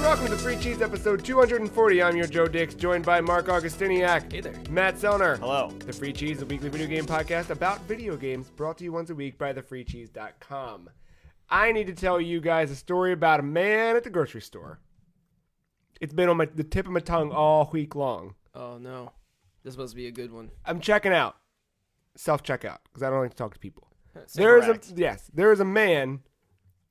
welcome to the Free Cheese episode 240. I'm your Joe Dix, joined by Marc Augustiniak. Hey there. Matt Sellner. Hello. The Free Cheese, a weekly video game podcast about video games, brought to you once a week by thefreecheese.com. I need to tell you guys a story about a man at the grocery store. It's been on the tip of my tongue all week long. Oh, no. This must be a good one. I'm checking out. Self-checkout, because I don't like to talk to people. There There is a man,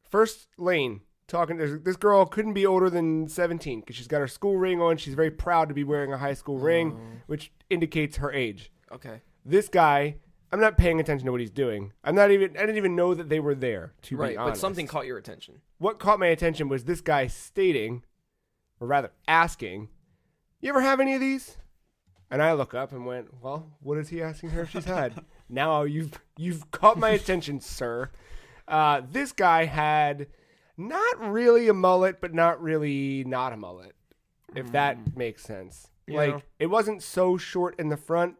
first lane, talking. This girl couldn't be older than 17 because she's got her school ring on. She's very proud to be wearing a high school ring, which indicates her age. Okay. This guy, I'm not paying attention to what he's doing. I didn't even know that they were there, to be honest. But something caught your attention. What caught my attention was this guy stating, or rather asking, "You ever have any of these?" And I look up and went, "Well, what is he asking her if she's had?" Now you've caught my attention, sir. This guy had not really a mullet, but not really not a mullet, if that makes sense. Yeah. It wasn't so short in the front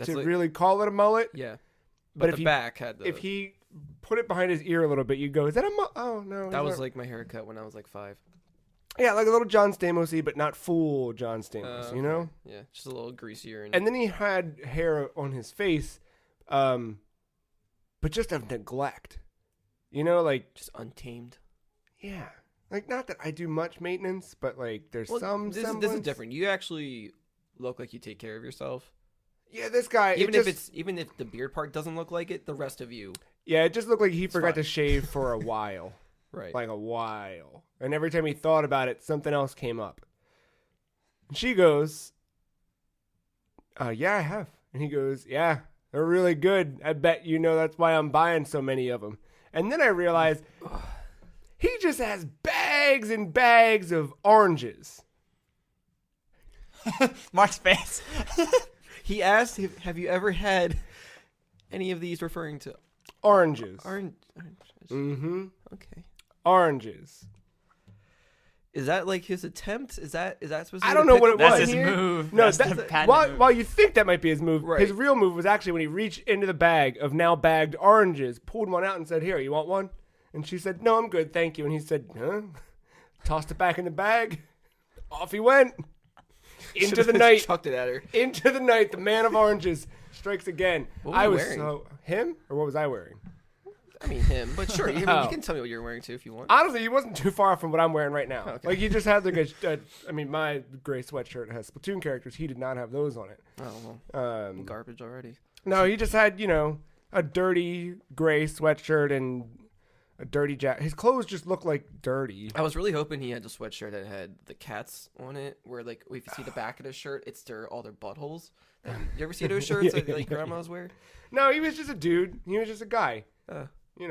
to like, really call it a mullet. Yeah. But if the back had the... If he put it behind his ear a little bit, you'd go, "Is that a mullet?" Oh, no. That was like my haircut when I was like 5. Yeah, like a little John Stamos-y, but not full John Stamos, you know? Yeah, just a little greasier. And then he had hair on his face, but just of neglect. You know, like... Just untamed. Yeah. Like, not that I do much maintenance, but, like, there's some This semblance. is different. You actually look like you take care of yourself. Yeah, this guy... Even if the beard part doesn't look like it, the rest of you... Yeah, it just looked like he forgot to shave for a while. Right. Like a while. And every time he thought about it, something else came up. And she goes, "Yeah, I have." And he goes, "Yeah, they're really good. I bet you know that's why I'm buying so many of them." And then I realized he just has bags and bags of oranges. Marc's face. He asked, have you ever had any of these referring to... Oranges. Oranges. Mm-hmm. Okay. Oranges. Is that like his attempt? Is that supposed to be I don't know what it was. That's his here. move. No, that's the patented move. while you think that might be his move, Right. his real move was actually when he reached into the bag of now bagged oranges, pulled one out and said, "Here, you want one?" And she said, "No, I'm good, thank you." And he said, "Huh?" Tossed it back in the bag. Off he went. Into the night. Chucked it at her. Into the night. The man of oranges strikes again. What were you was wearing? him, or what was I wearing? I mean him, but sure, you No. can tell me what you're wearing too if you want. Honestly, he wasn't too far from what I'm wearing right now. Okay. Like, he just had like my gray sweatshirt has Splatoon characters. He did not have those on it. Oh, well, garbage already. No, he just had, a dirty gray sweatshirt and a dirty jacket. His clothes just look like dirty. I was really hoping he had a sweatshirt that had the cats on it, where like if you see the back of the shirt, it's all their buttholes. You ever see those shirts that like grandmas wear? No, he was just a dude. He was just a guy. He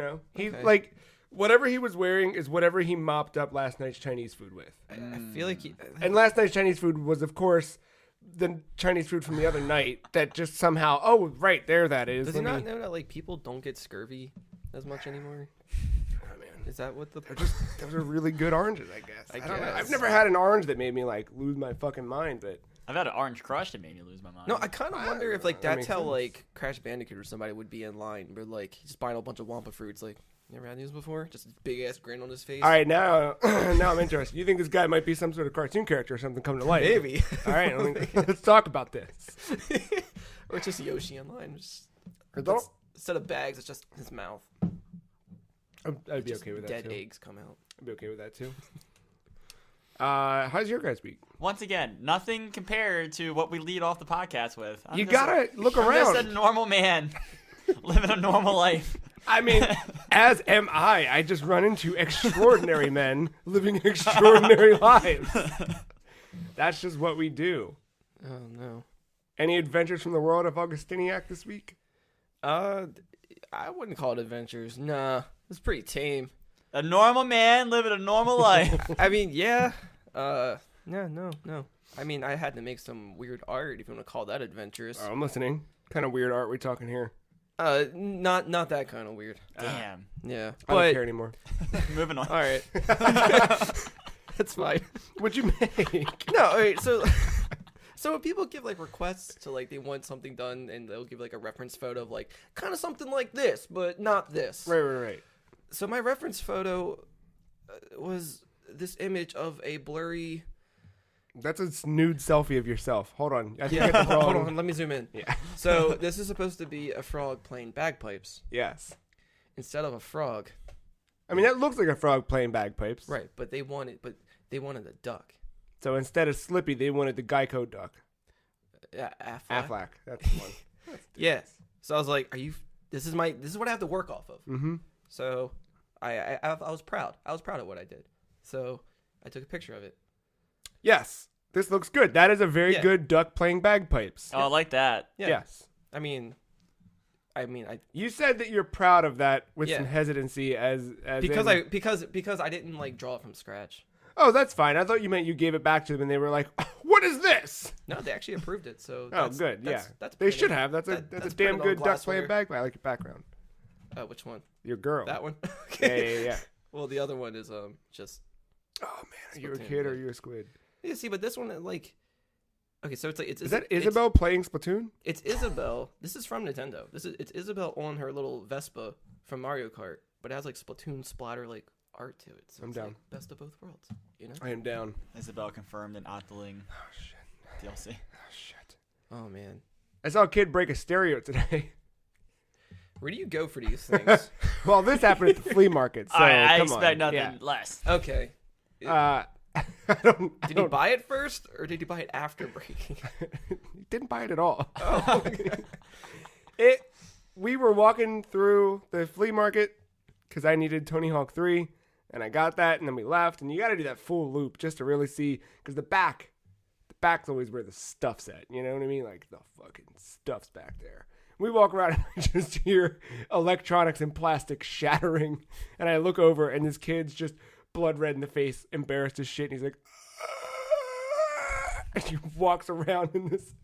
Okay. like whatever he was wearing is whatever he mopped up last night's Chinese food with. I feel like And last night's Chinese food was, of course, the Chinese food from the other night that just somehow, oh, right there that is. does he not know that like people don't get scurvy as much anymore? Oh, man. Is that what the? Those are really good oranges, I guess. I don't know. guess. I've never had an orange that made me like lose my fucking mind, but I've had an orange crush that made me lose my mind. No, I kind of wonder if like that that's makes how sense. like Crash Bandicoot or somebody would be in line, but like he's just buying a bunch of Wampa fruits. Like, never had these before. Just a big ass grin on his face. all right, now I'm interested. You think this guy might be some sort of cartoon character or something coming to life? Maybe. All right, let's talk about this. Or it's just Yoshi online. Just, Don't- instead of bags, it's just his mouth. I'd be Just okay with that dead too. eggs come out. I'd be okay with that too. How's your guys' week? Once again, nothing compared to what we lead off the podcast with. You gotta look around. I'm just a normal man living a normal life. I mean, as am I. I just run into extraordinary men living extraordinary lives. That's just what we do. Oh no. Any adventures from the world of Augustiniak this week? I wouldn't call it adventures. Nah, it's pretty tame. A normal man living a normal life. I mean, yeah. No. I mean, I had to make some weird art, if you want to call that adventurous. I'm listening. Kind of weird art we talking here. Not that kind of weird. Damn. Yeah, I don't but care anymore. Moving on. all right, that's fine. What'd you make? No, all right. So when people give like requests to like they want something done, and they'll give like a reference photo of like kind of something like this, but not this. Right. So my reference photo was this image of a blurry. That's a nude selfie of yourself. Hold on. I think Yeah, I got the wrong... hold on. Let me zoom in. Yeah. So this is supposed to be a frog playing bagpipes Yes. instead of a frog. I mean, that looks like a frog playing bagpipes. Right, but they wanted a duck. So instead of Slippy, they wanted the Geico duck. Yeah, Affleck. That's the one. Yeah. So I was like, this is what I have to work off of. Mm-hmm. So I was proud. I was proud of what I did. So I took a picture of it. Yes. This looks good. That is a very Yeah. good duck playing bagpipes. Oh, I like that. Yeah. Yes. I mean, You said that you're proud of that with Yeah. some hesitancy as because in- because I didn't like draw it from scratch. Oh, that's fine. I thought you meant you gave it back to them and they were like, "What is this?" No, they actually approved it. So Oh, good. Yeah. that's They printed- should have. That's a that's damn printed on good duck glassware. playing bagpipe. I like your background. Which one? Your girl. That one. Yeah. Well, the other one is just. Oh man, are you a Splatoon, kid or yeah. are you a squid? Yeah, see, but this one like. Okay, so it's like Is that Isabel playing Splatoon? It's Isabel. This is from Nintendo. It's Isabel on her little Vespa from Mario Kart, but it has like Splatoon splatter like art to it. So I'm it's down. Like best of both worlds. You know? I am down. Isabel confirmed an Oddling Oh shit. DLC. Oh shit. Oh man, I saw a kid break a stereo today. where do you go for these things? Well, this happened at the flea market. So I come expect on. nothing less. Okay. Yeah. I don't. Did he buy it first, or did he buy it after breaking? He didn't buy it at all. Oh, We were walking through the flea market because I needed Tony Hawk 3, and I got that, and then we left. And you got to do that full loop just to really see, because the back's always where the stuff's at. You know what I mean? Like the fucking stuff's back there. We walk around and I just hear electronics and plastic shattering, and I look over, and this kid's just blood red in the face, embarrassed as shit, and he's like, "Ah!" And he walks around, and this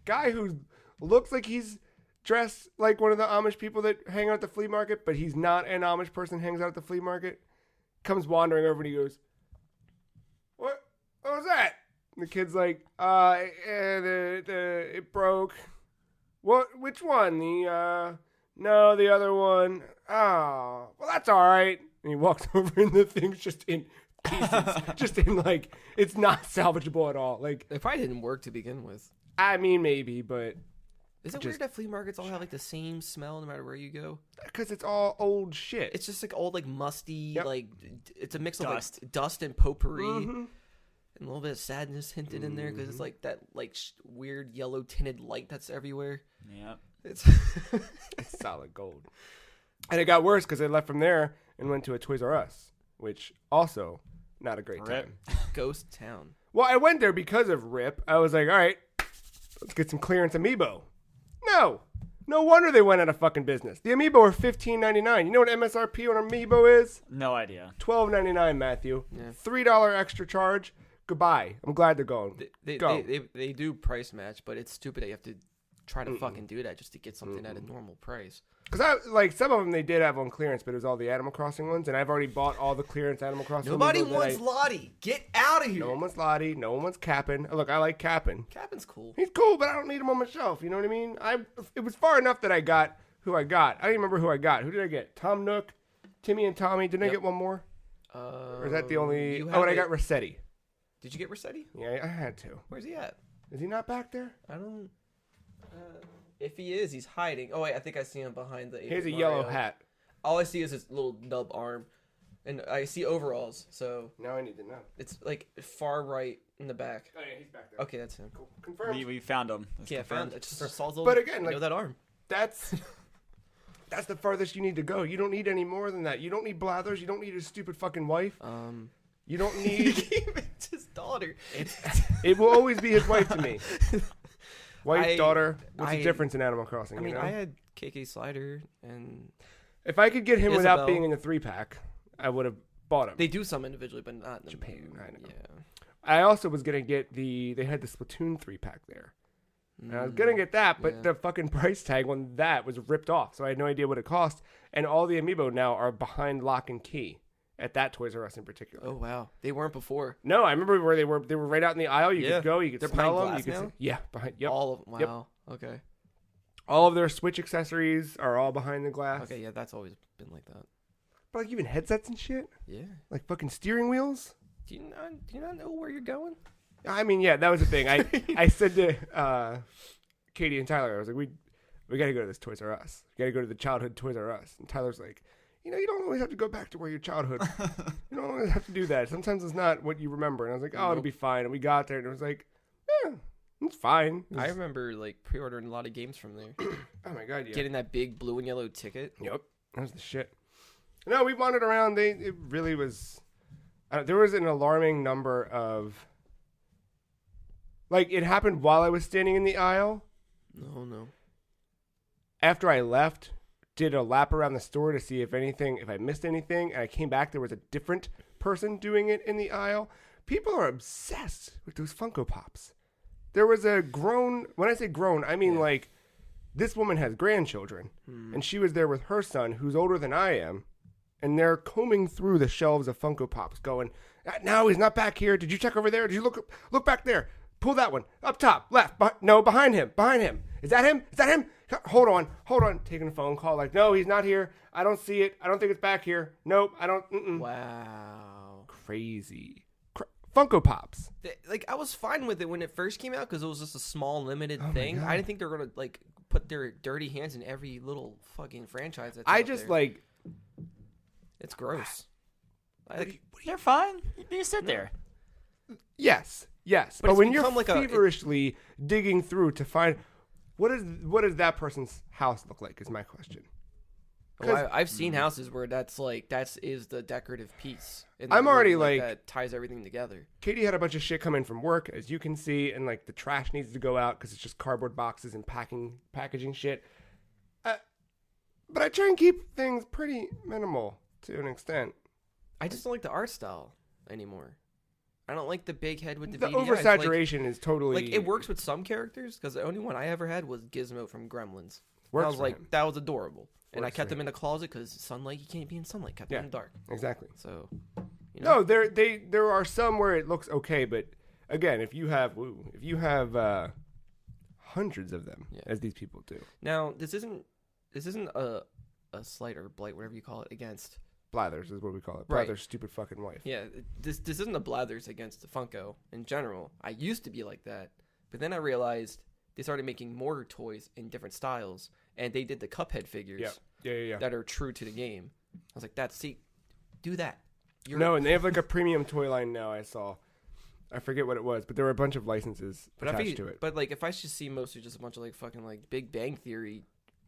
guy who looks like he's dressed like one of the Amish people that hang out at the flea market, but he's not an Amish person, hangs out at the flea market, comes wandering over and he goes, what was that? And the kid's like, it broke. What? Which one? No, the other one. Oh, well, that's all right. And he walks over and the thing's just in pieces. Just in like, it's not salvageable at all. Like, it probably didn't work to begin with. I mean, maybe, but Is it weird that flea markets all have like the same smell no matter where you go? because it's all old shit. It's just like old, like musty, Yep. like it's a mix Dust. of like dust and potpourri, Mhm. and a little bit of sadness hinted in there because it's like that like weird yellow tinted light that's everywhere. Yep. It's It's solid gold. And it got worse because I left from there and went to a Toys R Us, which also not a great Rip. time. ghost town. Well, I went there because of Rip. I was like, all right, let's get some clearance amiibo. No wonder they went out of fucking business. The amiibo are $15.99. You know what MSRP on amiibo is? No idea. $12.99, Matthew. Yeah. $3 extra charge. Goodbye. I'm glad they're going. Go. They do price match, but it's stupid that you have to try to fucking do that just to get something at a normal price. Because some of them they did have on clearance, but it was all the Animal Crossing ones, and I've already bought all the clearance Animal Crossing Nobody amiibo that wants Lottie. Get out of here. No one wants Lottie. No one wants Cap'n. Look, I like Cap'n. Captain's cool. He's cool, but I don't need him on my shelf. You know what I mean? It was far enough that I got who I got. I don't even remember who I got. Who did I get? Tom Nook, Timmy and Tommy. Didn't I get one more? Or is that the only? Oh, and I got Rossetti. Did you get Rossetti? Yeah, I had to. Where's he at? Is he not back there? I don't. If he is, he's hiding. Oh wait, I think I see him behind the. He has a Mario. yellow hat. All I see is his little nub arm, and I see overalls. So Now I need to know. it's like far right in the back. Oh yeah, he's back there. Okay, that's him. Cool. Confirmed. We found him. That's Yeah, confirmed. found it. Just saw his little, But again, like- know that arm. That's the farthest you need to go. You don't need any more than that. You don't need Blathers. You don't need his stupid fucking wife. You don't need. It's his daughter. It will always be his wife to me. Wife, daughter. What's the I- difference in Animal Crossing? I mean, you know? I had KK Slider, and If I could get him without Isabel. being in the 3-pack, I would have bought him. they do some individually, but not in Japan, The, I know. Yeah. I also was gonna get they had the Splatoon 3-pack there. And I was gonna get that, but yeah. the fucking price tag on that was ripped off, so I had no idea what it cost. And all the amiibo now are behind lock and key at that Toys R Us in particular. Oh wow, they weren't before. No, I remember where they were. They were right out in the aisle. You Yeah. could go. You could They're smell behind them. You glass could now? yeah, behind. Yep. All of wow. Yep. Okay. All of their Switch accessories are all behind the glass. Okay. Yeah, that's always been like that. But like even headsets and shit, Yeah. like fucking steering wheels. Do you not know where you're going? I mean, yeah, that was the thing. I said to Katie and Tyler, I was like, we got to go to this Toys R Us. We got to go to the childhood Toys R Us. And Tyler's like, you don't always have to go back to where your childhood. You don't always have to do that. Sometimes it's not what you remember. And I was like, oh, it'll be fine. And we got there, and it was like, yeah, it's fine. I remember like pre-ordering a lot of games from there. Oh my god, yeah. Getting that big blue and yellow ticket. Yep, that was the shit. No, we wandered around. It really was. There was an alarming number of. Like, it happened while I was standing in the aisle. No. After I left, did a lap around the store to see if I missed anything, and I came back, there was a different person doing it in the aisle. People are obsessed with those Funko Pops. There was a grown, when I say grown, I mean like, this woman has grandchildren, and she was there with her son, who's older than I am, and they're combing through the shelves of Funko Pops, going, no, he's not back here. Did you check over there? Did you look back there? Pull that one. Up top. Left. No, behind him. Is that him? Hold on. Taking a phone call. Like, no, he's not here. I don't see it. I don't think it's back here. Nope. I don't. Wow. Crazy. Funko Pops. Like, I was fine with it when it first came out because it was just a small, limited thing. God. I didn't think they were going to, like, put their dirty hands in every little fucking franchise that's I out just, there. like... It's gross. They're fine. You sit there. Yes. But it's when you're become like feverishly digging through to find... What does that person's house look like is my question. Well, I've seen houses where that is the decorative piece. In the I'm already room, like that ties everything together. Katie had a bunch of shit come in from work, as you can see, and like the trash needs to go out because it's just cardboard boxes and packaging shit. But I try and keep things pretty minimal to an extent. I just don't like the art style anymore. I don't like the big head with the The VDI. oversaturation is totally like it works with some characters because the only one I ever had was Gizmo from Gremlins. Works I was for like, him. that was adorable. And I Works kept for them in the closet because sunlight, you can't be in sunlight. Kept them in the dark. Exactly. So, No, there are some where it looks okay, but again, if you have hundreds of them, as these people do. Now, this isn't a slight or blight, whatever you call it, against Blathers is what we call it. Right. Blathers' stupid fucking wife. Yeah, this isn't a blathers against the Funko in general. I used to be like that, but then I realized they started making more toys in different styles, and they did the Cuphead figures Yeah. that are true to the game. I was like, do that. No, and they have like a premium toy line now. I forget what it was, but there were a bunch of licenses attached to it. But like, if I should see mostly just a bunch of like fucking like Big Bang Theory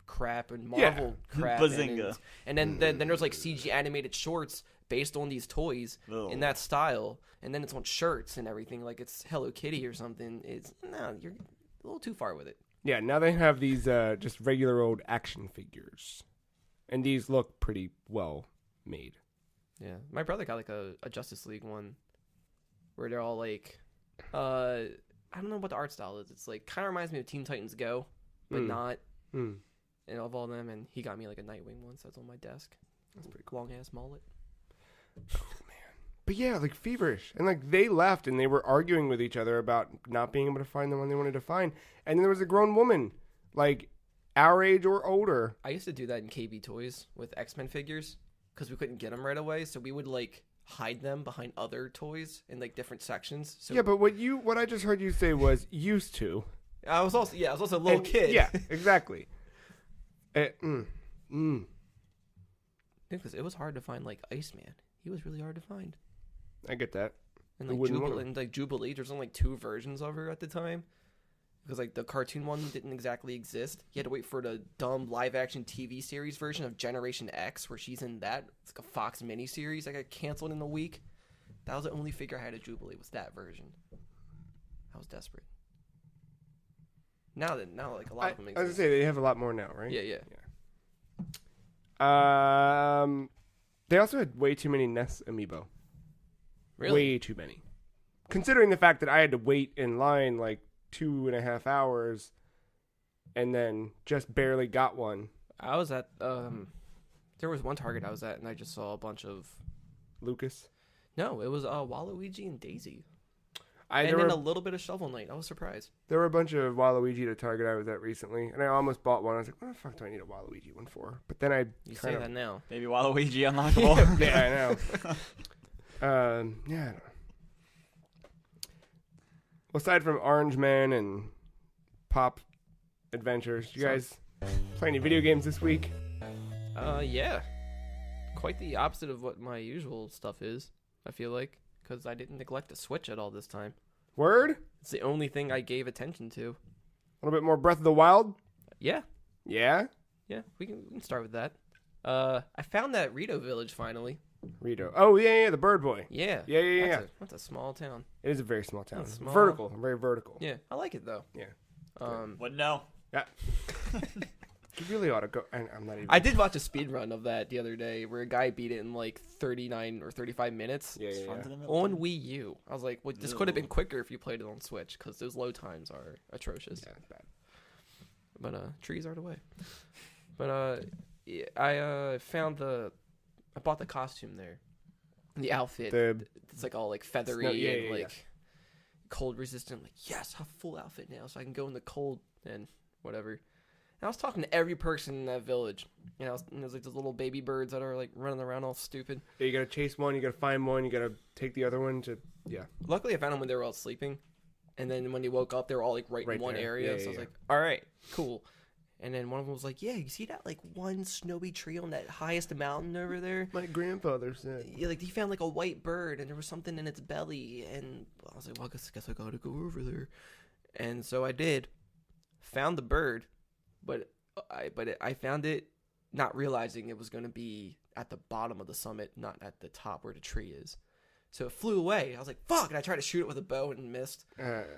crap and Marvel crap, Bazinga. and then there's like CG animated shorts based on these toys in that style, and then it's on shirts and everything like it's Hello Kitty or something. You're a little too far with it. Yeah, now they have these just regular old action figures, and these look pretty well made. Yeah, my brother got like a Justice League one where they're all like, I don't know what the art style is. It's like kind of reminds me of Teen Titans Go, but not. And of all them, and he got me like a Nightwing one, so that's on my desk. That's pretty cool. Long ass mullet. Oh man, but yeah, like feverish, and like they left and they were arguing with each other about not being able to find the one they wanted to find, and then there was a grown woman, like our age or older. I used to do that in KB Toys with X-Men figures because we couldn't get them right away, so we would like hide them behind other toys in like different sections. So Yeah, but what I just heard you say was used to. I was also a little kid. Yeah, exactly. Because it was hard to find like Iceman. He was really hard to find. I get that. And like Jubilee, there's only like 2 versions of her at the time. Because like the cartoon one didn't exactly exist. You had to wait for the dumb live action TV series version of Generation X where she's in that. It's like a Fox miniseries that got canceled in a week. That was the only figure I had at Jubilee was that version. I was desperate. Now like a lot of them exist. I was gonna say they have a lot more now, right? Yeah. They also had way too many Ness amiibo. Really? Way too many. Considering the fact that I had to wait in line like 2.5 hours, and then just barely got one. I was at there was one Target I was at, and I just saw a bunch of Lucas. No, it was Waluigi and Daisy. A little bit of Shovel Knight. I was surprised. There were a bunch of Waluigi at a Target I was at recently, and I almost bought one. I was like, what the fuck do I need a Waluigi one for? But then You say that now. Maybe Waluigi unlockable. Yeah, I know. Yeah, I don't know. aside from Orange Man and Pop Adventures, you guys play any video games this week? Yeah. Quite the opposite of what my usual stuff is, I feel like, because I didn't neglect the Switch at all this time. Word? It's the only thing I gave attention to. A little bit more Breath of the Wild? Yeah. Yeah? Yeah, we can start with that. I found that Rito Village finally. Rito. Oh, yeah, the Bird Boy. Yeah. Yeah. That's a small town. It is a very small town. It's small. Vertical. Very vertical. Yeah, I like it though. Yeah. Wouldn't know. Yeah. You really ought to go. I'm not even. I did watch a speed run of that the other day where a guy beat it in like 39 or 35 minutes Yeah. on Wii U. I was like, well, this could have been quicker if you played it on Switch because those load times are atrocious. Yeah, it's bad. But trees are the way. But yeah, I bought the costume there, the outfit. It's like all like feathery and like cold resistant. Like, yes, I have a full outfit now, so I can go in the cold and whatever. And I was talking to every person in that village. You know, and there's like those little baby birds that are like running around all stupid. Yeah, you gotta chase one, you gotta find one, you gotta take the other one to. Yeah. Luckily, I found them when they were all sleeping, and then when they woke up, they were all like right in one there. area. Yeah, so I was like, all right, cool. And then one of them was like, yeah, you see that like one snowy tree on that highest mountain over there? My grandfather said. Yeah, like he found like a white bird and there was something in its belly. And I was like, well, I guess I gotta go over there. And so I did. Found the bird, but I found it not realizing it was going to be at the bottom of the summit, not at the top where the tree is. So it flew away. I was like, fuck. And I tried to shoot it with a bow and missed.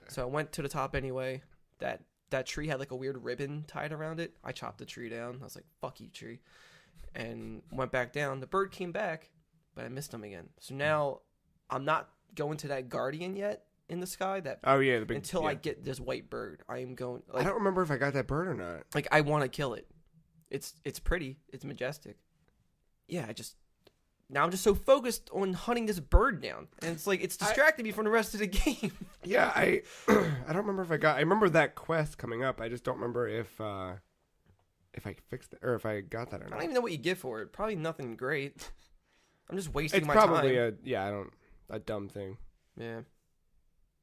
So I went to the top anyway. That tree had like a weird ribbon tied around it. I chopped the tree down. I was like, fuck you, tree. And went back down. The bird came back, but I missed him again. So now I'm not going to that guardian yet in the sky. The big, until I get this white bird. I am going. Like, I don't remember if I got that bird or not. Like, I want to kill it. It's pretty. It's majestic. Yeah, now I'm just so focused on hunting this bird down, and it's like it's distracting me from the rest of the game. Yeah, I don't remember if I remember that quest coming up. I just don't remember if I fixed it or if I got that or not. I don't even know what you get for it. Probably nothing great. I'm just wasting my time. It's probably a dumb thing. Yeah,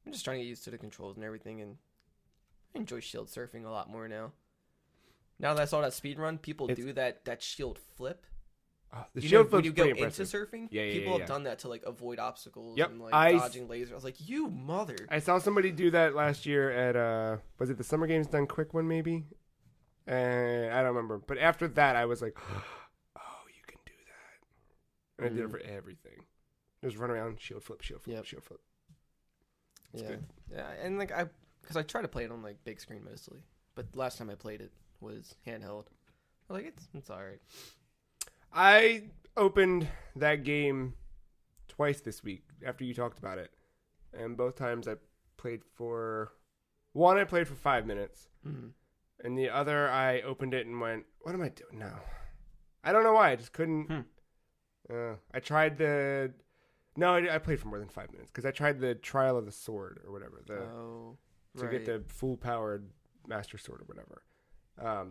I'm just trying to get used to the controls and everything, and I enjoy shield surfing a lot more now. Now that I saw that speed run, people do that shield flip. Oh, the shield flip's when you go pretty into impressive. Surfing, Yeah, people have done that to like avoid obstacles Yep. and like dodging lasers. I was like, you mother. I saw somebody do that last year at was it the Summer Games Done Quick one maybe? I don't remember. But after that, I was like, oh, you can do that. And I did it for everything. Just run around, shield flip, shield flip, shield flip. It's good. Yeah, and like because I try to play it on like big screen mostly, but last time I played it was handheld. I was like, it's all right. I opened that game twice this week after you talked about it. And both times I played for 5 minutes. Mm-hmm. And the other, I opened it and went, what am I doing now? I don't know why. I just couldn't. I tried I played for more than 5 minutes because I tried the Trial of the Sword or whatever. To get the full powered Master Sword or whatever.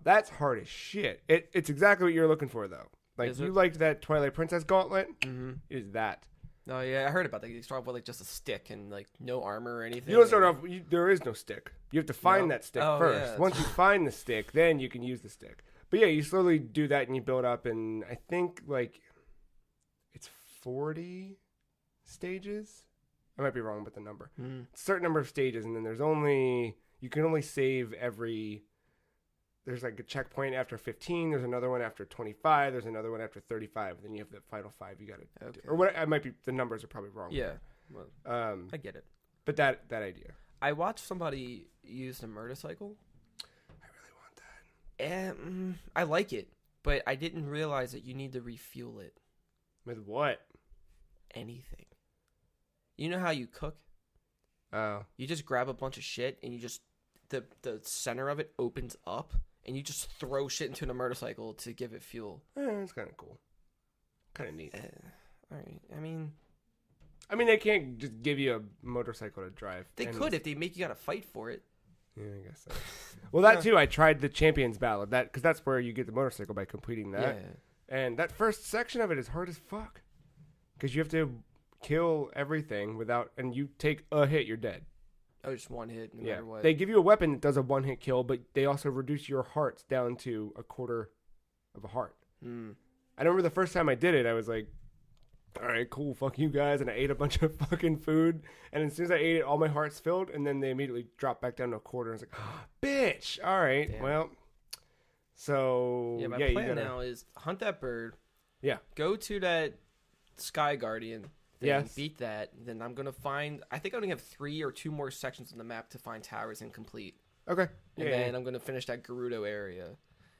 That's hard as shit. It's exactly what you're looking for, though. Like, you liked that Twilight Princess gauntlet? Mm-hmm. It is that. Oh, yeah, I heard about that. You start off with, like, just a stick and, like, no armor or anything. You don't start off... there is no stick. You have to find that stick first. Yeah, Once you find the stick, then you can use the stick. But, yeah, you slowly do that and you build up, and I think, like, it's 40 stages? I might be wrong with the number. Mm. It's a certain number of stages, and then you can only save every... There's like a checkpoint after 15. There's another one after 25. There's another one after 35. Then you have the final 5 you got to do. Or what? I might be. The numbers are probably wrong. Yeah, well, I get it. But that idea. I watched somebody use the motorcycle. I really want that. And I like it, but I didn't realize that you need to refuel it. With what? Anything. You know how you cook? Oh. You just grab a bunch of shit and you just the center of it opens up. And you just throw shit into the motorcycle to give it fuel. It's kind of cool. Kind of neat. All right. I mean, they can't just give you a motorcycle to drive. They could if they make you gotta fight for it. Yeah, I guess so. Well, that too. I tried the Champions Battle. Because that's where you get the motorcycle by completing that. Yeah. And that first section of it is hard as fuck. Because you have to kill everything and you take a hit, you're dead. Oh, just one hit, no Yeah. matter what. They give you a weapon that does a one-hit kill, but they also reduce your hearts down to a quarter of a heart. Hmm. I remember the first time I did it, I was like, all right, cool, fuck you guys. And I ate a bunch of fucking food. And as soon as I ate it, all my hearts filled. And then they immediately dropped back down to a quarter. I was like, oh, bitch. All right, Damn. well. So, Yeah, my you plan gotta, now is hunt that bird. Yeah. Go to that Sky Guardian thing, Yes. beat that. Then I'm going to find, I think I only have 3 or 2 more sections on the map to find towers and complete. Okay. And Yeah, then I'm going to finish that Gerudo area.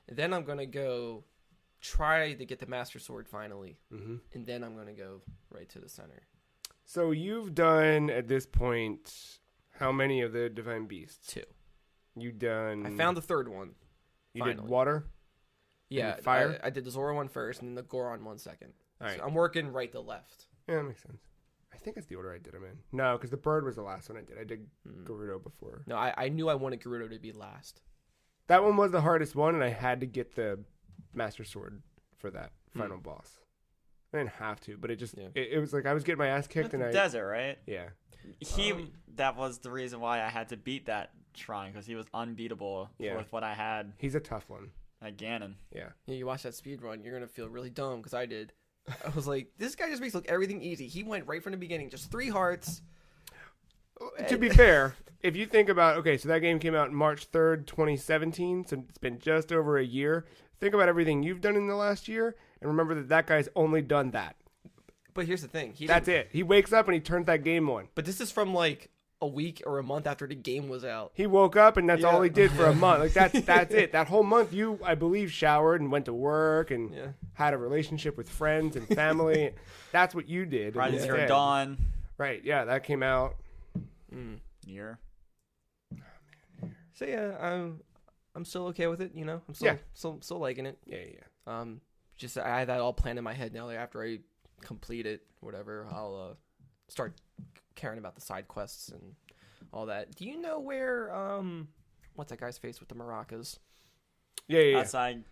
And then I'm going to go try to get the Master Sword finally. Mm-hmm. And then I'm going to go right to the center. So you've done, at this point, how many of the Divine Beasts? 2. You've done... I found the third one. You did finally. water? Yeah, And fire? I did the Zora one first and then the Goron one second. All right. So I'm working right to left. Yeah, that makes sense. I think it's the order I did them in. No, because the bird was the last one I did. I did Mm. Gerudo before. No, I knew I wanted Gerudo to be last. That one was the hardest one, and I had to get the Master Sword for that final boss. I didn't have to, but it just Yeah. it was like I was getting my ass kicked, With and the I desert, right? yeah. That was the reason why I had to beat that shrine, because he was unbeatable Yeah. with what I had He's a tough one. at Ganon. Yeah. Yeah, you watch that speed run, you're gonna feel really dumb because I did. I was like, this guy just makes look everything easy. He went right from the beginning, just 3 hearts. To be fair, if you think about so that game came out March 3rd, 2017, so it's been just over a year. Think about everything you've done in the last year, and remember that guy's only done that. But here's the thing, That's it. He wakes up and he turns that game on. But this is from like a week or a month after the game was out. He woke up and that's all Yeah. he did for a month. Like that's it. That whole month you, I believe, showered and went to work and Yeah. had a relationship with friends and family. That's what you did. Rise of instead. Zero Dawn. Right. Yeah, that came out. Mm. Year. So yeah, I'm still okay with it. You know, I'm still liking it. Yeah. Just I have that all planned in my head now. Like after I complete it, whatever, I'll start caring about the side quests and all that. Do you know where what's that guy's face with the maracas? Yeah. Outside.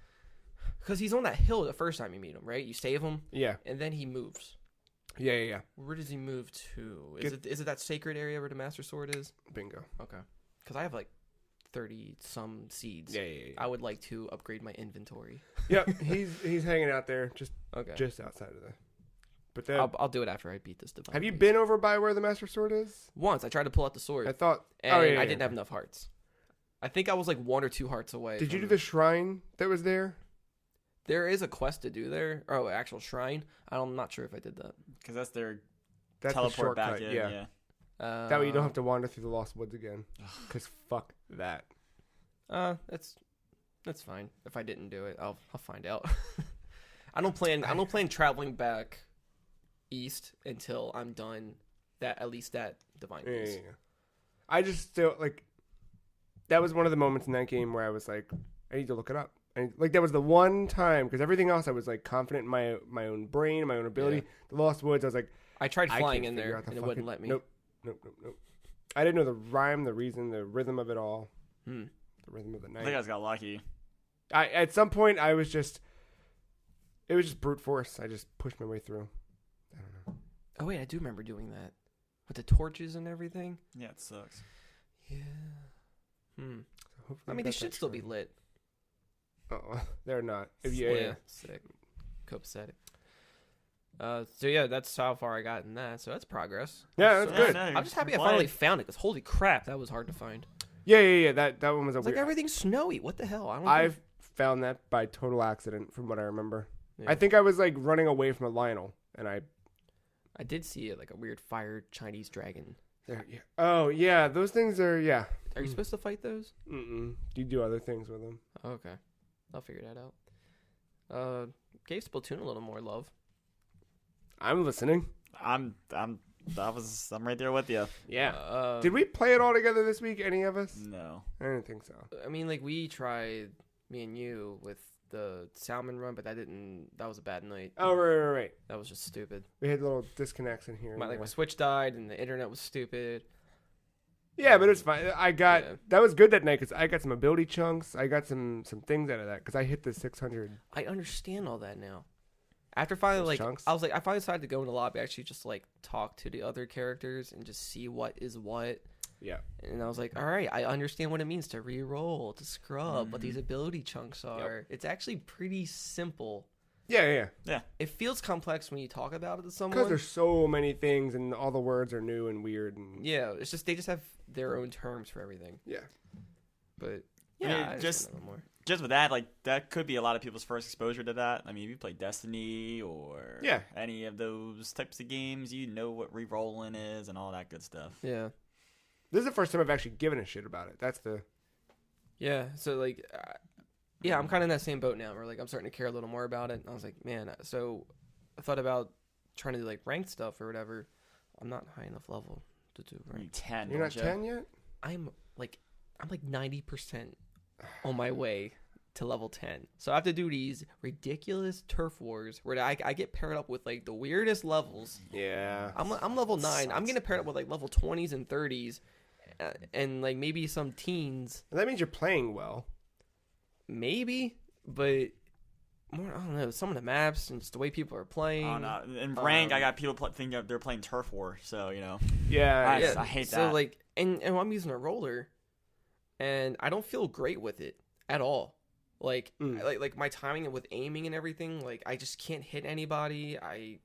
Because he's on that hill the first time you meet him, right? You save him, Yeah. and then he moves. Yeah. Where does he move to? Is it that sacred area where the Master Sword is? Bingo. Okay. Because I have like 30 some seeds. Yeah. I would like to upgrade my inventory. Yep. He's hanging out there just outside of the. But then, I'll do it after I beat this divine. have you beast. been over by where the Master Sword is? Once? I tried to pull out the sword, I thought. and I I didn't have enough hearts. I think I was like 1 or 2 hearts away. Did you from- do the shrine that was there? There is a quest to do there. Oh, actual shrine. I'm not sure if I did that. Because that's their That's the teleport shortcut. back in. Yeah. That way you don't have to wander through the Lost Woods again. Because fuck that. That's fine. If I didn't do it, I'll find out. I don't plan traveling back east until I'm done at least that divine Yeah. beast. I just still like. That was one of the moments in that game where I was like, I need to look it up. Like that was the one time because everything else I was like confident in my own brain, my own ability. Yeah. The Lost Woods, I was like, I tried I flying can't in figure there out the and it fucking- wouldn't let me. Nope. I didn't know the rhyme, the reason, the rhythm of it all. Hmm. The rhythm of the I night. think I just got lucky. At some point it was just brute force. I just pushed my way through. I don't know. Oh wait, I do remember doing that with the torches and everything. Yeah, it sucks. Yeah. So hopefully I mean, got they should that still be shrine. lit. Oh, they're not. Yeah. Sick. Copacetic. So yeah, that's how far I got in that. So that's progress. Yeah, that's So- good. no, I'm you're just happy I playing. finally found it because holy crap, that was hard to find. Yeah. That one was a It's like weird. everything's snowy. What the hell? I don't. I've found that by total accident, from what I remember. Yeah. I think I was like running away from a Lionel, and I. I did see it like a weird fire Chinese dragon. Yeah. Oh yeah, those things are yeah. Are you supposed to fight those? You do other things with them. Oh, okay, I'll figure that out. Gave Splatoon a little more love. I'm listening. I'm right there with you. Yeah. Did we play it all together this week? Any of us? No. I don't think so. I mean, like we tried, me and you, with the salmon run, but that was a bad night. Oh right. That was just stupid. We had little disconnects in here. and My there. Switch died and the internet was stupid. Yeah, but it's fine. Yeah. That was good that night because I got some ability chunks. I got some things out of that because I hit the 600. I understand all that now. After finally, Those chunks? I finally decided to go in the lobby, actually just like talk to the other characters and just see what is what. Yeah. And I was like, all right, I understand what it means to re-roll, to scrub, what these ability chunks are. It's actually pretty simple. Yeah. It feels complex when you talk about it to someone. Because there's so many things and all the words are new and weird. And Yeah, it's just they just have their own terms for everything. Yeah. But I yeah, mean, I just know more. just with that, like that could be a lot of people's first exposure to that. I mean, if you play Destiny or any of those types of games, you know what re-rolling is and all that good stuff. Yeah. This is the first time I've actually given a shit about it. That's the... Yeah, so like... yeah, I'm kind of in that same boat now where like I'm starting to care a little more about it. And I was like, man, so I thought about trying to do like ranked stuff or whatever. I'm not high enough level to do You're ranked. 10. You're not don't you? 10 yet? I'm like 90% on my way to level 10. So I have to do these ridiculous turf wars where I get paired up with like the weirdest levels. Yeah. I'm level 9. I'm getting paired up with like level 20s and 30s and like maybe some teens. That means you're playing well. Maybe, but more, I don't know, some of the maps and just the way people are playing. Oh no! In rank, I got people thinking they're playing turf war, so you know. Yeah. I hate that. So like, and I'm using a roller, and I don't feel great with it at all. Like, like my timing with aiming and everything, like I just can't hit anybody. I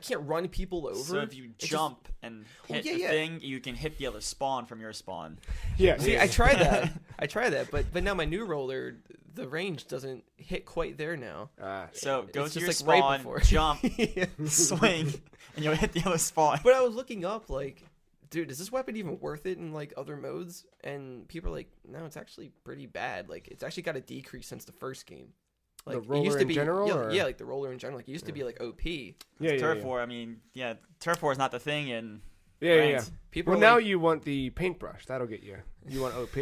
can't run people over. So if you jump and hit the thing, you can hit the other spawn from your spawn. Yeah. See, I tried that. But now my new roller, the range doesn't hit quite there now. So go It's to just your like spawn, right before. jump, swing, and you'll hit the other spawn. But I was looking up like, dude, is this weapon even worth it in like other modes? And people are like, no, it's actually pretty bad. Like it's actually got a decrease since the first game. Like the roller it used to in be, general? yeah, like the roller in general. Like it used to be like OP. Turf war. I mean, turf war is not the thing in. Yeah. ranks. People Well, are now like, you want the paintbrush. That'll get you. You want OP.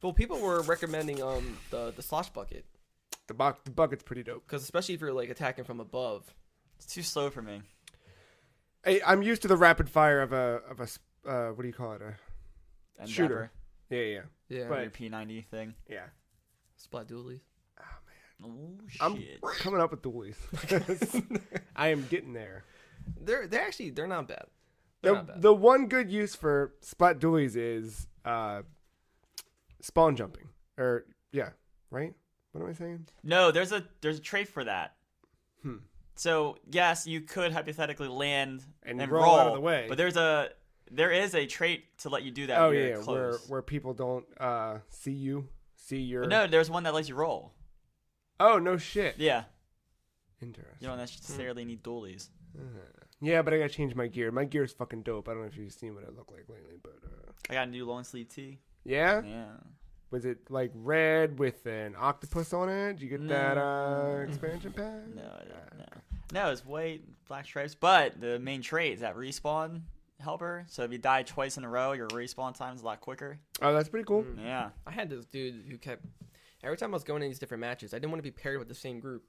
well, people were recommending the slosh bucket The bucket's pretty dope. because especially if you're like attacking from above. It's too slow for me. Hey, I'm used to the rapid fire of a what do you call it? And Shooter. Yeah. Yeah, But- your P90 thing. Yeah. splat dualies. Oh I'm shit! coming up with dualies. I am getting there. They're not bad. They're not bad. The one good use for splat dualies is spawn jumping. Or right? What am I saying? No, there's a trait for that. Hmm. So yes, you could hypothetically land And and roll out of the way. but there is a trait to let you do that. Oh when you're yeah, close. where people don't see your. But no, there's one that lets you roll. Oh no shit. Yeah, Interesting. you don't necessarily need dualies. Yeah, but I gotta change my gear. My gear is fucking dope. I don't know if you've seen what it looked like lately, but I got a new long sleeve tee. yeah. Yeah. Was it like red with an octopus on it? Did you get that expansion pack? No, it's white, black stripes. But the main trait is that respawn helper. So if you die twice in a row, your respawn time is a lot quicker. Oh, that's pretty cool. Yeah. I had this dude who kept every time I was going in these different matches, I didn't want to be paired with the same group,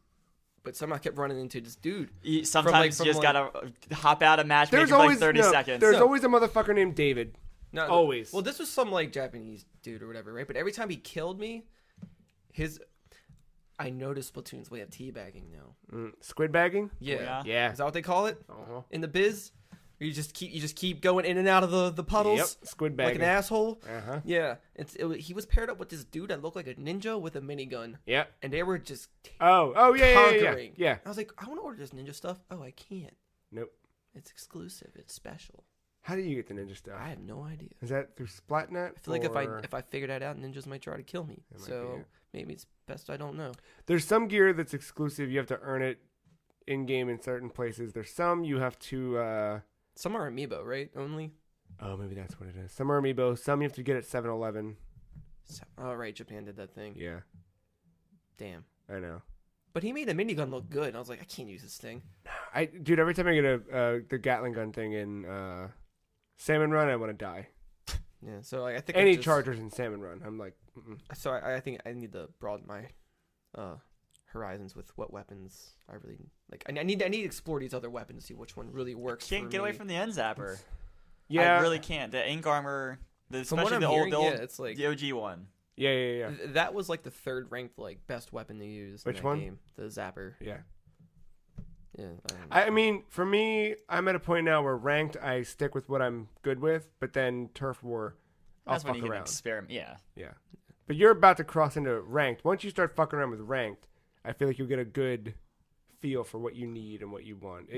but somehow I kept running into this dude. Sometimes you just gotta hop out of match, There's maybe for always like 30 seconds. There's always a motherfucker named David. No, Always. Well, this was some like Japanese dude or whatever, right? But every time he killed me, I noticed Splatoon's way of teabagging now. Squid bagging? Yeah. Yeah. Is that what they call it Uh-huh. in the biz? You just keep going in and out of the puddles. Yep. Squid Like bagging. an asshole. Uh-huh. Yeah. He was paired up with this dude that looked like a ninja with a minigun, Yeah. and they were just Oh yeah. conquering. Yeah. I was like, I want to order this ninja stuff. Oh, I can't. Nope. It's exclusive. It's special. How do you get the ninja stuff? I have no idea. Is that through Splatnet? I feel like if I figured that out, ninjas might try to kill me. That might be So it. maybe it's best I don't know. There's some gear that's exclusive. You have to earn it in game in certain places. There's some you have to. Some are amiibo, right? Only. Oh, maybe that's what it is. Some are amiibo. Some you have to get at 7-Eleven. Oh right, Japan did that thing. Yeah, Damn. I know. But he made the minigun look good. And I was like, I can't use this thing. Dude, every time I get the Gatling gun thing in Salmon Run, I want to die. Yeah. So I think Any chargers in Salmon Run, I'm like, mm-mm. So I think I need to broaden my horizons with what weapons I really like. I need to explore these other weapons to see which one really works. Can't get away from the end zapper. Yeah, I really can't. The ink armor, From what especially I'm the hearing, old, yeah, it's like the OG one. Yeah. that was like the third ranked like best weapon to use. Which in that one? Game, the zapper. Yeah. Yeah. I mean, for me, I'm at a point now where ranked, I stick with what I'm good with, but then turf war, I'll That's when fuck you can around. experiment. Yeah. Yeah. But you're about to cross into ranked. Once you start fucking around with ranked, I feel like you'll get a good feel for what you need and what you want.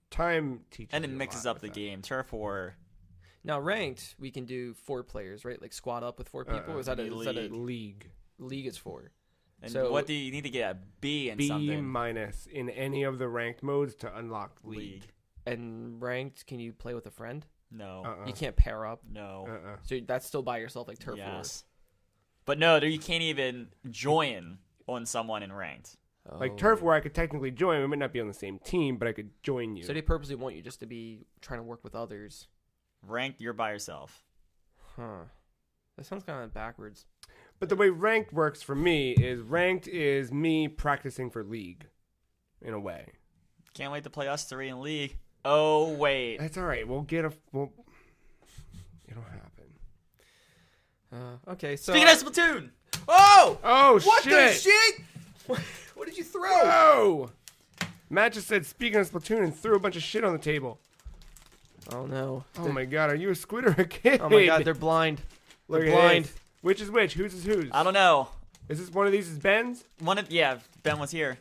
Time teaches And it you a mixes lot up the with that. game. Turf war. Now ranked, we can do 4 players, right? Like squad up with 4 people. Is that a league? League is 4. And So- what do you need to get a B in B something? minus in any of the ranked modes to unlock league. And ranked, can you play with a friend? No. You can't pair up. No. So that's still by yourself, like turf war. Yes. But no, you can't even join on someone in ranked. Like turf war, I could technically join. We might not be on the same team, but I could join you. So they purposely want you just to be trying to work with others. Ranked, you're by yourself. Huh. That sounds kind of backwards. But the way ranked works for me is ranked is me practicing for league, in a way. Can't wait to play us 3 in league. Oh wait. That's all right. We'll get a. It'll happen. Okay, so Speaking of Splatoon. oh, Oh what shit! the shit? What did you throw? Whoa! Matt just said speaking of Splatoon and threw a bunch of shit on the table. Oh no! Oh my god, are you a squid or a kid? Oh my god, they're blind. Look They're at blind. this. Which is which? Whose is whose? I don't know. Is this one of these is Ben's? Ben was here.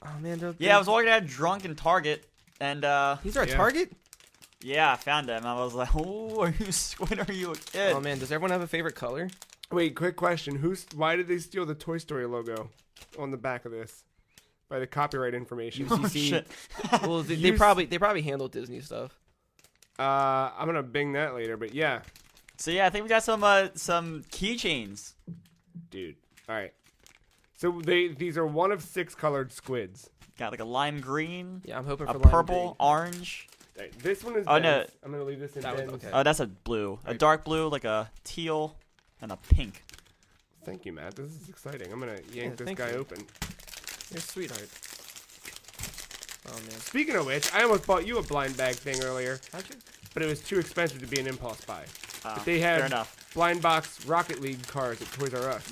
Oh man, Yeah, I was walking out drunk in Target, and These are a Yeah. Target. yeah, I found them. I was like, "Oh, are you a squid? Or are you a kid?" Oh man, does everyone have a favorite color? Wait, quick question. Why did they steal the Toy Story logo on the back of this? By the copyright information. Oh, UCC. shit. Well, they You probably handle Disney stuff. I'm gonna bing that later, but yeah. So yeah, I think we got some keychains. Dude. Alright. So these are one of 6 colored squids. Got like a lime green, Yeah, I'm hoping a for lime purple, green. orange. Right, this one is Oh, no. Ben's. I'm gonna leave this in That Ben's. one's okay. Oh, that's a blue, a Right. dark blue, like a teal, and a pink. Thank you, Matt. This is exciting. I'm gonna yank this thank guy you. open. You're a sweetheart. Oh man, Speaking of which, I almost bought you a blind bag thing earlier, how'd you? but it was too expensive to be an impulse buy. Ah, But they have fair enough. blind box Rocket League cars at Toys R Us.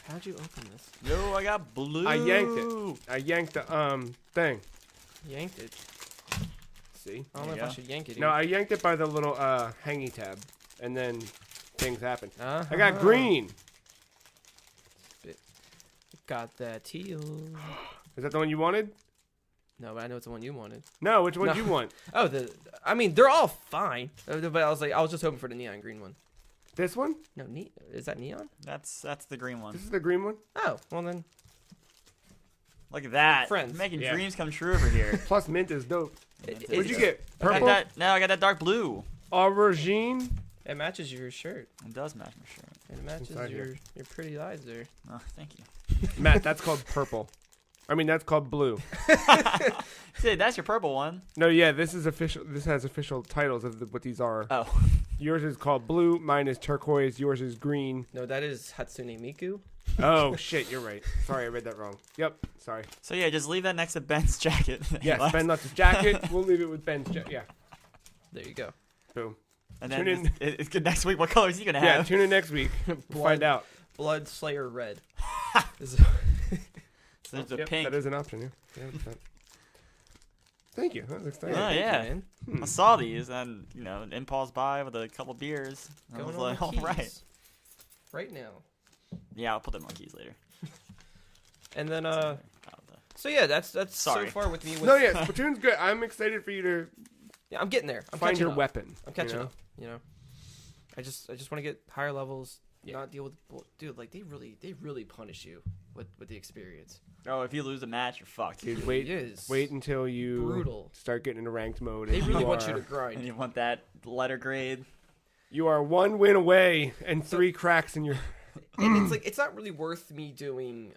How'd you open this? Yo, I got blue. I yanked it. I yanked the thing. Yanked it. See? I don't know There if you I go. should yank it. No, I yanked it by the little hangy tab, and then things happen. Uh-huh. I got green. Got that teal. Is that the one you wanted? No, but I know it's the one you wanted. No, which one No. do you want? Oh, I mean, they're all fine. But I was just hoping for the neon green one. This one? No, is that neon? That's the green one. This is the green one? Oh, well then. Look at that. Friends. Making Yeah. dreams come true over here. Plus mint is dope. It- What'd you it's- get? I got Purple? that. No, I got that dark blue. Aubergine? It matches your shirt. It does match my shirt. It matches Inside your here. pretty eyes there. Oh, thank you. Matt, that's called purple. I mean, that's called blue. See, that's your purple one. No, yeah, this is official. This has official titles of what these are. Oh. Yours is called blue. Mine is turquoise. Yours is green. No, that is Hatsune Miku. Oh shit, you're right. Sorry, I read that wrong. Yep, sorry. So yeah, just leave that next to Ben's jacket. Yes, Ben left his jacket. We'll leave it with Ben's jacket. Yeah, There you go. boom. And Tune then in. it's good next week. What color is he gonna Yeah, have? tune in next week. We'll find out. Blood Slayer Red. So there's a Yep, pink. that is an option. Yeah. Thank you. That was exciting. Oh, thank you, yeah. man. I saw these and an impulse buy with a couple beers. And I Going was on like, the all keys. right. Right now. Yeah, I'll put them on keys later. And then Oh, so yeah, that's Sorry. so far with me. With, No, yeah, Splatoon's good. I'm excited for you to yeah, I'm getting there. I'm find catching your up. weapon. I'm catching you know? up. You know, I just want to get higher levels. Yeah. Not deal with dude. Like they really punish you with the experience. Oh, if you lose a match, you're fucked. Dude, It wait, is wait until you brutal. start getting into ranked mode. They and really want you to And grind. you want that letter grade. You are 1 win away and 3 cracks in your. And it's like it's not really worth me doing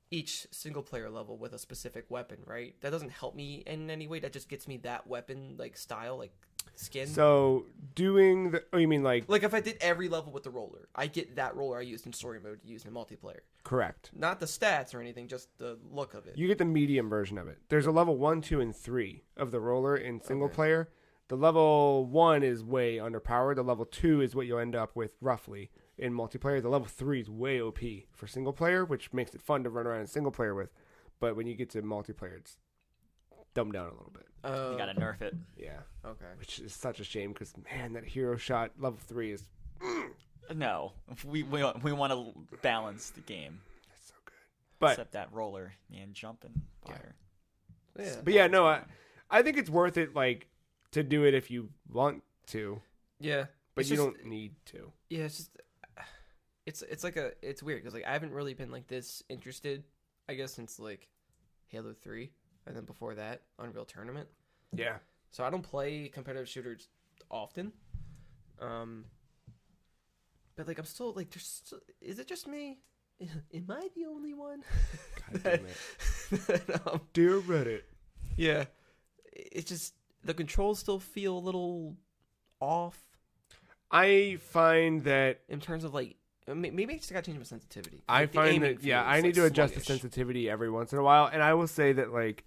each single player level with a specific weapon, right? That doesn't help me in any way. That just gets me that weapon like style, like skin. So doing the. Oh, you mean like Like if I did every level with the roller, I get that roller I used in story mode used in multiplayer. correct? Not the stats or anything, just the look of it. You get the medium version of it. There's a level 1, 2, and 3 of the roller in single Okay. player. The level 1 is way underpowered. The level 2 is what you'll end up with roughly. in multiplayer. The level 3 is way OP for single player, which makes it fun to run around in single player with. But when you get to multiplayer, it's dumbed down a little bit. You gotta nerf it. Yeah. Okay. Which is such a shame because, man, that hero shot level 3 is... No. We want to balance the game. That's so good. But, except that roller and jumping fire. Yeah. But yeah, no, I think it's worth it, like, to do it if you want to. Yeah. But you don't need to. Yeah, it's like it's weird because like I haven't really been like this interested, I guess, since like Halo 3, and then before that Unreal Tournament. Yeah. So I don't play competitive shooters often. But like I'm still like is it just me? Am I the only one? God damn it. Dear Reddit. Yeah. It's just the controls still feel a little off. I find that in terms of like maybe I just gotta change my sensitivity. I like, find that I need to adjust the sluggish. sensitivity every once in a while, and I will say that like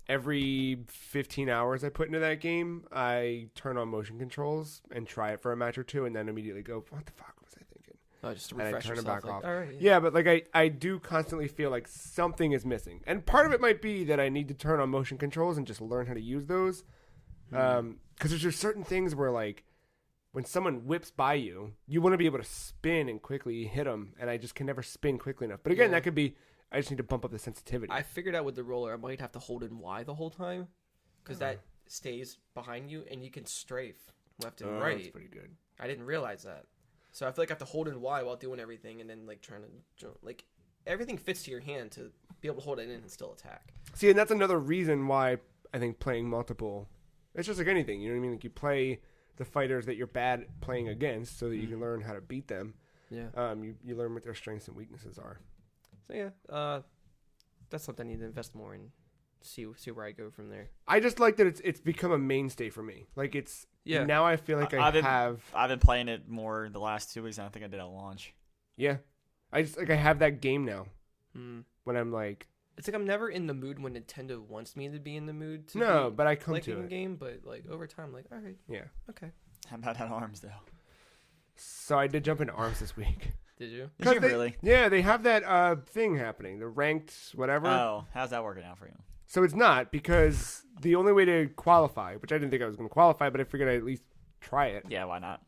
every 15 hours I put into that game, I turn on motion controls and try it for a match or two, and then immediately go, "What the fuck was I thinking?" Oh, just to and refresh I turn yourself. it back like, off. All right, Yeah, but like I do constantly feel like something is missing, and part of it might be that I need to turn on motion controls and just learn how to use those, because there's just certain things where like. When someone whips by you, you want to be able to spin and quickly hit them, and I just can never spin quickly enough. But again, that could be, I just need to bump up the sensitivity. I figured out with the roller, I might have to hold in Y the whole time, because that stays behind you, and you can strafe left and right. That's pretty good. I didn't realize that. So I feel like I have to hold in Y while doing everything, and then like trying to jump. Like everything fits to your hand to be able to hold it in and still attack. See, and that's another reason why I think playing multiple, it's just like anything, you know what I mean? Like you play the fighters that you're bad playing against so that you can learn how to beat them. Yeah. You learn what their strengths and weaknesses are. So yeah, that's something I need to invest more in. See where I go from there. I just like that it's become a mainstay for me. Like it's now I feel like I've been playing it more the last 2 weeks than I think I did at launch. Yeah. I just like I have that game now. When I'm like it's like I'm never in the mood when Nintendo wants me to be in the mood to but I come to a it. Game, but like over time I'm like, all right. Yeah. Okay. How about that ARMS though? So I did jump into ARMS this week. Did you? Did you really? Yeah, they have that thing happening, the ranked whatever. Oh, how's that working out for you? So it's not, because the only way to qualify, which I didn't think I was going to qualify, but I figured I'd at least try it. Yeah, why not?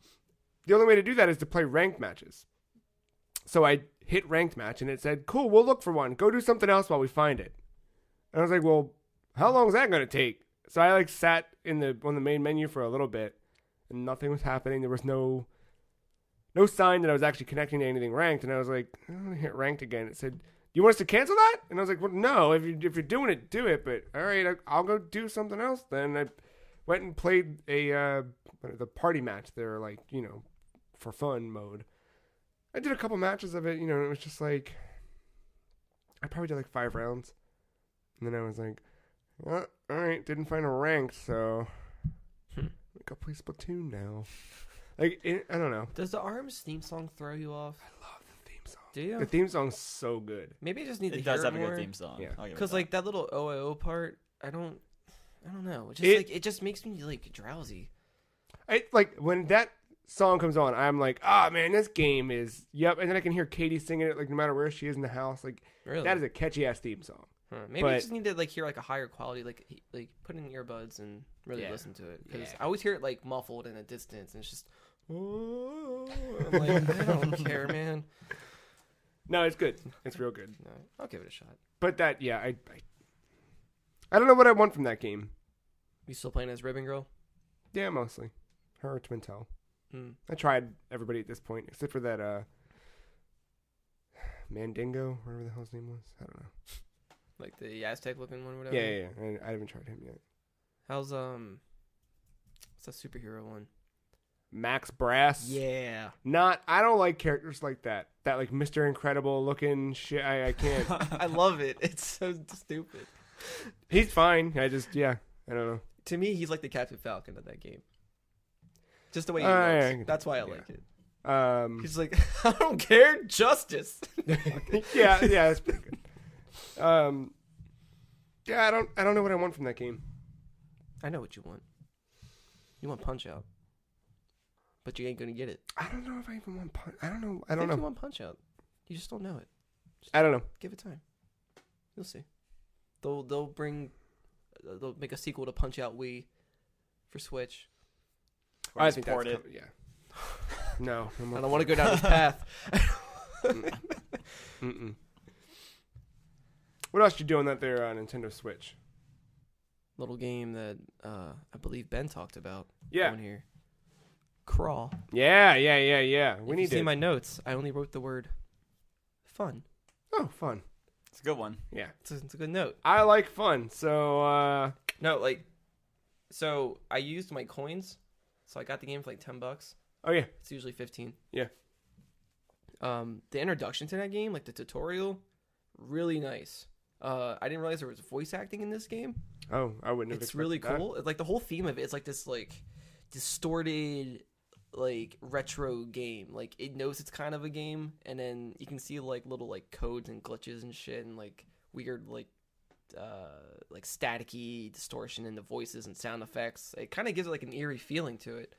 The only way to do that is to play ranked matches. So I hit ranked match, and it said, cool, we'll look for one. Go do something else while we find it. And I was like, well, how long is that going to take? So I like sat on the main menu for a little bit, and nothing was happening. There was no sign that I was actually connecting to anything ranked. And I was like, I'm going to hit ranked again. It said, you want us to cancel that? And I was like, well, no, if you're doing it, do it. But all right, I'll go do something else then. I went and played the party match. They're like, for fun mode. I did a couple matches of it, and it was just like, I probably did like 5 rounds. And then I was like, all right, didn't find a rank, so go play Splatoon now. Like, I don't know. Does the ARMS theme song throw you off? I love the theme song. Do you? The theme song's so good. Maybe I just need to It hear does have more. a good theme song. Yeah. Because like that little OIO part, I don't know. It just makes me like drowsy. Like when that song comes on, I'm like, man, this game is and then I can hear Katie singing it like no matter where she is in the house. Like Really? that is a catchy ass theme song. Maybe I just need to like hear like a higher quality, like put in earbuds and really listen to it. Because I always hear it like muffled in a distance, and it's just. I'm like, I don't care, man. No, it's good. It's real good. No, I'll give it a shot. But I don't know what I want from that game. You still playing as Ribbon Girl? Yeah, mostly. Her or Twintel. Hmm. I tried everybody at this point, except for that Mandingo, whatever the hell his name was. I don't know. Like the Aztec looking one, whatever. Yeah. I haven't tried him yet. How's what's that superhero one? Max Brass. Yeah. I don't like characters like that. That like Mr. Incredible looking shit. I can't. I love it. It's so stupid. He's fine. I don't know. To me, he's like the Captain Falcon of that game. Just the way he Yeah, looks. That's why I like it. He's like, I don't care, justice. yeah, that's pretty good. Yeah, I don't know what I want from that game. I know what you want. You want Punch Out. but you ain't gonna get it. I don't know if I even want punch. I don't know. I think you want Punch Out. You just don't know it. I don't know. Give it time. You'll see. They'll make a sequel to Punch Out Wii for Switch. I think that's it. Yeah. No. I don't want to go down this path. Mm-mm. What else you doing that there on Nintendo Switch? Little game that I believe Ben talked about. Yeah. On here. Crawl. Yeah. We need to see my notes. I only wrote the word fun. Oh, fun. It's a good one. Yeah. It's a good note. I like fun. So, So I used my coins. So I got the game for like $10. Oh, yeah. It's usually 15. Yeah. The introduction to that game, like the tutorial, really nice. I didn't realize there was voice acting in this game. Oh, I wouldn't have. It's really cool. Like the whole theme of it is like this like distorted like retro game. Like it knows it's kind of a game, and then you can see like little like codes and glitches and shit, and like weird like staticky distortion in the voices and sound effects. It kind of gives it like an eerie feeling to it.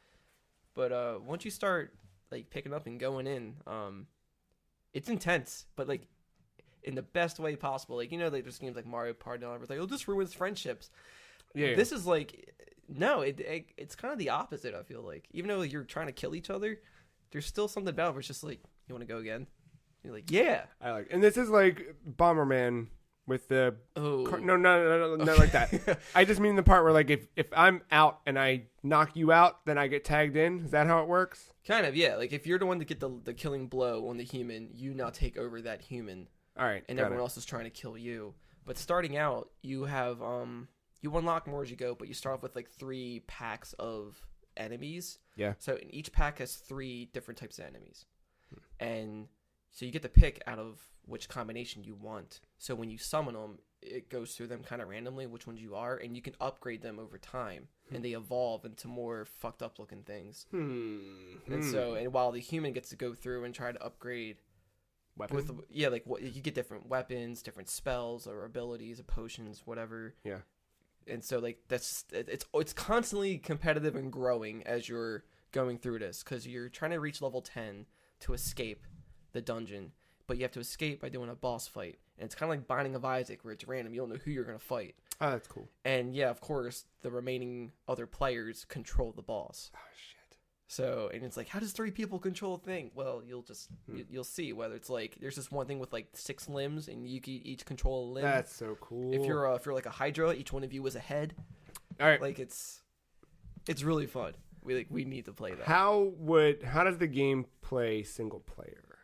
But once you start like picking up and going in, it's intense, but like in the best way possible. Like, you know, like there's games like Mario Party and all, it's like, oh, this ruins friendships. Yeah. This is like, no, it's kind of the opposite. I feel like, even though you're trying to kill each other, there's still something about it where it's just like, you want to go again? You're like, yeah. I like, and this is like Bomberman with the no, not like that. I just mean the part where like if I'm out and I knock you out, then I get tagged in. Is that how it works? Kind of, yeah. Like if you're the one to get the killing blow on the human, you now take over that human. All right, and everyone else is trying to kill you. But starting out, you have you unlock more as you go, but you start off with like 3 packs of enemies. Yeah. So each pack has 3 different types of enemies, and so you get to pick out of which combination you want. So when you summon them, it goes through them kind of randomly which ones you are, and you can upgrade them over time, and they evolve into more fucked up looking things. And so, and while the human gets to go through and try to upgrade. Weapons? You get different weapons, different spells or abilities, or potions, whatever. Yeah. And so like it's constantly competitive and growing as you're going through this, because you're trying to reach level 10 to escape the dungeon, but you have to escape by doing a boss fight. And it's kind of like Binding of Isaac, where it's random. You don't know who you're gonna fight. Oh, that's cool. And yeah, of course, the remaining other players control the boss. Oh shit. So, and it's like, how does 3 people control a thing? Well, you'll see whether it's like, there's this one thing with like 6 limbs, and you can each control a limb. That's so cool. If you're like a Hydra, each one of you is a head. All right. Like it's really fun. We need to play that. How does the game play single player?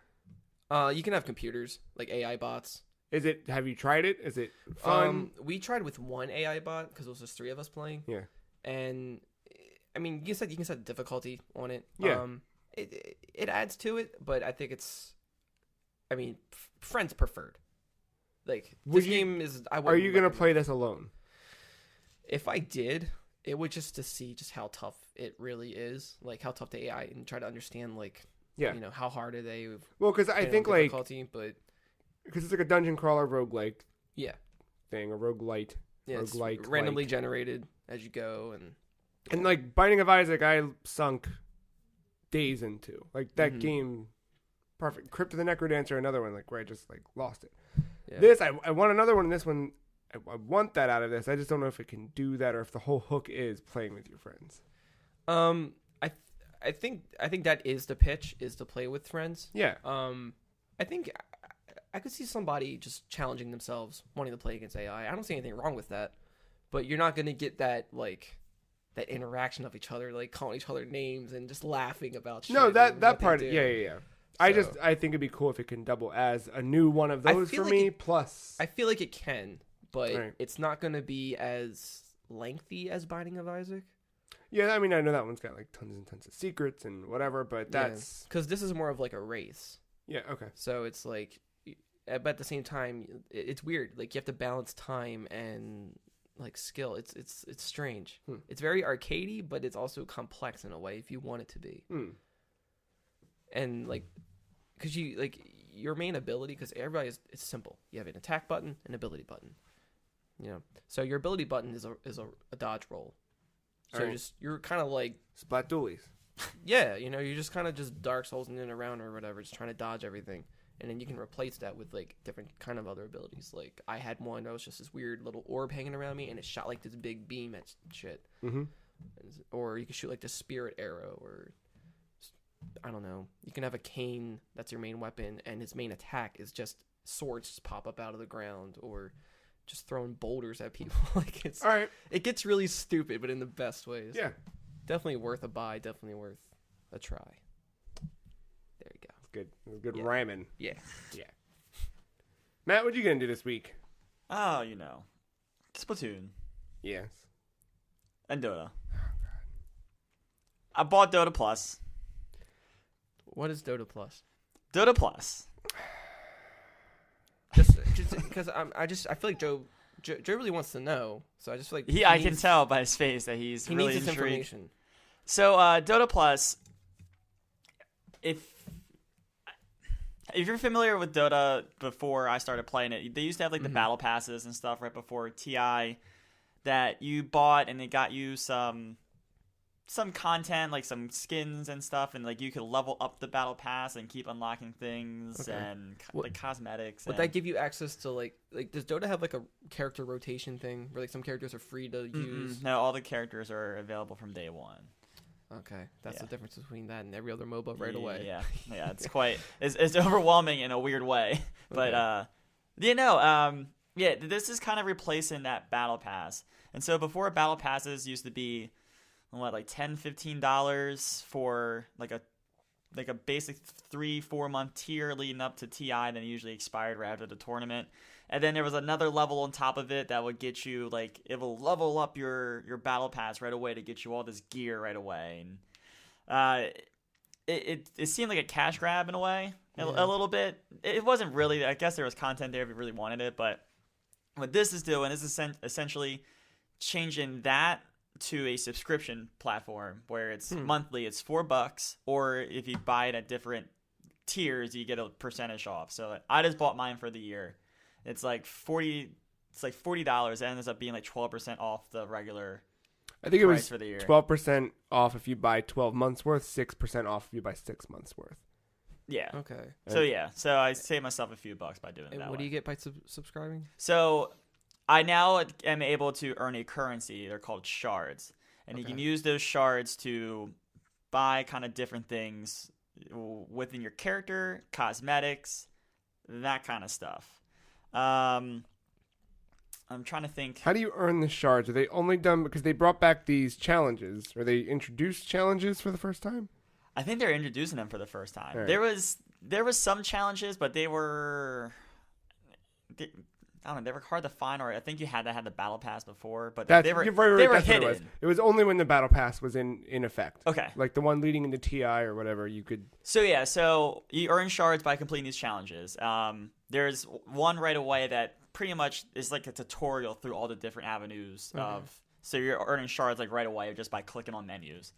You can have computers, like AI bots. Have you tried it? Is it fun? We tried with one AI bot because it was just 3 of us playing. Yeah. And I mean, you can set difficulty on it. Yeah. It adds to it, but I think friends preferred. Like this game is. Are you gonna play this alone? If I did, it would just to see just how tough it really is, like how tough the AI, and try to understand like, yeah, you know, how hard are they? Well, because I think like but because it's like a dungeon crawler roguelike, yeah, thing, a roguelite, yeah, roguelike, it's randomly generated as you go, and like Binding of Isaac, I sunk days into like that game. Perfect. Crypt of the Necrodancer, another one like where I just like lost it. Yeah. This I want another one in this one. I want that out of this. I just don't know if it can do that or if the whole hook is playing with your friends. I think that is the pitch, is to play with friends. Yeah. I think I could see somebody just challenging themselves, wanting to play against AI. I don't see anything wrong with that, but you're not going to get that like that interaction of each other, like calling each other names and just laughing about shit. No, that part. Yeah. So, I think it'd be cool if it can double as a new one of those for me. Plus, I feel like it can, but it's not going to be as lengthy as Binding of Isaac. Yeah, I mean, I know that one's got like tons and tons of secrets and whatever, but that's because this is more of like a race. Yeah. Okay. So it's like, but at the same time, it's weird. Like you have to balance time and like skill. It's strange. It's very arcadey, but it's also complex in a way if you want it to be. And like, because you like your main ability, because everybody it's simple. You have an attack button, an ability button. You know, so your ability button is a dodge roll. So you're kind of like Splat Dualies. Yeah, you're just kind of just Dark Souls in and around or whatever, just trying to dodge everything. And then you can replace that with, like, different kind of other abilities. Like, I had one that was just this weird little orb hanging around me, and it shot, like, this big beam at shit. Mm-hmm. Or you can shoot, like, the spirit arrow, or, I don't know. You can have a cane that's your main weapon, and his main attack is just swords just pop up out of the ground, or just throwing boulders at people. Like, it's... All right. It gets really stupid, but in the best ways. Yeah. Definitely worth a buy, definitely worth a try. There you go. Good rhyming. Yeah. Yeah. Matt, what you gonna do this week? Oh, Splatoon. Yes. And Dota. I bought Dota Plus. What is Dota Plus? Dota Plus. Just because I feel like Joe really wants to know, so I just feel like I can tell by his face that he really needs this intrigued. information. So Dota Plus, if you're familiar with Dota before I started playing it, they used to have like the battle passes and stuff right before TI that you bought, and they got you some content, like some skins and stuff, and like you could level up the battle pass and keep unlocking things and like cosmetics. Would that give you access to like does Dota have like a character rotation thing where like some characters are free to use? No, all the characters are available from day one. Okay, that's the difference between that and every other MOBA right away. Yeah, it's quite it's overwhelming in a weird way, but this is kind of replacing that battle pass. And so before battle passes used to be like $10-15 for like a basic 3-4 month tier leading up to TI, then it usually expired right after the tournament. And then there was another level on top of it that would get you like it will level up your battle pass right away to get you all this gear right away. And it seemed like a cash grab in a way, a little bit. It wasn't really. I guess there was content there if you really wanted it, but what this is doing is essentially changing that to a subscription platform where it's monthly. It's $4, or if you buy it at different tiers, you get a percentage off. So I just bought mine for the year. It's like $40. It ends up being like 12% off the regular. I think it was for the year. 12% off if you buy 12 months worth, 6% off if you buy 6 months worth. Yeah. Okay. So I saved myself a few bucks by doing it that way. What do you get by subscribing? So I now am able to earn a currency. They're called shards. And you can use those shards to buy kind of different things within your character, cosmetics, that kind of stuff. I'm trying to think. How do you earn the shards? Are they only done because they brought back these challenges? Or they introduced challenges for the first time? I think they're introducing them for the first time. Right. There was some challenges, but they were hard to find. Or I think you had to have the battle pass before, but they were hidden. It was only when the battle pass was in effect. Okay, like the one leading into TI or whatever, you could. So you earn shards by completing these challenges. There's one right away that pretty much is like a tutorial through all the different avenues of. So you're earning shards like right away just by clicking on menus.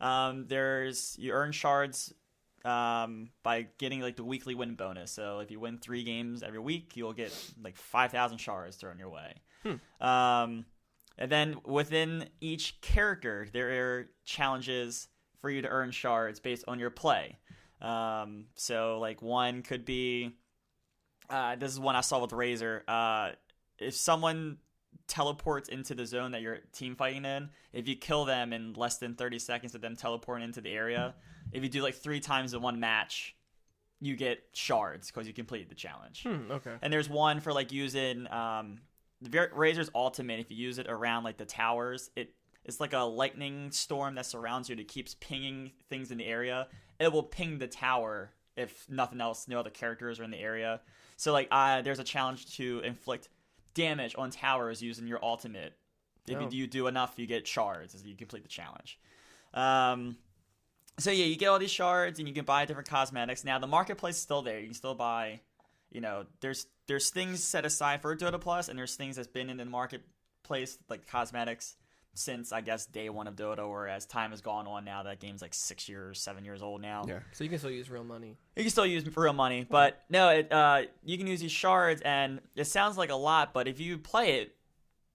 You earn shards by getting like the weekly win bonus. So if you win 3 games every week, you'll get like 5,000 shards thrown your way. And then within each character, there are challenges for you to earn shards based on your play. So like one could be, this is one I saw with Razor. If someone teleports into the zone that your team fighting in, if you kill them in less than 30 seconds of them teleporting into the area, if you do like 3 times in one match, you get shards because you completed the challenge. Okay. And there's one for like using Razor's ultimate. If you use it around like the towers, it's like a lightning storm that surrounds you. It keeps pinging things in the area. It will ping the tower if nothing else, no other characters are in the area. So like there's a challenge to inflict damage on towers using your ultimate. If you do enough, you get shards as you complete the challenge. So yeah, you get all these shards and you can buy different cosmetics. Now the marketplace is still there. You can still buy, there's things set aside for Dota Plus, and there's things that's been in the marketplace like cosmetics since I guess day one of Dota, or as time has gone on now, that game's like 6 years, 7 years old now. Yeah. So you can still use real money. You can still use real money, but no, you can use these shards, and it sounds like a lot, but if you play it,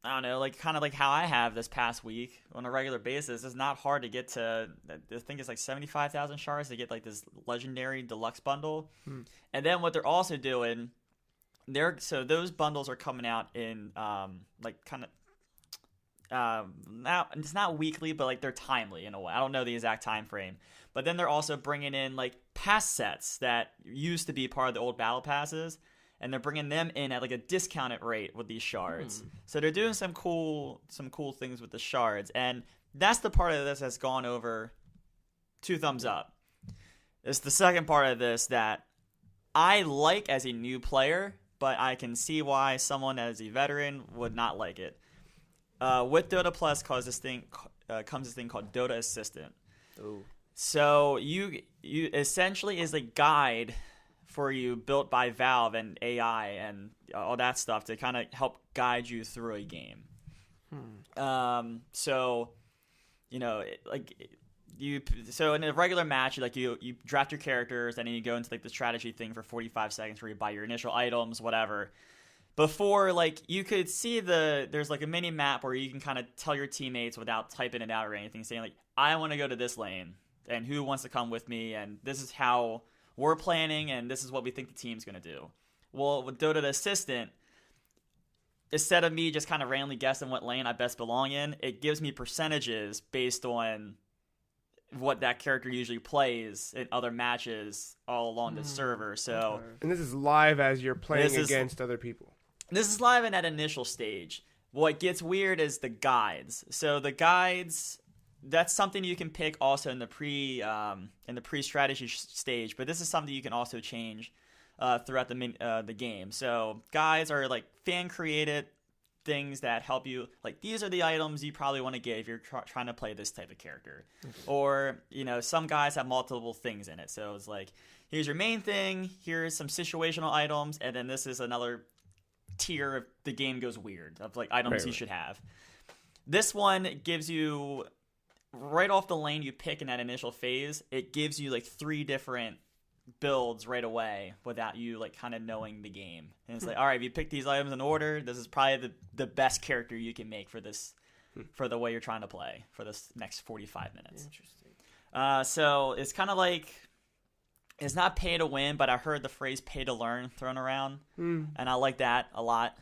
I don't know, like kind of like how I have this past week on a regular basis. It's not hard to get to. I think it's like 75,000 shards to get like this legendary deluxe bundle. And then what they're also doing, so those bundles are coming out in like kind of now it's not weekly, but like they're timely in a way. I don't know the exact time frame, but then they're also bringing in like pass sets that used to be part of the old battle passes. And they're bringing them in at like a discounted rate with these shards. So they're doing some cool things with the shards. And that's the part of this that's gone over 2 thumbs up. It's the second part of this that I like as a new player, but I can see why someone as a veteran would not like it. With Dota Plus comes this thing called Dota Assistant. Ooh. So you essentially is a guide for you built by Valve and AI and all that stuff to kind of help guide you through a game. So, so in a regular match, like you draft your characters and then you go into like the strategy thing for 45 seconds where you buy your initial items, whatever. Before, like, you could see there's like a mini map where you can kind of tell your teammates without typing it out or anything, saying like, I want to go to this lane and who wants to come with me and this is how we're planning, and this is what we think the team's going to do. Well, with Dota Assistant, instead of me just kind of randomly guessing what lane I best belong in, it gives me percentages based on what that character usually plays in other matches all along the server. So, and this is live as you're playing against other people. This is live in that initial stage. What gets weird is the guides. So the guides, that's something you can pick also in the pre-strategy stage, but this is something you can also change throughout the game. So guides are like fan created things that help you, like these are the items you probably want to get if you're trying to play this type of character. Or some guys have multiple things in it, so it's like here's your main thing, here's some situational items, and then this is another tier if the game goes weird of like items you should have. This one gives you right off the lane you pick in that initial phase, it gives you like 3 different builds right away without you like kind of knowing the game. And it's like, all right, if you pick these items in order, this is probably the best character you can make for this, for the way you're trying to play for this next 45 minutes. Interesting. So it's kind of like, it's not pay to win, but I heard the phrase pay to learn thrown around, and I like that a lot.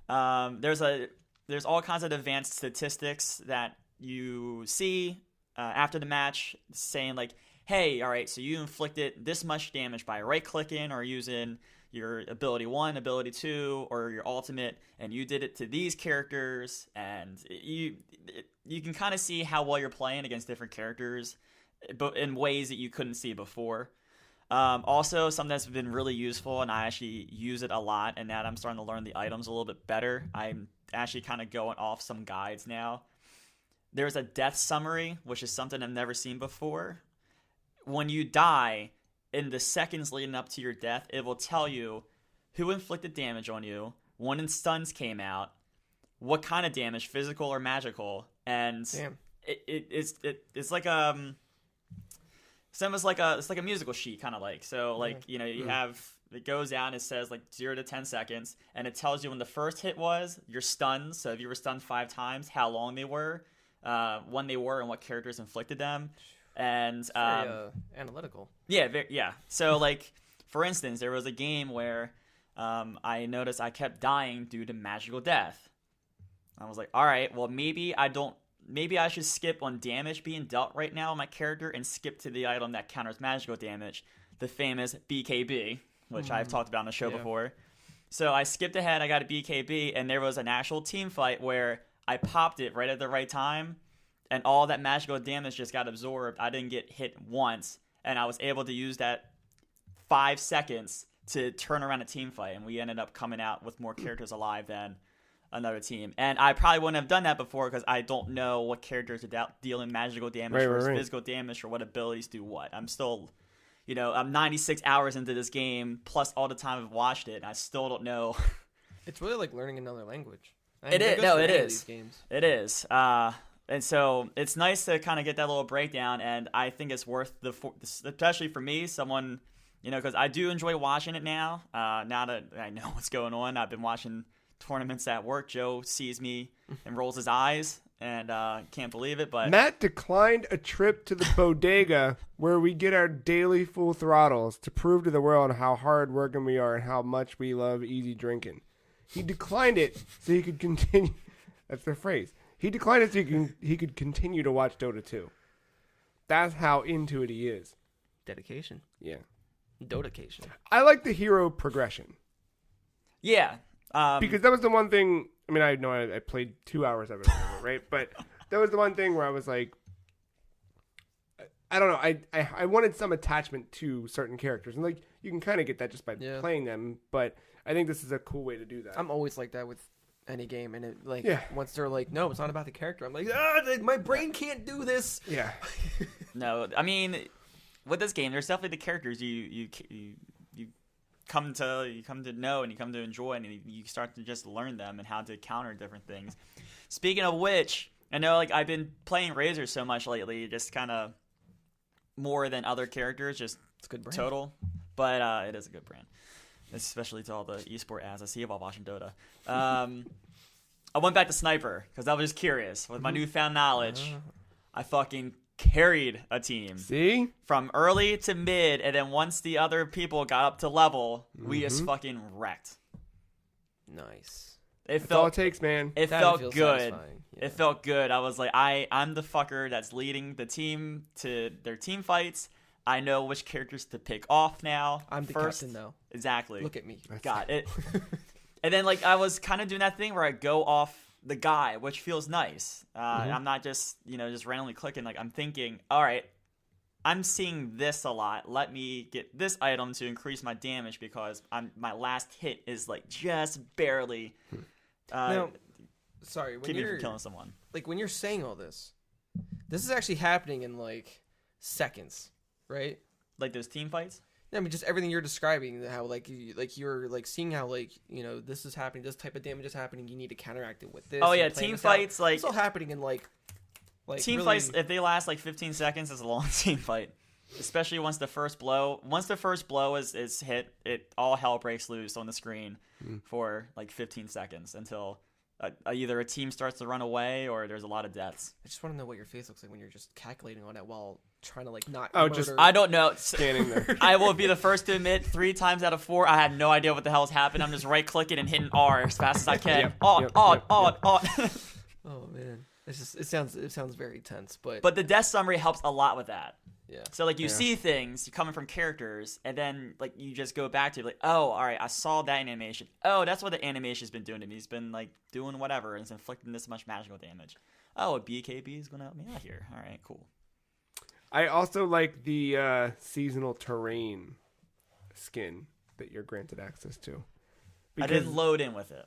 There's all kinds of advanced statistics that you see after the match saying like, hey, all right, so you inflicted this much damage by right-clicking or using your ability 1, ability 2, or your ultimate, and you did it to these characters, and you can kind of see how well you're playing against different characters, but in ways that you couldn't see before. Also, something that's been really useful, and I actually use it a lot, and now that I'm starting to learn the items a little bit better, I'm actually kind of going off some guides now. There's a death summary, which is something I've never seen before. When you die, in the seconds leading up to your death, it will tell you who inflicted damage on you, when stuns came out, what kind of damage, physical or magical, and it's like it's almost like a musical sheet, kind of like. So like you have, it goes out and it says like 0 to 10 seconds, and it tells you when the first hit was, your stuns. So if you were stunned 5 times, how long they were, when they were, and what characters inflicted them. And very analytical. Yeah. So like, for instance, there was a game where I noticed I kept dying due to magical death. I was like, all right, well maybe I should skip on damage being dealt right now on my character and skip to the item that counters magical damage, the famous BKB, which I've talked about on the show before. So I skipped ahead, I got a BKB, and there was an actual team fight where I popped it right at the right time, and all that magical damage just got absorbed. I didn't get hit once, and I was able to use that 5 seconds to turn around a team fight, and we ended up coming out with more characters alive than another team. And I probably wouldn't have done that before because I don't know what characters are dealing magical damage versus physical damage, or what abilities do what. I'm still, I'm 96 hours into this game, plus all the time I've watched it, and I still don't know. It's really like learning another language. It is. No, it is. It is. And so it's nice to kind of get that little breakdown, and I think it's worth especially for me, someone, because I do enjoy watching it now. Now that I know what's going on, I've been watching tournaments at work, Joe sees me and rolls his eyes and can't believe it. But Matt declined a trip to the bodega where we get our daily full throttles to prove to the world how hard working we are and how much we love easy drinking. He declined it so he could continue. That's the phrase. He declined it so he could continue to watch Dota 2. That's how into it he is. Dedication. Yeah. Dotacation. I like the hero progression. yeah, Because that was the one thing. I mean, I know I played 2 hours of it, right? But that was the one thing where I was like, I don't know. I wanted some attachment to certain characters, and like you can kind of get that just by playing them. But I think this is a cool way to do that. I'm always like that with any game, and it once they're like, no, it's not about the character. I'm like, my brain can't do this. Yeah. no, I mean, with this game, there's definitely the characters you come to know and you come to enjoy, and you start to just learn them and how to counter different things. Speaking of which, I know like I've been playing Razor so much lately, just kind of more than other characters, just It's a good brand. total. But it is a good brand, especially to all the esport ads I see while watching Dota. I went back to Sniper because I was just curious. With my newfound knowledge, I fucking carried a team. See? From early to mid, and then once the other people got up to level, we just fucking wrecked. Nice. That's all it takes, man. It That felt feels good. satisfying. Yeah. It felt good. I was like, I'm the fucker that's leading the team to their team fights. I know which characters to pick off now. I'm the first. captain now. Exactly. Look at me. Got it. And then like I was kind of doing that thing where I go off the guy, which feels nice. I'm not just just randomly clicking. Like I'm thinking, all right, I'm seeing this a lot. Let me get this item to increase my damage because my last hit is like just barely. Now, sorry, when keep me you're from killing someone. like when you're saying all this is actually happening in like seconds, right? Like those team fights. I mean, just everything you're describing, how you're like seeing how this is happening, this type of damage is happening. You need to counteract it with this. Oh and yeah, playing team this out. fights like It's all happening in like team really, fights. If they last like 15 seconds, it's a long team fight. Especially once the first blow is hit, it all hell breaks loose on the screen for like 15 seconds until either a team starts to run away or there's a lot of deaths. I just want to know what your face looks like when you're just calculating on it while trying to like not. Oh, murder. just- I don't know. Standing there. I will be the first to admit 3 times out of 4 I had no idea what the hell's happened. I'm just right clicking and hitting R as fast as I can. Yep, On. Oh man, it sounds very tense, but But the death summary helps a lot with that. yeah. So like you see things coming from characters, and then like you just go back to like, oh, all right, I saw that animation. Oh, that's what the animation's been doing to me. He's been like doing whatever and it's inflicting this much magical damage. Oh, a BKB is gonna help me out here. All right, cool. I also like the seasonal terrain skin that you're granted access to. I didn't load in with it.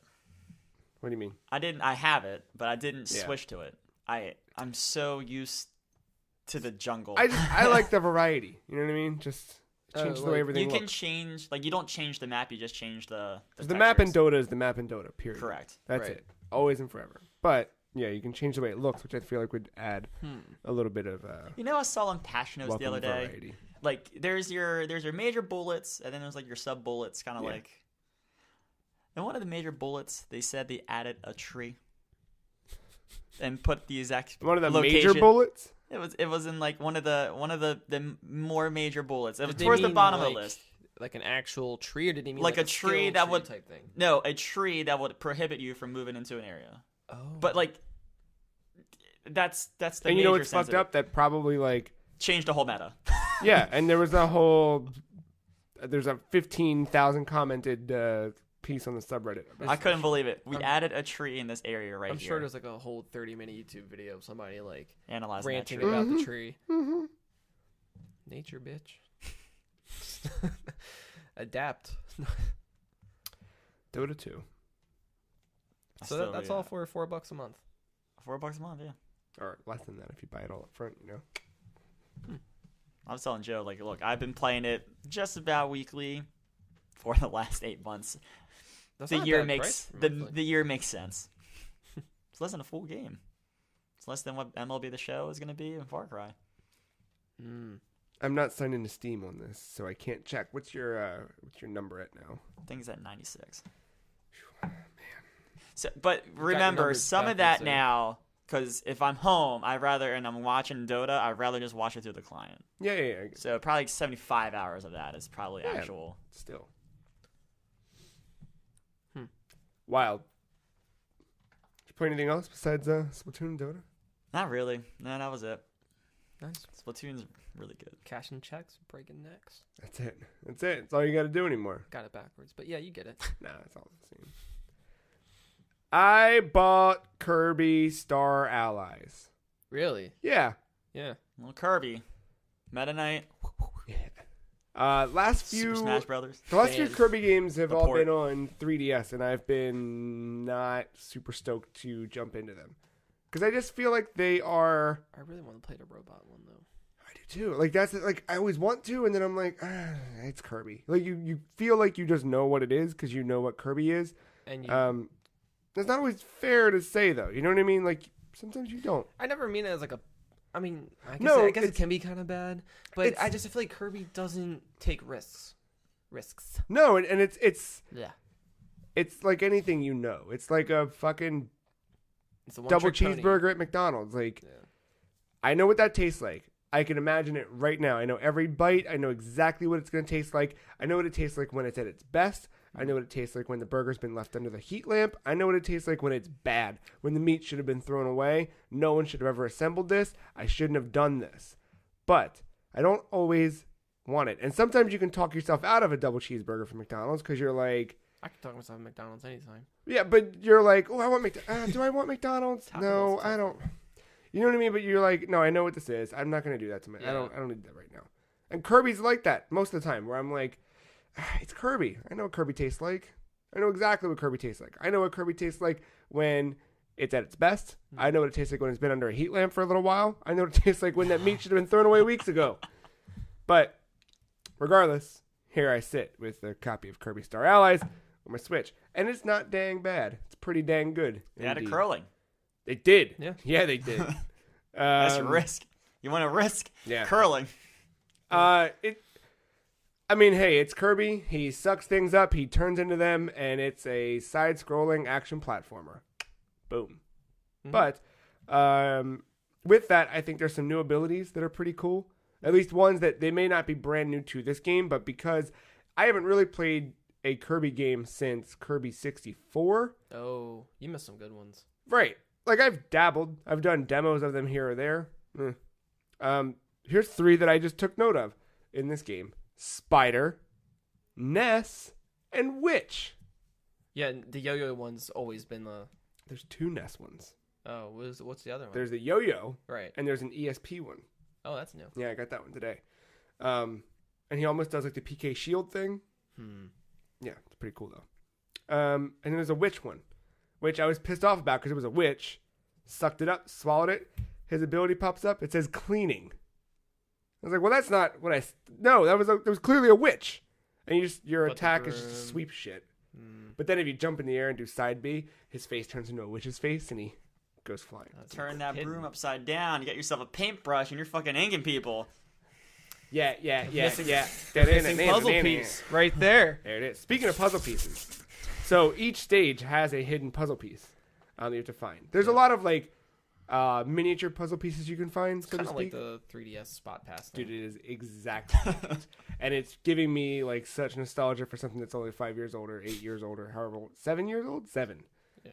What do you mean? I have it, but I didn't Yeah. switch to it. I'm so used to the jungle. I like the variety. You know what I mean? Just change the way like, everything you can looks. change, like you don't change the map, you just change the The map in textures. Dota is the map in Dota, period. Correct. That's Right. it. Always and forever. But yeah, you can change the way it looks, which I feel like would add a little bit of You know, I saw on Patch Notes the welcome other day. variety. Like there's your major bullets, and then there's like your sub bullets, kind of Yeah. like. And one of the major bullets, they said they added a tree, and put the exact One of the location. major bullets? It was in like one of the more major bullets. It was Did they towards the mean, bottom of like, the list. like an actual tree, or did he mean Like a skill tree that would- type thing? No, a tree that would prohibit you from moving into an area. Oh, But like, that's the And major you know what's sense fucked of it. up? That probably like Changed the whole meta. yeah, and there was a whole there's a 15,000 commented piece on the subreddit. I couldn't believe it. We I'm- added a tree in this area right I'm here. sure there's like a whole 30-minute YouTube video of somebody like Analyzing that ranting tree. about the tree. Nature, bitch. Adapt. Dota 2. So that's all for $4 a month. $4 a month, yeah. Or less than that if you buy it all up front, you know. I was telling Joe, like, look, I've been playing it just about weekly for the last 8 months. That's The not a year bad makes price for the monthly. year makes sense. It's less than a full game. It's less than what MLB The Show is going to be in Far Cry. I'm not signed into Steam on this, so I can't check. What's your number at now? I think it's at 96. So, but remember, numbers some of backwards that there. now, because if I'm home, and I'm watching Dota, I'd rather just watch it through the client. Yeah. So probably 75 hours of that is probably Yeah. actual. Still. Hmm. Wild. Did you play anything else besides Splatoon and Dota? Not really. No, that was it. Nice. Splatoon's really good. Cashing checks, breaking necks. That's it. That's all you got to do anymore. Got it backwards, but yeah, you get it. Nah, it's all the same. I bought Kirby Star Allies. Really? Yeah. Yeah. Little Kirby. Meta Knight. Last Super few Smash Brothers. The last few Fan. Kirby games have The all port. been on 3DS, and I've been not super stoked to jump into them. Because I just feel like they are... I really want to play the robot one, though. I do too. Like, that's like, I always want to, and then I'm like, it's Kirby. Like, you feel like you just know what it is, because you know what Kirby is. And you, That's not always fair to say, though. You know what I mean? Like, sometimes you don't. I never mean it as like a. I mean, I guess, No, I guess it it's- can be kind of bad, but it's- I just feel like Kirby doesn't take risks. No, and it's Yeah. it's like anything you know. It's like a fucking It's a one double trick pony. cheeseburger at McDonald's. Like, Yeah. I know what that tastes like. I can imagine it right now. I know every bite. I know exactly what it's going to taste like. I know what it tastes like when it's at its best. I know what it tastes like when the burger's been left under the heat lamp. I know what it tastes like when it's bad, when the meat should have been thrown away. No one should have ever assembled this. I shouldn't have done this. But I don't always want it. And sometimes you can talk yourself out of a double cheeseburger from McDonald's because you're like, I can talk myself at McDonald's anytime. yeah, but you're like, oh, I want McDonald's. Do I want McDonald's? Taco No, Bell's I tough. don't. You know what I mean? But you're like, no, I know what this is. I'm not going to do that to me. I Yeah. don't need that right now. And Kirby's like that most of the time where I'm like, it's Kirby. I know what Kirby tastes like. I know exactly what Kirby tastes like. I know what Kirby tastes like when it's at its best. I know what it tastes like when it's been under a heat lamp for a little while. I know what it tastes like when that meat should have been thrown away weeks ago. But regardless, here I sit with a copy of Kirby Star Allies on my Switch. And it's not dang bad. It's pretty dang good. They had it indeed. curling. They did. Yeah. They did. That's a risk. You want to risk Yeah. curling. I mean, hey, it's Kirby. He sucks things up. He turns into them, and it's a side-scrolling action platformer. Boom. Mhm. But with that, I think there's some new abilities that are pretty cool. At least ones that they may not be brand new to this game, but because I haven't really played a Kirby game since Kirby 64. Oh, you missed some good ones. Right. Like, I've dabbled. I've done demos of them here or there. Here's 3 that I just took note of in this game. Spider, Ness, and Witch. Yeah, and the yo-yo one's always been the. There's 2 Ness ones. Oh, what's the other one? There's the yo-yo, Right. and there's an ESP one. Oh, that's new. Yeah, I got that one today. And he almost does like the PK shield thing. Yeah, it's pretty cool though. And then there's a witch one, which I was pissed off about because it was a witch. Sucked it up, swallowed it. His ability pops up. It says cleaning. I was like, well, that's not what no, that was clearly a witch. And your But the attack is just broom. sweep shit. But then if you jump in the air and do side B, his face turns into a witch's face and he goes flying. That's Turn that hidden. broom upside down. You get yourself a paintbrush and you're fucking inking people. Yeah. Missing puzzle piece right there. There it is. Speaking of puzzle pieces, so each stage has a hidden puzzle piece that you have to find. There's a lot of like miniature puzzle pieces you can find, so to Kind of like speak. the 3DS spot pass thing. Dude, it is exactly that. And it's giving me like such nostalgia for something that's only 5 years old or 8 years old or however old. 7 years old? 7. Yeah.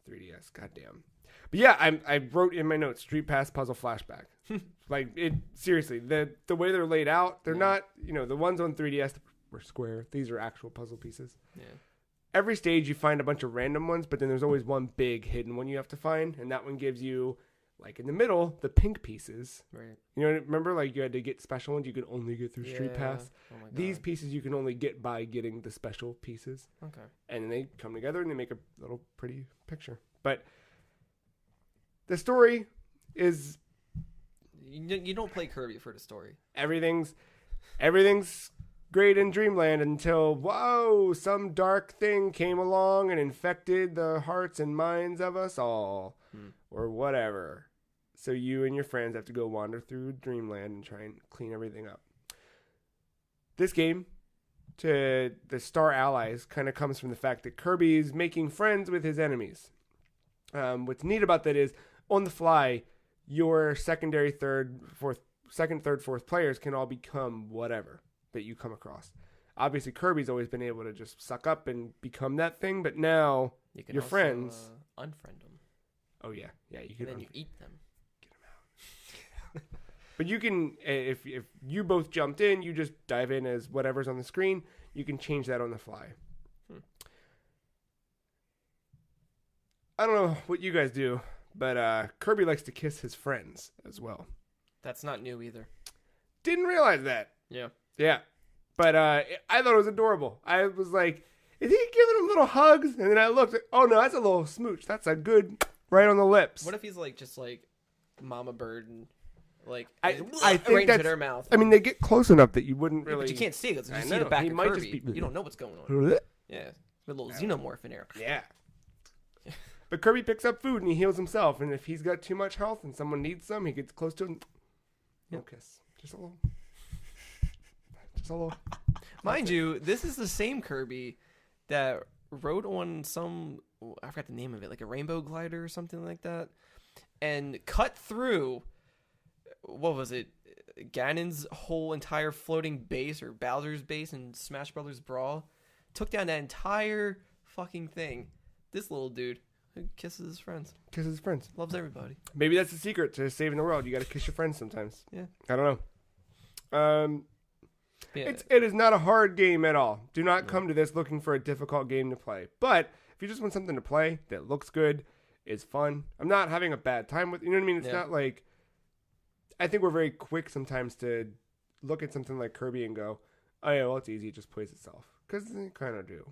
3DS. Goddamn. But yeah, I wrote in my notes Street Pass puzzle flashback. Like it seriously, the way they're laid out, they're not, the ones on 3DS were square. These are actual puzzle pieces. Yeah. Every stage you find a bunch of random ones, but then there's always one big hidden one you have to find, and that one gives you, like in the middle, the pink pieces. Right. Remember, like you had to get special ones you could only get through Street Yeah. Pass. Oh my God. These pieces you can only get by getting the special pieces, Okay. and then they come together and they make a little pretty picture. But the story is You don't play Kirby for the story. everything's great in Dreamland until, whoa, some dark thing came along and infected the hearts and minds of us all, or whatever. So you and your friends have to go wander through Dreamland and try and clean everything up. This game, to the Star Allies, kind of comes from the fact that Kirby's making friends with his enemies. What's neat about that is on the fly, your secondary, third, fourth players can all become whatever that you come across. Obviously, Kirby's always been able to just suck up and become that thing, but now You can your also, friends. unfriend them. Oh yeah, you And can. then you eat them. Get them out. But you can, if you both jumped in, you just dive in as whatever's on the screen. You can change that on the fly. I don't know what you guys do, but Kirby likes to kiss his friends as well. That's not new either. Didn't realize that. Yeah. Yeah. But I thought it was adorable. I was like, is he giving him little hugs? And then I looked, oh no, that's a little smooch. That's a good right on the lips. What if he's like just like Mama Bird and like I right think into that's, their mouth? I mean, they get close enough that you wouldn't really. But you can't see it because you I see know. the back He of might Kirby. just be- You don't know what's going on. Yeah. A little xenomorph in there. Yeah. But Kirby picks up food and he heals himself. And if he's got too much health and someone needs some, he gets close to him. No kiss. Just a little. Just a little. Mind you, this is the same Kirby that rode on some, I forgot the name of it, like a rainbow glider or something like that, and cut through, what was it, Ganon's whole entire floating base, or Bowser's base in Smash Brothers Brawl, took down that entire fucking thing. This little dude who kisses his friends. Kisses his friends. Loves everybody. Maybe that's the secret to saving the world. You got to kiss your friends sometimes. Yeah. I don't know. Yeah. It is not a hard game at all. Do not come to this looking for a difficult game to play. But if you just want something to play that looks good, is fun. I'm not having a bad time with. You know what I mean? It's not like. I think we're very quick sometimes to look at something like Kirby and go, "Oh yeah, well it's easy. It just plays itself." Because they kind of do.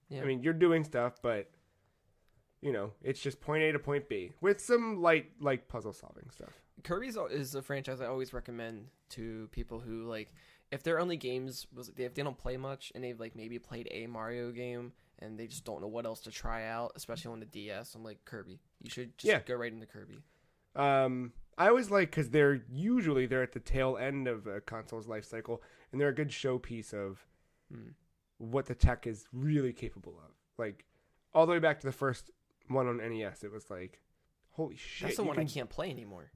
Yeah. I mean, you're doing stuff, but it's just point A to point B with some light like puzzle solving stuff. Kirby's is a franchise I always recommend to people who like, if their only games if they don't play much and they've like maybe played a Mario game and they just don't know what else to try out, especially on the DS. I'm like, Kirby, you should just go right into Kirby. I always like because they're at the tail end of a console's life cycle, and they're a good showpiece of what the tech is really capable of. Like all the way back to the first one on NES, it was like, holy shit! That's the one I can't play anymore.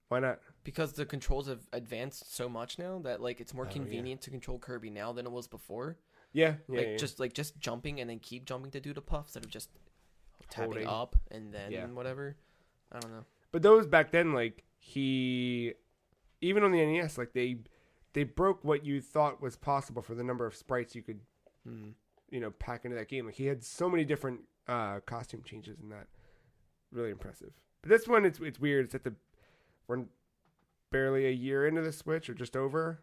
Why not? Because the controls have advanced so much now that like it's more convenient to control Kirby now than it was before. Yeah. Just jumping and then keep jumping to do the puff instead of just tapping Holding. up and then whatever. I don't know. But those back then, like even on the NES, like they broke what you thought was possible for the number of sprites you could, pack into that game. Like he had so many different costume changes in that. Really impressive. But this one, it's weird. It's we're barely a year into the Switch or just over,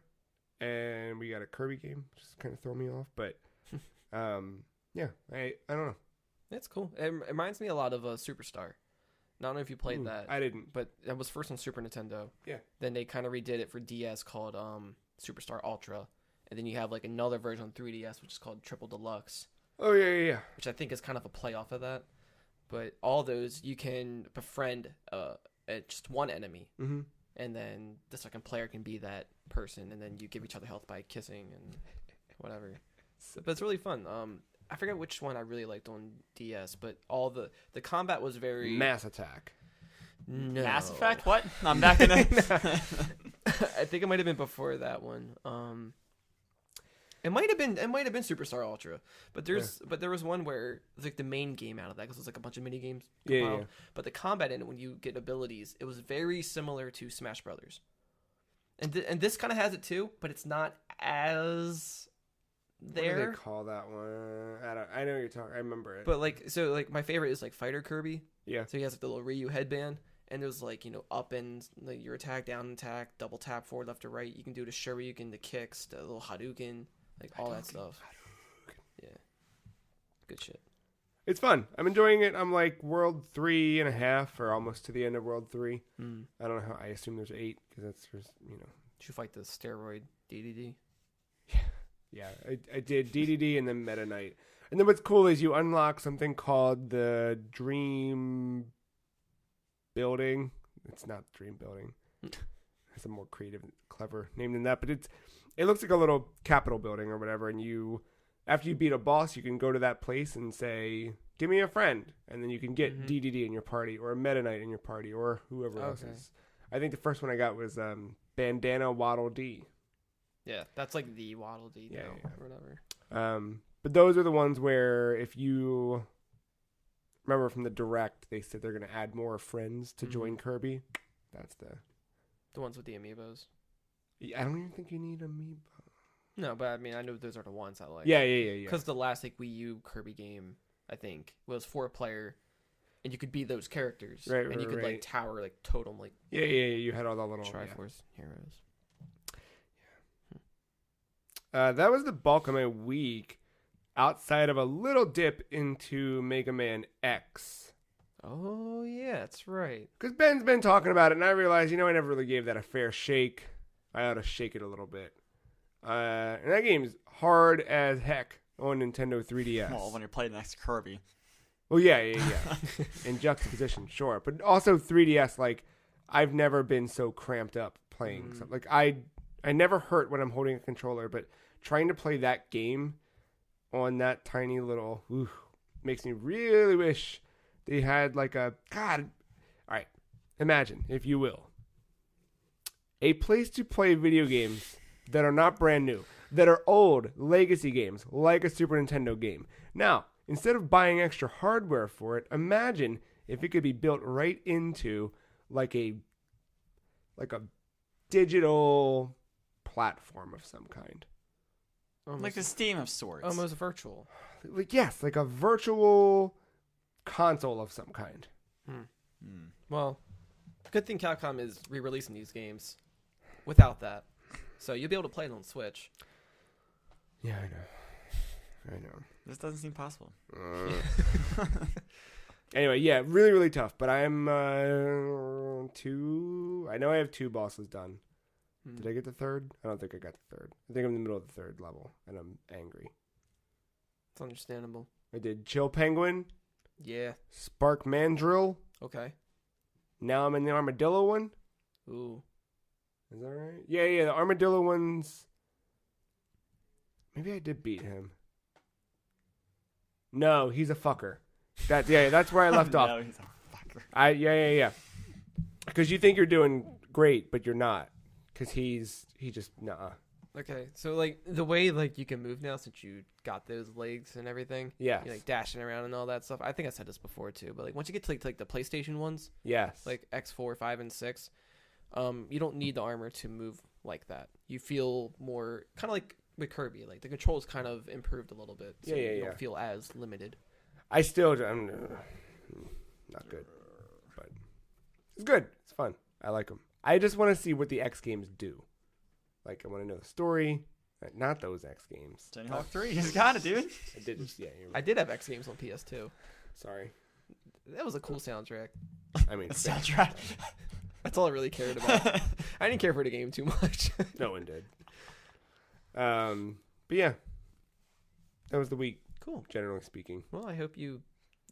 and we got a Kirby game, just kind of throw me off. But I don't know. It's cool. It reminds me a lot of Superstar. I don't know if you played that. I didn't. But that was first on Super Nintendo. Yeah. Then they kind of redid it for DS called Superstar Ultra. And then you have like another version on 3DS, which is called Triple Deluxe. Oh, yeah. Which I think is kind of a play off of that. But all those, you can befriend just one enemy. Mm-hmm. And then the second player can be that person. And then you give each other health by kissing and whatever. But it's really fun. I forget which one I really liked on DS, but all the combat was very Mass Attack. No. Mass Effect? What? I'm back in it. I think it might have been before that one. It might have been Superstar Ultra, but there was one where like the main game out of that because it was like a bunch of mini games compiled. Yeah. But the combat in it when you get abilities, it was very similar to Smash Brothers, and this kind of has it too, but it's not as there. What do they call that one? I know what you're talking. I remember it. But like my favorite is like Fighter Kirby. Yeah. So he has like the little Ryu headband, and there's like up and like your attack, down attack, double tap, forward, left to right. You can do the Shoryuken, the kicks, the little Hadouken, like all that stuff. Yeah. Good shit. It's fun. I'm enjoying it. I'm like World 3.5 or almost to the end of World 3. I don't know how. I assume there's 8 because that's just Did you fight the steroid DDD? Yeah, I did DDD and then Meta Knight. And then what's cool is you unlock something called the Dream Building. It's not Dream Building. It's a more creative, clever name than that. But it looks like a little Capitol building or whatever. And after you beat a boss, you can go to that place and say, give me a friend, and then you can get DDD in your party, or a Meta Knight in your party, or whoever else is. I think the first one I got was Bandana Waddle D. Yeah, that's like the Waddle Dee now, or whatever. But those are the ones where if you remember from the Direct, they said they're going to add more friends to join Kirby. That's the ones with the amiibos. I don't even think you need amiibo. No, but I mean, I know those are the ones I like. Yeah. Because the last like Wii U Kirby game, I think, was 4-player, and you could be those characters, and you could like tower, like totem, like yeah. You had all the little Triforce heroes. That was the bulk of my week, outside of a little dip into Mega Man X. Oh yeah, that's right. Because Ben's been talking about it, and I realized, I never really gave that a fair shake. I ought to shake it a little bit. And that game's hard as heck on Nintendo 3DS. Well, when you're playing next to Kirby. Well, yeah. In juxtaposition, sure. But also 3DS, like, I've never been so cramped up playing something. Like, I never hurt when I'm holding a controller, but trying to play that game on that tiny little makes me really wish they had like a... God. All right. Imagine, if you will, a place to play video games that are not brand new, that are old legacy games, like a Super Nintendo game. Now, instead of buying extra hardware for it, imagine if it could be built right into like a digital platform of some kind. Like the Steam of sorts. Almost virtual. Yes, like a virtual console of some kind. Well, good thing Capcom is re-releasing these games without that. So you'll be able to play it on Switch. Yeah, I know. This doesn't seem possible. Anyway, yeah, really, really tough. But I'm I know I have 2 bosses done. Did I get the third? I don't think I got the third. I think I'm in the middle of the 3rd level, and I'm angry. It's understandable. I did Chill Penguin. Yeah. Spark Mandrill. Okay. Now I'm in the Armadillo one. Ooh. Is that right? Yeah, the Armadillo one's... Maybe I did beat him. No, he's a fucker. That's where I left off. No, he's a fucker. Yeah. Because you think you're doing great, but you're not. Because he just, nuh-uh. Okay, so like the way like you can move now since you got those legs and everything. Yes. You're like dashing around and all that stuff. I think I said this before too, but like once you get to like the PlayStation ones, yes, like X4, 5, and 6, you don't need the armor to move like that. You feel more kind of like with Kirby, like the controls kind of improved a little bit. So you don't feel as limited. I'm not good, but it's good. It's fun. I like them. I just want to see what the X games do. Like, I want to know the story. Not those X games. Tony Hawk 3. He's got it, dude. I did just, yeah. I did have X games on PS2. Sorry. That was a cool soundtrack. I mean, soundtrack. That's all I really cared about. I didn't care for the game too much. No one did. But yeah. That was the week. Cool. Generally speaking. Well, I hope you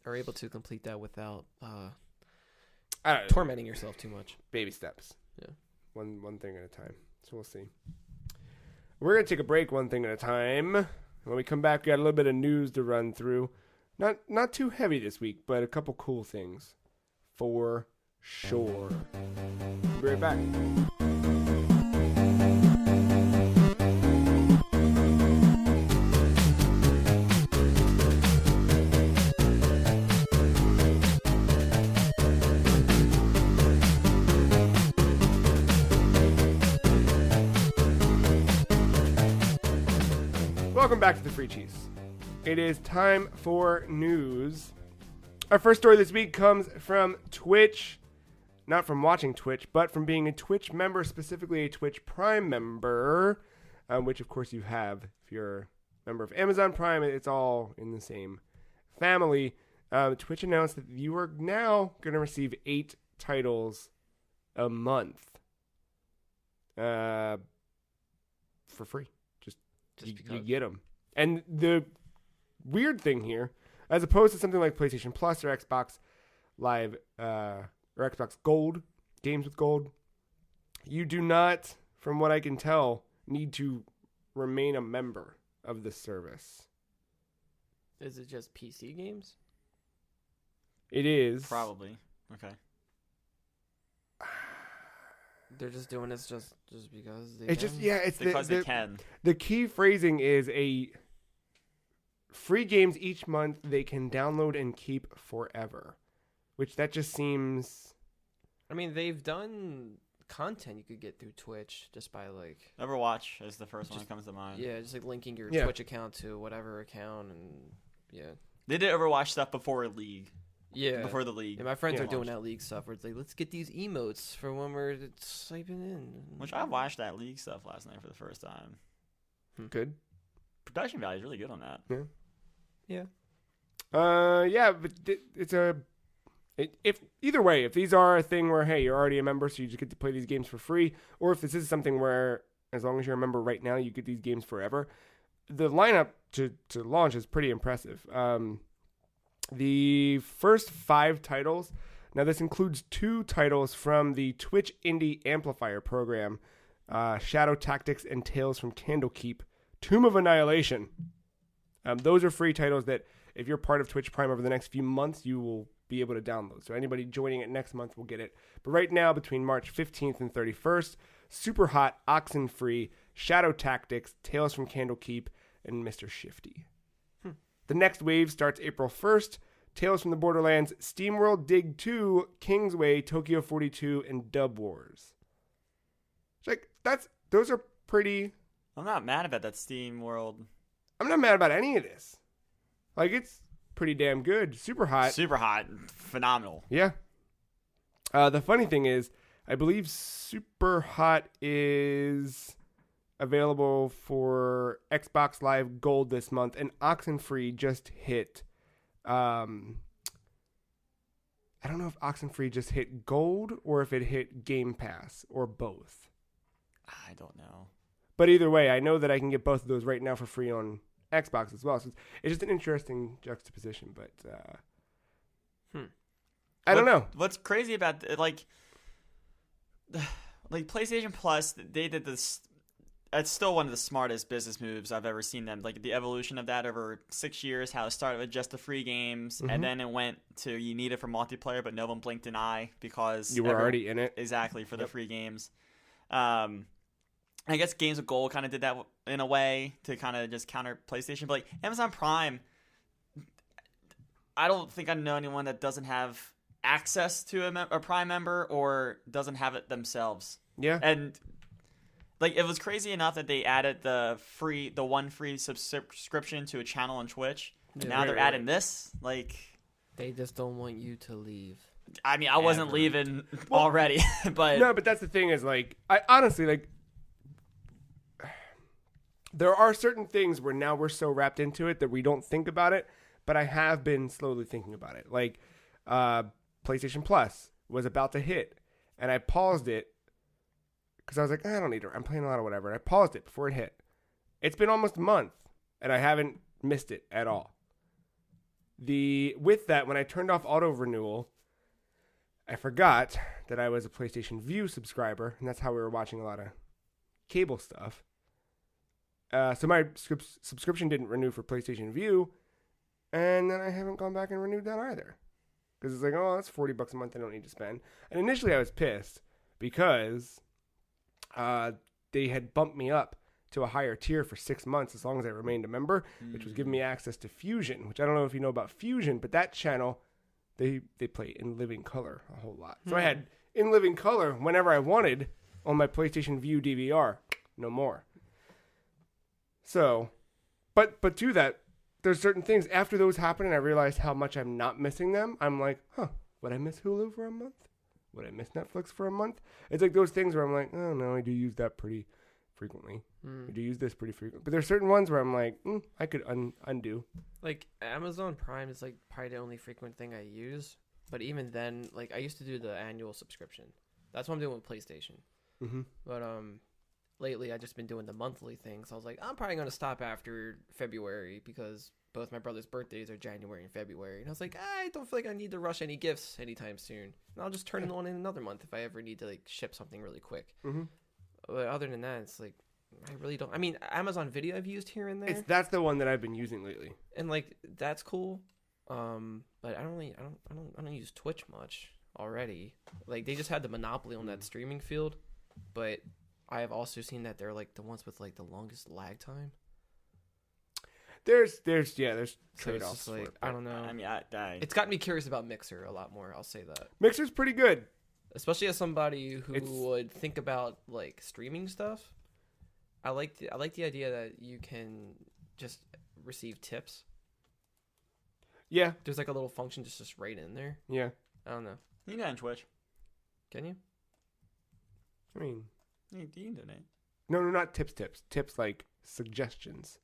are able to complete that without I tormenting yourself too much. Baby steps. Yeah. One thing at a time. So we'll see. We're going to take a break one thing at a time. When we come back, we got a little bit of news to run through. Not too heavy this week, but a couple cool things. For sure. We'll be right back. Welcome back to the Free Cheese. It is time for news. Our first story this week comes from Twitch. Not from watching Twitch, but from being a Twitch member, specifically a Twitch Prime member, which of course you have. If you're a member of Amazon Prime, it's all in the same family. Twitch announced that you are now going to receive 8 titles a month for free. You get them. And the weird thing here, as opposed to something like PlayStation Plus or Xbox Live or Xbox Gold, games with gold, you do not, from what I can tell, need to remain a member of the service. Is it just PC games? It is. Probably. Okay. They're just doing this just because they It's can. just it's Because the they can. the key phrasing is a free games each month they can download and keep forever, which that just seems. I mean, they've done content you could get through Twitch just by like. Overwatch is the first one that comes to mind. Yeah, just like linking your Yeah. Twitch account to whatever account, and yeah. They did Overwatch stuff before League. Yeah. Before the League. Yeah, my friends Yeah. are doing that League stuff where it's like, let's get these emotes for when we're swiping in. Which I watched that League stuff last night for the first time. Good. Production value is really good on that. Yeah. Yeah, but if either way, if these are a thing where hey, you're already a member, so you just get to play these games for free, or if this is something where as long as you're a member right now, you get these games forever, the lineup to launch is pretty impressive. The first 5 titles. Now this includes 2 titles from the Twitch Indie Amplifier program, Shadow Tactics and Tales from Candlekeep, Tomb of Annihilation. Those are free titles that if you're part of Twitch Prime over the next few months, you will be able to download. So anybody joining it next month will get it. But right now, between March 15th and 31st, Super Hot, Oxenfree, Shadow Tactics, Tales from Candlekeep, and Mr. Shifty. The next wave starts April 1st. Tales from the Borderlands, SteamWorld Dig 2, Kingsway, Tokyo 42, and Dub Wars. Like those are pretty. I'm not mad about that Steam World. I'm not mad about any of this. Like it's pretty damn good. Super hot. Super hot. Phenomenal. Yeah. The funny thing is, I believe Super Hot is available for Xbox Live Gold this month, and Oxenfree just hit. I don't know if Oxenfree just hit Gold or if it hit Game Pass or both. I don't know. But either way, I know that I can get both of those right now for free on Xbox as well. So it's just an interesting juxtaposition. But I don't know. What's crazy about like PlayStation Plus? They did this. It's still one of the smartest business moves I've ever seen them. Like the evolution of that over 6 years, how it started with just the free games, and then it went to you need it for multiplayer, but no one blinked an eye because You were already in it. Exactly, for the free games. I guess Games with Gold kind of did that in a way to kind of just counter PlayStation. But like Amazon Prime, I don't think I know anyone that doesn't have access to a Prime member or doesn't have it themselves. Yeah. And like it was crazy enough that they added the one free subscription to a channel on Twitch. And now they're adding this. Like They just don't want you to leave. I mean, I wasn't leaving already, but No, but that's the thing is like I honestly like there are certain things where now we're so wrapped into it that we don't think about it, but I have been slowly thinking about it. Like PlayStation Plus was about to hit and I paused it because I was like, I don't need it. I'm playing a lot of whatever. And I paused it before it hit. It's been almost a month and I haven't missed it at all. With that, when I turned off auto renewal, I forgot that I was a PlayStation Vue subscriber, and that's how we were watching a lot of cable stuff. So my subscription didn't renew for PlayStation Vue, and then I haven't gone back and renewed that either. Because it's like, oh, that's $40 a month I don't need to spend. And initially I was pissed because they had bumped me up to a higher tier for 6 months as long as I remained a member, which was giving me access to Fusion, which I don't know if you know about Fusion, but that channel, they play in living color a whole lot. So I had in living color whenever I wanted on my PlayStation Vue DVR. No more. So, but to that, there's certain things after those happen and I realized how much I'm not missing them. I'm like, would I miss Hulu for a month? Would I miss Netflix for a month? It's like those things where I'm like, oh no, I do use that pretty frequently. I do use this pretty frequently. But there's certain ones where I'm like, I could undo. Like Amazon Prime is like probably the only frequent thing I use. But even then, like I used to do the annual subscription. That's what I'm doing with PlayStation. Mm-hmm. But lately I just been doing the monthly thing. So I was like, I'm probably gonna stop after February because both my brother's birthdays are January and February. And I was like, I don't feel like I need to rush any gifts anytime soon. And I'll just turn it on in another month if I ever need to like ship something really quick. Mm-hmm. But other than that, it's like I really don't. I mean, Amazon Video I've used here and there, That's the one that I've been using lately. and like that's cool. But I don't use Twitch much already. Like they just had the monopoly on that streaming field, but I have also seen that they're like the ones with like the longest lag time. There's So trade-offs. it's just like for it. I don't know. I mean, It's gotten me curious about Mixer a lot more. I'll say that, Mixer's pretty good. especially as somebody who It's- would think about like streaming stuff. I like the idea that you can just receive tips. Yeah, There's like a little function just right in there. yeah. I don't know. you can do that on Twitch. Can you? I mean, You can donate. no, not tips. Tips like suggestions.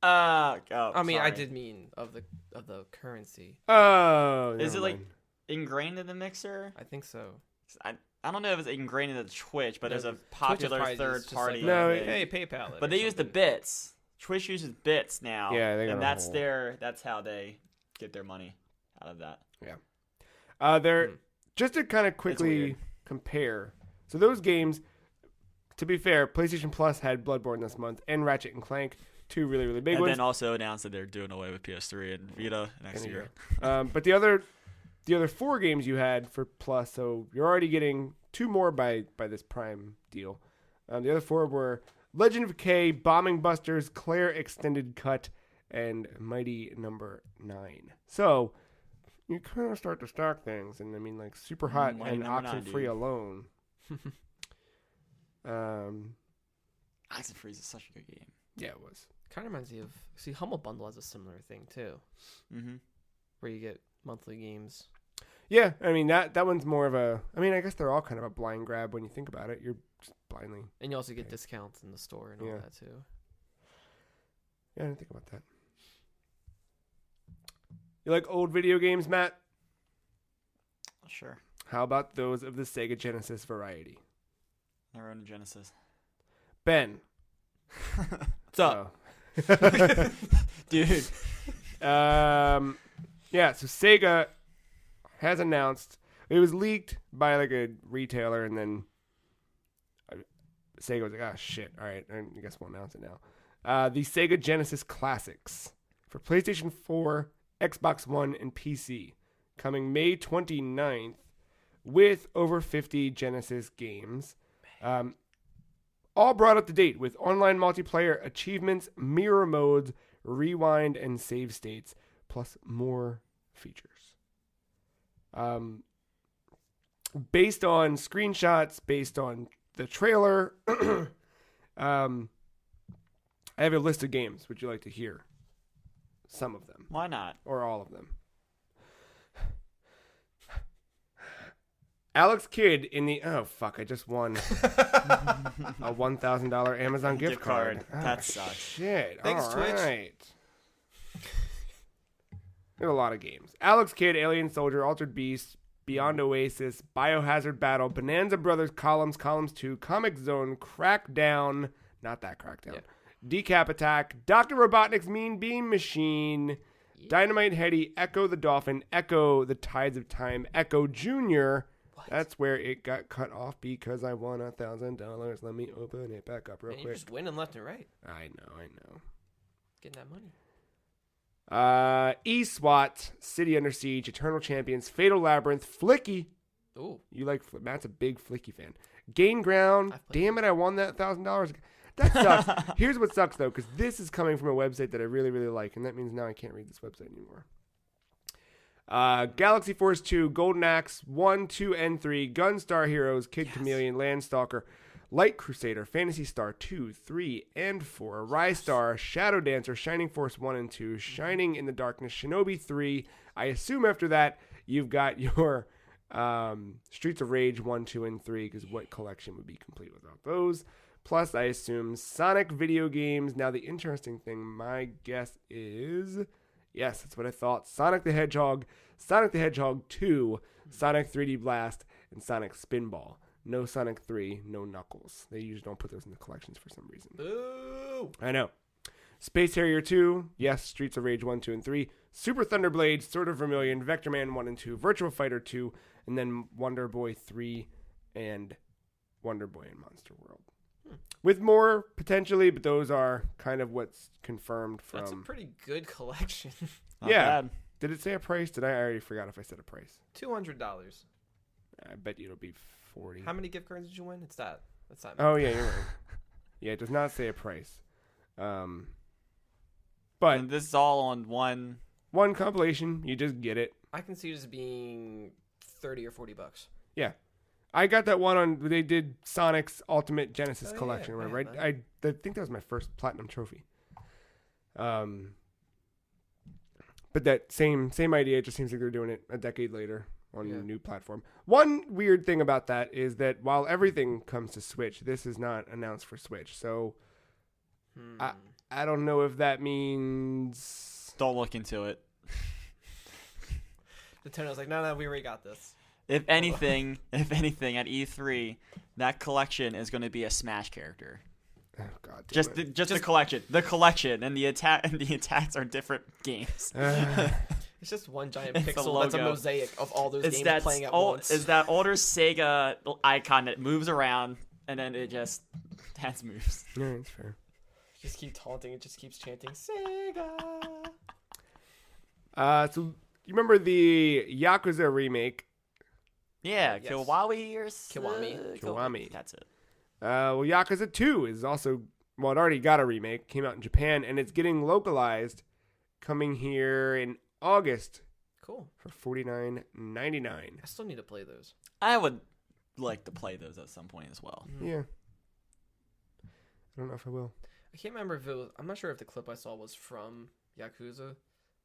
I mean, I did mean of the currency. Oh, Is never it like mind. ingrained in the Mixer? I think so. I don't know if it's ingrained into Twitch, but No, there's a Twitch is popular probably third just party. like, No, thing. hey, PayPal it But or they use the something. bits. Twitch uses bits now. Yeah, they got and a that's whole- that's how they get their money out of that. They're Hmm. just to kind of quickly weird. compare. So those games, to be fair, PlayStation Plus had Bloodborne this month and Ratchet and Clank, two really really big And ones. then also announced that they're doing away with PS3 and Vita next There you year. But the other 4 games you had for Plus, so you're already getting 2 more by this Prime deal. The other 4 were Legend of K, Bombing Busters, Claire Extended Cut, and Mighty Number 9. So you kind of start to stock things, and I mean like Super Hot Mighty and Number 9, Oxenfree dude. alone. Oxenfree is such a good game. Yeah, it was. Kind of reminds me of Humble Bundle has a similar thing too, Mm-hmm. where you get monthly games. Yeah, I mean that one's more of a. I mean, I guess they're all kind of a blind grab when you think about it. You're just blindly. And you also get Okay. discounts in the store and all Yeah. that too. Yeah, I didn't think about that. You like old video games, Matt? Sure. How about those of the Sega Genesis variety? Never owned a Genesis. Ben. What's up? Oh. Dude. Yeah, so Sega has announced, it was leaked by like a retailer, and then Sega was like, oh shit, all right, I guess we'll announce it now. The Sega Genesis Classics for PlayStation 4, Xbox One, and PC, coming May 29th with over 50 Genesis games. All brought up to date with online multiplayer achievements, mirror modes, rewind, and save states, plus more features. Based on screenshots, based on the trailer, I have a list of games. Would you like to hear some of them Why not? or all of them? Alex Kidd in the I just won a $1,000 Amazon gift card. That sucks. Shit. Thanks, All Twitch. right. There are a lot of games. Alex Kidd, Alien Soldier, Altered Beast, Beyond Oasis, Biohazard Battle, Bonanza Brothers, Columns 2, Comic Zone, Crackdown, not that Crackdown, Yeah. Decap Attack, Dr. Robotnik's Mean Bean Machine, Dynamite Heady, Echo the Dolphin, Echo the Tides of Time, Echo Jr. That's where it got cut off because I won $1,000. Let me open it back up real And you're quick. just winning left and right, I know. getting that money. E-SWAT, City Under Siege, Eternal Champions, Fatal Labyrinth, Flicky. Ooh, You like Matt's a big Flicky fan. Gain Ground. I've played Damn it, I won that $1,000. That sucks. Here's what sucks though, because this is coming from a website that I really, really like, and that means now I can't read this website anymore. Galaxy Force 2, Golden Axe 1, 2, and 3, Gunstar Heroes, Kid Chameleon, Landstalker, Light Crusader, Phantasy Star 2, 3, and 4, Rystar, Shadow Dancer, Shining Force 1 and 2, Shining in the Darkness, Shinobi 3. I assume after that you've got your Streets of Rage 1, 2, and 3, because what collection would be complete without those? Plus, I assume Sonic video games. Now, the interesting thing, my guess is, yes, that's what I thought. Sonic the Hedgehog, Sonic the Hedgehog 2, Sonic 3D Blast, and Sonic Spinball. No Sonic 3, no Knuckles. They usually don't put those in the collections for some reason. Boo! I know. Space Harrier 2, yes, Streets of Rage 1, 2, and 3, Super Thunderblade, Sword of Vermilion, Vector Man 1 and 2, Virtua Fighter 2, and then Wonder Boy 3 and Wonder Boy and Monster World. With more, potentially, but those are kind of what's confirmed from... That's a pretty good collection. Not Yeah. bad. Did it say a price? I already forgot if I said a price. $200. I bet you it'll be 40. How many gift cards did you win? It's that. That's not. Oh yeah, you're right. Yeah, it does not say a price. But And this is all on one compilation, you just get it. I can see it as being $30 or $40. Yeah. I got that one on. They did Sonic's Ultimate Genesis collection, yeah, right? yeah. I think that was my first platinum trophy. But that same idea. It just seems like they're doing it a decade later on a new platform. One weird thing about that is that while everything comes to Switch, this is not announced for Switch. So I don't know if that means. Don't look into it. Nintendo's like, no, we already got this. If anything, at E3, that collection is going to be a Smash character. Oh God! Just the collection, and the attacks are different games. It's just one giant It's a pixel that's a logo. mosaic of all those games playing at once. Is that older Sega icon that moves around, and then it just has moves. Yeah, that's fair. Just keep taunting. It just keeps chanting Sega. So you remember the Yakuza remake? Yeah, Yes. Kiwami. That's it. Well, Yakuza 2 is also, well, it already got a remake, came out in Japan, and it's getting localized, coming here in August Cool. for $49.99. I still need to play those. I would like to play those at some point as well. Yeah. I don't know if I will. I can't remember if it was. I'm not sure if the clip I saw was from Yakuza,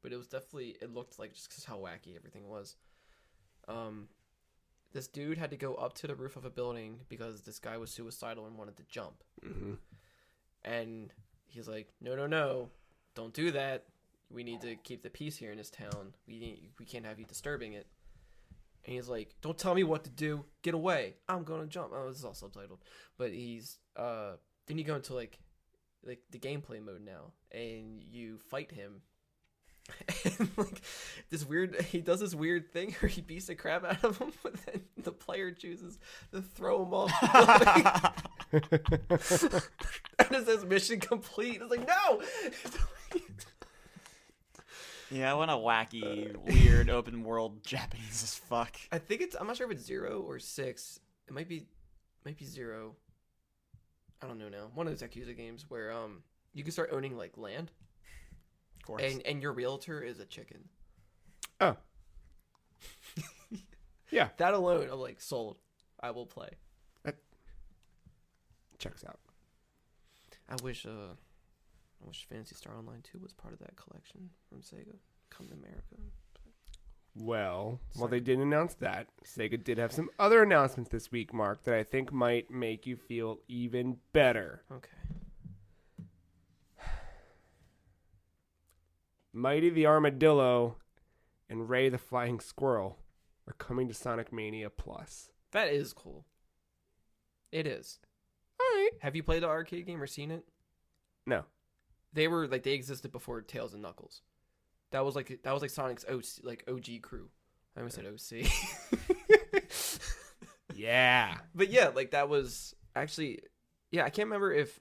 but it was definitely. It looked like just 'cause how wacky everything was. This dude had to go up to the roof of a building because this guy was suicidal and wanted to jump. Mm-hmm. And he's like, no, don't do that. We need to keep the peace here in this town. We can't have you disturbing it. And he's like, don't tell me what to do. Get away. I'm going to jump. Oh, this is all subtitled. But he's, then you go into like the gameplay mode now and you fight him. And like he does this weird thing where he beats the crap out of him, but then the player chooses to throw him off the building. And it says mission complete. It's like, no! Yeah, I want a wacky, weird, open world Japanese as fuck. I think I'm not sure if it's 0 or 6. It might be 0. I don't know now. One of those Yakuza games where you can start owning like land. Of course. And your realtor is a chicken. Oh. Yeah. That alone, I'm like, sold. I will play. That checks out. I wish Phantasy Star Online 2 was part of that collection from Sega. Come to America. Well, they didn't announce that. Sega did have some other announcements this week, Mark, that I think might make you feel even better. Okay. Mighty the Armadillo and Ray the Flying Squirrel are coming to Sonic Mania Plus. That is cool. It is. All right. Have you played the arcade game or seen it? No. They existed before Tails and Knuckles. That was like Sonic's OG crew. I almost said OC. Yeah. But yeah, like that was actually, yeah. I can't remember if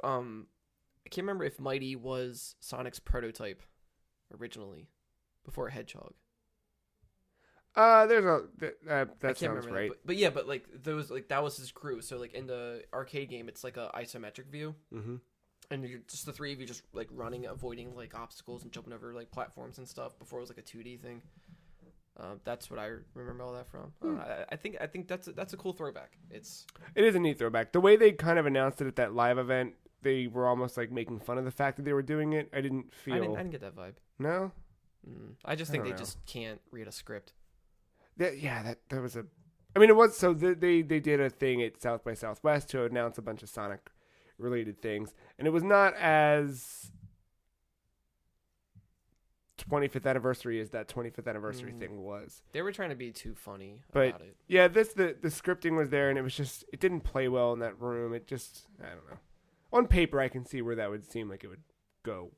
Mighty was Sonic's prototype originally before Hedgehog. That sounds right. But yeah, but like those, like that was his crew. So like in the arcade game, it's like a isometric view. Mm-hmm. And you're just the three of you just like running, avoiding like obstacles and jumping over like platforms and stuff before it was like a 2D thing. That's what I remember all that from. I think that's a cool throwback. It is a neat throwback. The way they kind of announced it at that live event, they were almost like making fun of the fact that they were doing it. I didn't didn't get that vibe. No? I just think I they don't know. just can't read a script. That was a... I mean, it was... So they did a thing at South by Southwest to announce a bunch of Sonic-related things. And it was not as 25th anniversary as that 25th anniversary thing was. They were trying to be too funny But about it. yeah, the scripting was there, and it was just... It didn't play well in that room. It just... I don't know. On paper, I can see where that would seem like it would go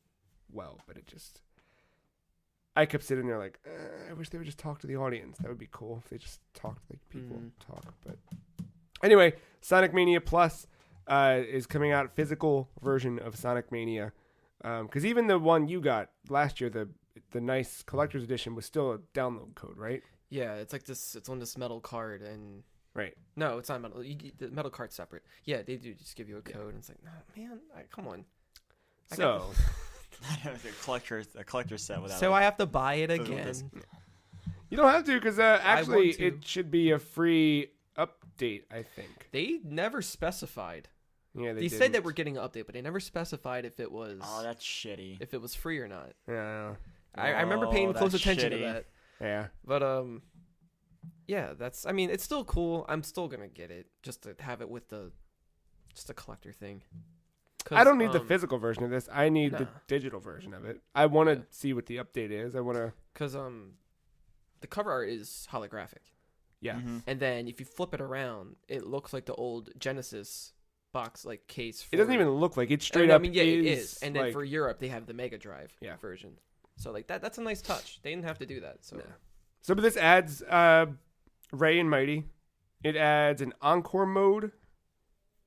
well, but it just... I kept sitting there like, I wish they would just talk to the audience. That would be cool if they just talked like people talk. But anyway, Sonic Mania Plus is coming out, physical version of Sonic Mania. Because even the one you got last year, the the nice collector's edition was still a download code, right? Yeah, it's like this. It's on this metal card, and Right. no, it's not metal. The metal card's separate. Yeah, they do just give you a code, and it's like, oh, man, come on. So a collector's set without. So I have to buy it Look at again. this. you don't have to because actually want to. it should be a free update, I think. They never specified. Yeah, They said that we're getting an update, but they never specified if it was Oh, that's shitty. if it was free or not. Yeah. I remember paying close that's attention to shitty. that. Yeah. But yeah, I mean, it's still cool. I'm still gonna get it just to have it with just a collector thing. I don't need the physical version of this. I need the Nah. digital version of it. I want to Yeah. see what the update is. I want to. Because the cover art is holographic, Yeah. Mhm. and then if you flip it around, it looks like the old Genesis box like case. It doesn't even look like it's straight I up. mean, yeah, it is. And then like, for Europe, they have the Mega Drive Yeah. version. So like that's a nice touch. They didn't have to do that. So Yeah. So, but this adds Ray and Mighty. It adds an encore mode,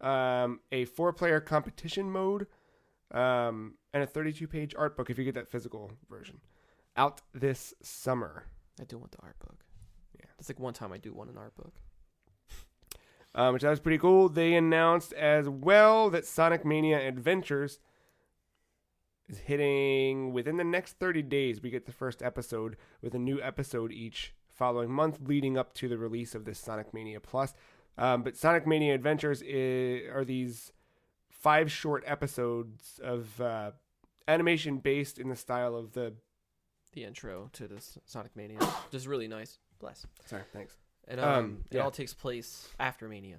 a 4-player competition mode, and a 32-page art book if you get that physical version. Out this summer. I do want the art book. Yeah. That's like one time I do want an art book. Which that was pretty cool. They announced as well that Sonic Mania Adventures is hitting within the next 30 days. We get the first episode with a new episode each following month leading up to the release of this Sonic Mania Plus. But Sonic Mania Adventures are these 5 short episodes of animation based in the style of the... The intro to this Sonic Mania, just really nice. Bless. Sorry, thanks. And it yeah. all takes place after Mania.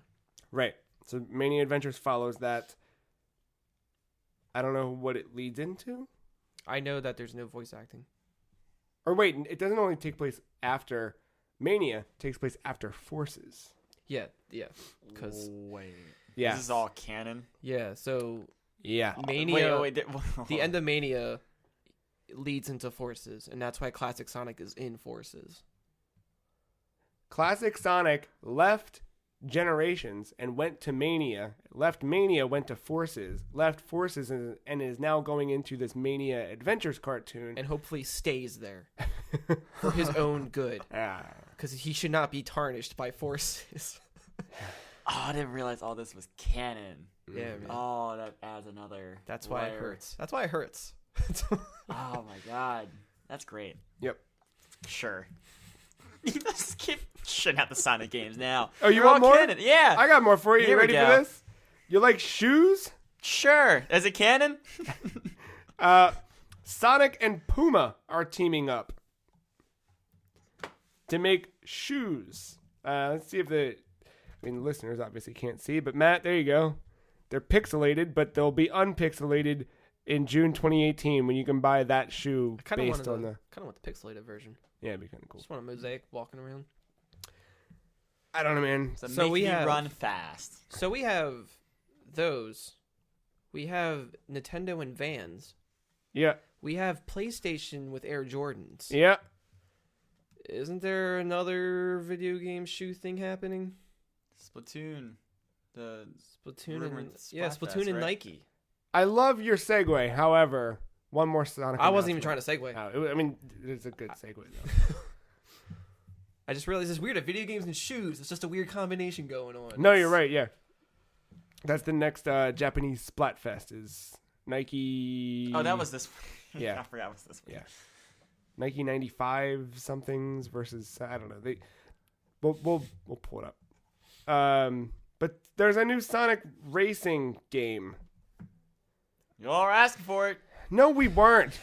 Right. So Mania Adventures follows that. I don't know what it leads into. I know that there's no voice acting. Or wait, it doesn't only take place after Mania. It takes place after Forces. Yeah, because Wait. Yeah. This is all canon. yeah. So Yeah. Mania, Wait. the end of Mania leads into Forces, and that's why Classic Sonic is in Forces. Classic Sonic left Generations and went to Mania. Left Mania, went to Forces. Left Forces and is now going into this Mania Adventures cartoon. And hopefully stays there for his own good, Ah. because he should not be tarnished by Forces. Oh, I didn't realize all this was canon. Yeah, man. Oh, that adds another. That's why it layer. hurts. That's why it hurts. Oh my god, that's great. Yep. Sure. You just keep shitting out the Sonic games now. Oh, you They're want all more? canon. Yeah. I got more for you. Here You we ready for go. this? You like shoes? Sure. Is it canon? Sonic and Puma are teaming up to make shoes. Let's see if the listeners obviously can't see, but Matt, there you go. They're pixelated, but they'll be unpixelated in June 2018 when you can buy that shoe Kind of based on the. want the pixelated version. Yeah, it'd be kind of cool. Just want a mosaic walking around. I don't know, man. So, So make we me have- run fast. So we have those. We have Nintendo and Vans. Yeah, We have PlayStation with Air Jordans. yeah. Isn't there another video game shoe thing happening? Splatoon. The Splatoon Rumored and Splatoon and right? Nike. I love your segue. However, one more Sonic. I wasn't even trying to segue. I mean, it's a good segue though. I just realized it's weird. At video games and shoes, it's just a weird combination going on. No, you're right. Yeah, that's the next Japanese Splatfest is Nike. Oh, that was this. Yeah. I forgot it was this week. Yeah. Nike 95 somethings versus I don't know. We'll pull it up. But there's a new Sonic racing game. You all were asking for it. No, we weren't.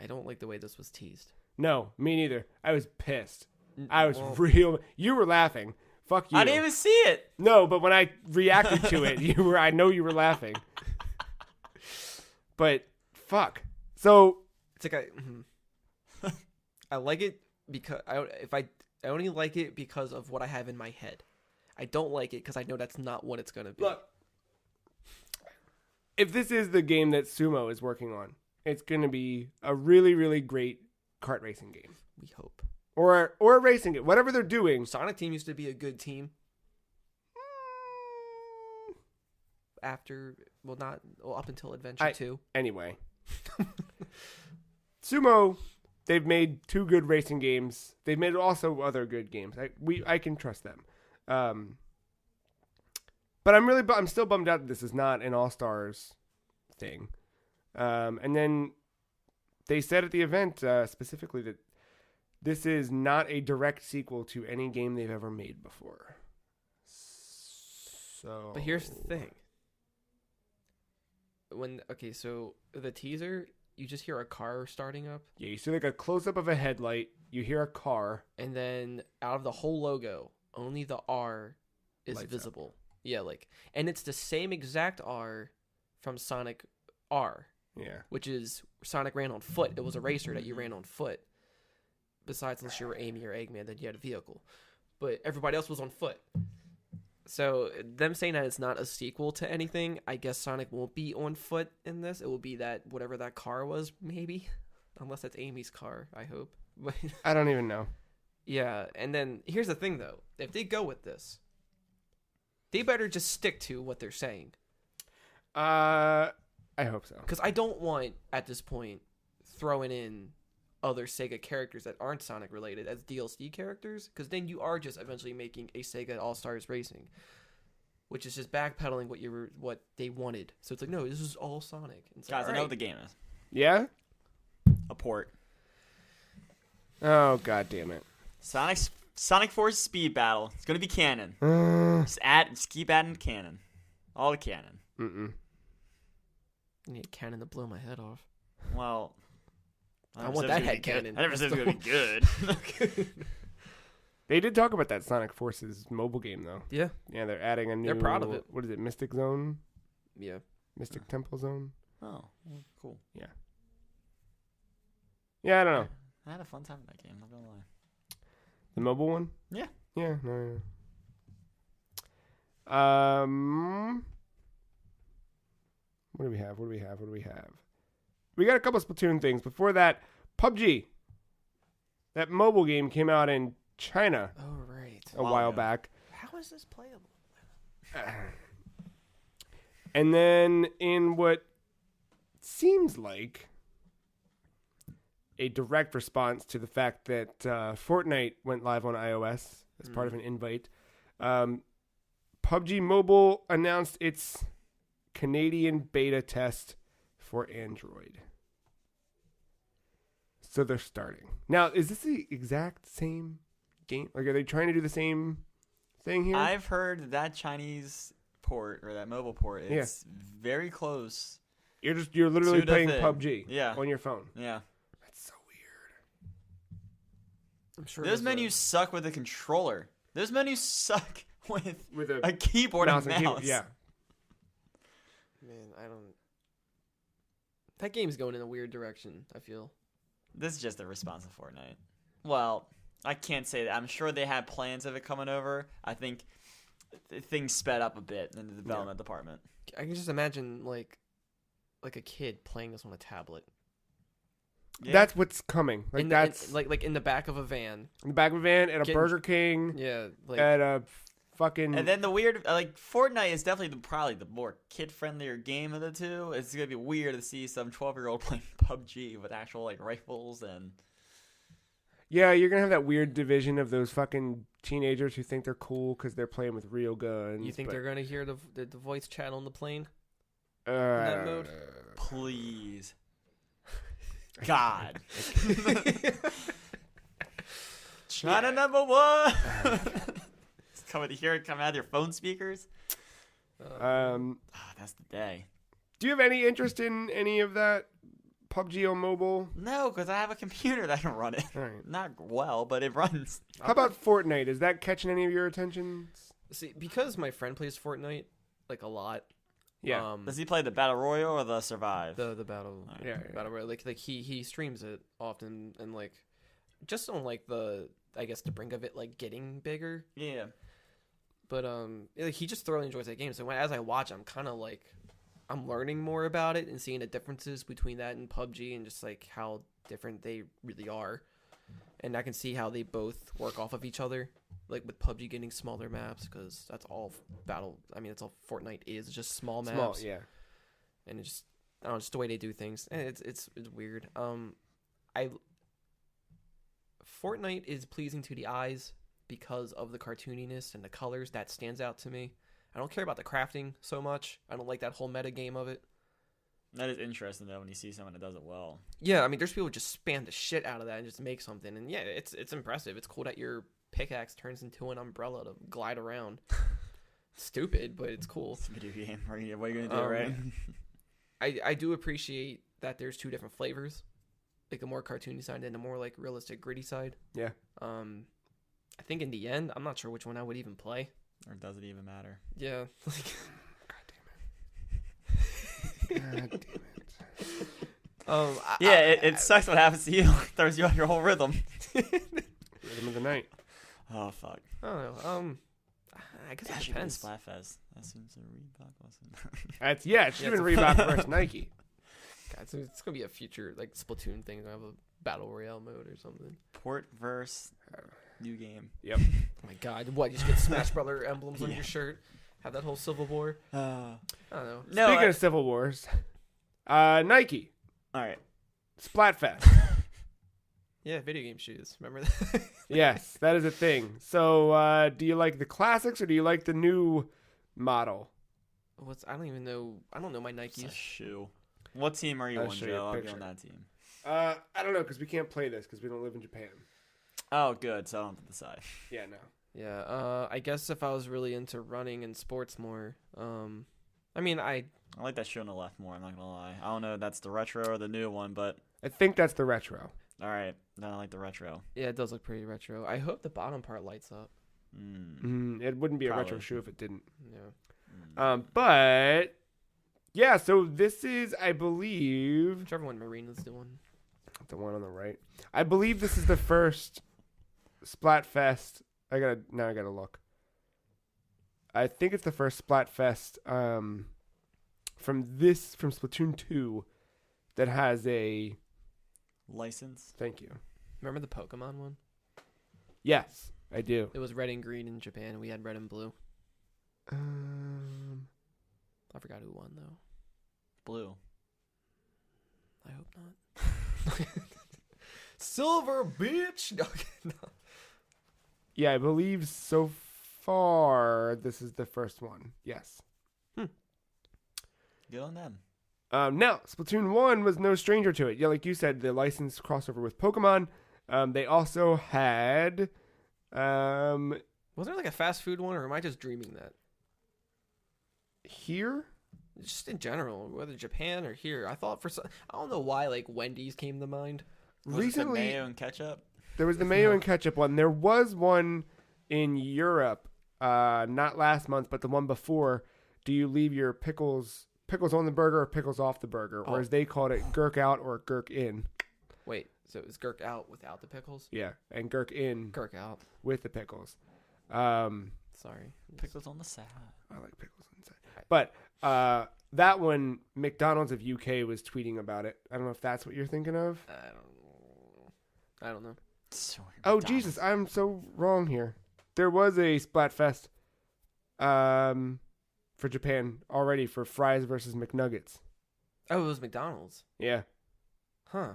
I don't like the way this was teased. No, me neither. I was pissed. I was Well, real. You were laughing. Fuck you. I didn't even see it. No, but when I reacted to it, you were. I know you were laughing. But fuck. So It's like I like it because I only like it because of what I have in my head. I don't like it because I know that's not what it's gonna be. look, if this is the game that Sumo is working on, it's gonna be a really, really great kart racing game We hope. or a racing game. Whatever they're doing. Sonic Team used to be a good team. Up until Adventure 2. Anyway, Sumo they've made 2 good racing games. They've made also other good games. I can trust them. But I'm still bummed out that this is not an All-Stars thing. And then they said at the event specifically that this is not a direct sequel to any game they've ever made before. So, But here's the thing. So the teaser, you just hear a car starting up, yeah, you see like a close-up of a headlight. You hear a car. and then out of the whole logo, only the R is Lights up. visible. Yeah, and it's the same exact R from Sonic R, Yeah. which is Sonic ran on foot. It was a racer that you ran on foot. Besides, unless you were Amy or Eggman, then you had a vehicle. But everybody else was on foot. So them saying that it's not a sequel to anything, I guess Sonic won't be on foot in this. It will be that whatever that car was, maybe. Unless that's Amy's car, I hope. But I don't even know. yeah, and then here's the thing, though. If they go with this, they better just stick to what they're saying. I hope so. Because I don't want, at this point, throwing in other Sega characters that aren't Sonic related as DLC characters. Because then you are just eventually making a Sega All-Stars Racing. Which is just backpedaling what they wanted. So it's like, no, this is all Sonic. And it's like, Guys, I know all what the game is. Yeah? A port. Oh, god damn it. Sonic Force Speed Battle. It's gonna be canon. Just keep adding canon. All the canon. Mm-mm. I need a cannon to blow my head off. Well, I want that head cannon. I never said it was gonna be good. They did talk about that Sonic Forces mobile game, though. Yeah. Yeah, they're adding a new... They're proud of it. What is it, Mystic Zone? Yeah. Mystic Temple Zone? Oh, cool. Yeah, I don't know. I had a fun time with that game, not gonna lie. The mobile one? Yeah. Yeah, no. What do we have? We got a couple Splatoon things. Before that, PUBG. That mobile game came out in China Oh, right. a while ago. back. How is this playable? And then in what seems like a direct response to the fact that Fortnite went live on iOS as part of an invite, PUBG Mobile announced its Canadian beta test for Android. So they're starting. Now, is this the exact same game? Like, are they trying to do the same thing here? I've heard that Chinese port or that mobile port is very close. You're literally to the playing thing. PUBG on your phone. Yeah. That's so weird. I'm sure Those menus suck with a controller. Those menus suck with a a keyboard and mouse. keyboard, yeah. Man, I don't... That game's going in a weird direction, I feel. This is just a response to Fortnite. Well, I can't say that. I'm sure they had plans of it coming over. I think things sped up a bit in the development department. I can just imagine, like a kid playing this on a tablet. Yeah. That's what's coming. Like that's like in the back of a van. in the back of a van at a Getting- Burger King, Yeah, like at a fucking. And then the weird, Fortnite is definitely probably the more kid-friendlier game of the two. It's gonna be weird to see some 12-year-old playing PUBG with actual rifles and. yeah, you're gonna have that weird division of those fucking teenagers who think they're cool because they're playing with real guns. you think they're gonna hear the voice chat on the plane? that mode? Please. God. China number one. It's coming out of your phone speakers. That's the day. Do you have any interest in any of that PUBG on mobile? No, because I have a computer that can run it. All right. Not well, but it runs. How about Fortnite? Is that catching any of your attention? See, because my friend plays Fortnite like a lot. Yeah. Does he play the Battle Royale or the Survive? The battle, Yeah, battle royale. Like he streams it often and just on the I guess the brink of it getting bigger. Yeah. But he just thoroughly enjoys that game. So as I watch, I'm kind of I'm learning more about it and seeing the differences between that and PUBG and just how different they really are. And I can see how they both work off of each other. Like with PUBG getting smaller maps because that's all that's all Fortnite is. It's just small maps. Small, yeah. And it's just I don't know, just the way they do things. And it's weird. Fortnite is pleasing to the eyes because of the cartooniness and the colors. That stands out to me. I don't care about the crafting so much. I don't like that whole meta game of it. That is interesting though when you see someone that does it well. Yeah, I mean, there's people who just spam the shit out of that and just make something. And yeah, it's impressive. It's cool that your pickaxe turns into an umbrella to glide around. Stupid, but it's cool. It's a video game. What are you gonna do, right? I do appreciate that there's two different flavors, like the more cartoony side and the more like realistic, gritty side. Yeah. I think in the end, I'm not sure which one I would even play. Or does it even matter? Yeah. God damn it. It sucks what happens to you. It throws you off your whole rhythm. Rhythm of the night. Oh fuck. I don't know. I guess it depends. Splatfest. That seems a Reebok lesson. It should have been Reebok versus Nike. God, so it's gonna be a future like Splatoon thing. Gonna have a battle royale mode or something. Port verse new game. Yep. Oh my god! What? You just get Smash Brother emblems on your shirt. Have that whole Civil War. I don't know. No, Speaking of Civil Wars, Nike. All right. Splatfest. Yeah, video game shoes. Remember that? Yes, that is a thing. So, do you like the classics or do you like the new model? I don't even know. I don't know my It's a Nikes. shoe. What team are you I'll on, show you a Joe? I'll be picture. on that team. I don't know because we can't play this because we don't live in Japan. Oh, good. So I don't have to decide. Yeah, no. Yeah. I guess if I was really into running and sports more, I mean, I like that shoe on the left more. I'm not gonna lie. I don't know if that's the retro or the new one, but I think that's the retro. all right. Then I like the retro. yeah, it does look pretty retro. I hope the bottom part lights up. It wouldn't be a retro Probably. shoe if it didn't. Yeah. But yeah, so this is, I believe, Whichever one Marina's doing. the one on the right. I believe this is the first Splatfest. I gotta look. I think it's the first Splatfest from Splatoon 2 that has a License. thank you. Remember the Pokemon one? Yes, I do. It was red and green in Japan, and we had red and blue. I forgot who won though. Blue. I hope not. Silver, bitch. No. Yeah, I believe so far this is the first one. Yes. Good on them. Now, Splatoon 1 was no stranger to it. Yeah, like you said, the licensed crossover with Pokemon. They also had... Was there like a fast food one, or am I just dreaming that? Here? Just in general, whether Japan or here. I thought I don't know why like Wendy's came to mind. Was it the Recently, mayo and ketchup? there was the mayo and ketchup one. There was one in Europe, not last month, but the one before. Do you leave your pickles on the burger or pickles off the burger? Or as they called it, gurk out or gurk in. Wait, so it was Gurk out without the pickles? Yeah, and gurk in Gurk out. with the pickles. Sorry. Pickles on the side. I like pickles inside. But that one, McDonald's of UK was tweeting about it. I don't know if that's what you're thinking of. I don't know. So Oh, McDonald's. Jesus, I'm so wrong here. There was a Splatfest for Japan already for fries versus McNuggets. Oh, it was McDonald's. Yeah. Huh.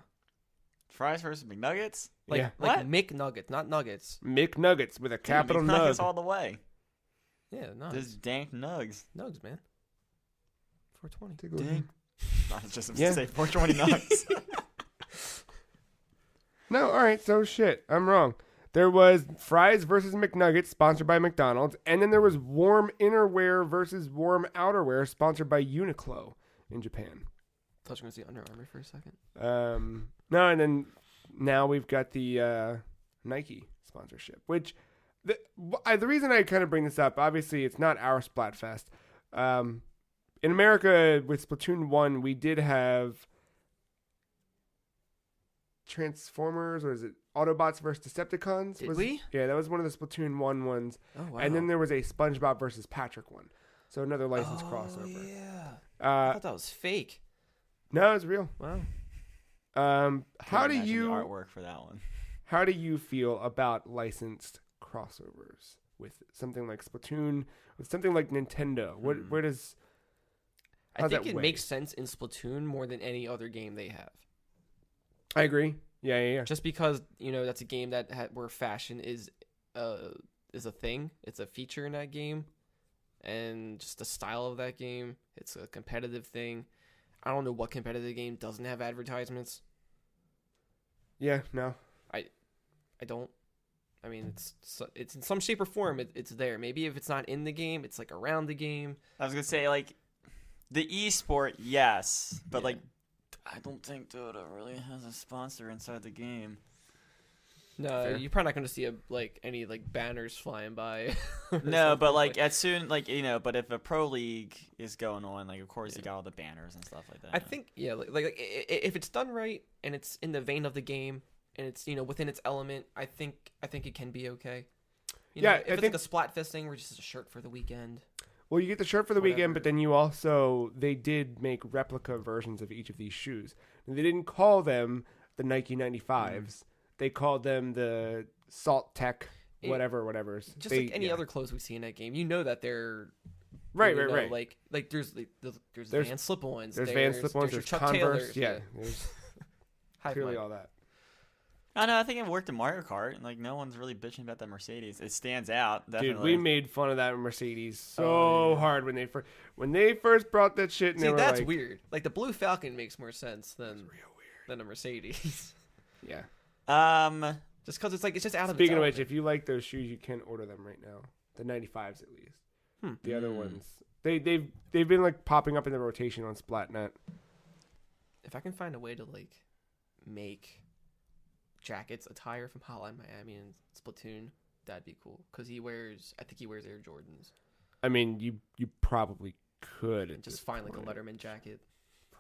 Fries versus McNuggets? Like Yeah. like McNuggets, not nuggets. McNuggets with a capital McNuggets nug. all the way. Yeah, nugs. Just dank nugs. Nugs, man. 420. Take a look. Dang. Not just Yeah. say 420 nugs. No, all right, so shit. I'm wrong. There was fries versus McNuggets, sponsored by McDonald's, and then there was warm innerwear versus warm outerwear, sponsored by Uniqlo in Japan. I thought you were going to see Under Armour for a second. No, and then now we've got the Nike sponsorship, which the reason I kind of bring this up, obviously it's not our Splatfest. In America with Splatoon 1, we did have Transformers, or is it Autobots versus Decepticons? Did we? Yeah, that was one of the Splatoon 1 ones. Oh, wow. And then there was a SpongeBob versus Patrick one. So another licensed Oh, crossover. yeah. I thought that was fake. No, it's real. Wow. How do Imagine the you artwork for that one? How do you feel about licensed crossovers with something like Splatoon, with something like Nintendo? I how's think that it weigh? makes sense in Splatoon more than any other game they have. I agree. Yeah. Just because that's a game that where fashion is a thing. It's a feature in that game, and just the style of that game. It's a competitive thing. I don't know what competitive game doesn't have advertisements. Yeah, no. I don't. I mean, it's in some shape or form. It's there. Maybe if it's not in the game, it's like around the game. I was gonna say like the esport, yes, but like I don't think Dota really has a sponsor inside the game. No, Fair. you're probably not going to see any banners flying by. No, but like as soon but if a pro league is going on, like of course you got all the banners and stuff like that. I think like if it's done right and it's in the vein of the game and it's within its element, I think it can be okay. If I it's think like a Splatfest thing where it's just a shirt for the weekend. Well, you get the shirt for the weekend, Whatever. but then you also they did make replica versions of each of these shoes. And they didn't call them the Nike 95s. They called them the Salt Tech whatever's. Just like any other clothes we see in that game, that they're right. Like there's Van Slip-ons. There's Van Slip-ons. There's Chuck Converse. Taylors, Yeah, there's clearly all that. I know. I think it worked in Mario Kart. Like no one's really bitching about that Mercedes. It stands out. Definitely. Dude, we made fun of that Mercedes so hard when they first brought that shit. And See, they were that's like, weird. Like the Blue Falcon makes more sense than a Mercedes. Yeah. Just because it's just out of. Speaking of which, if you like those shoes, you can order them right now. The 95s at least. The other ones, they've been like popping up in the rotation on Splatnet. If I can find a way to like make jackets attire from Hotline Miami and Splatoon, that'd be cool. Because I think he wears Air Jordans. I mean, you probably could And just find like a Letterman jacket.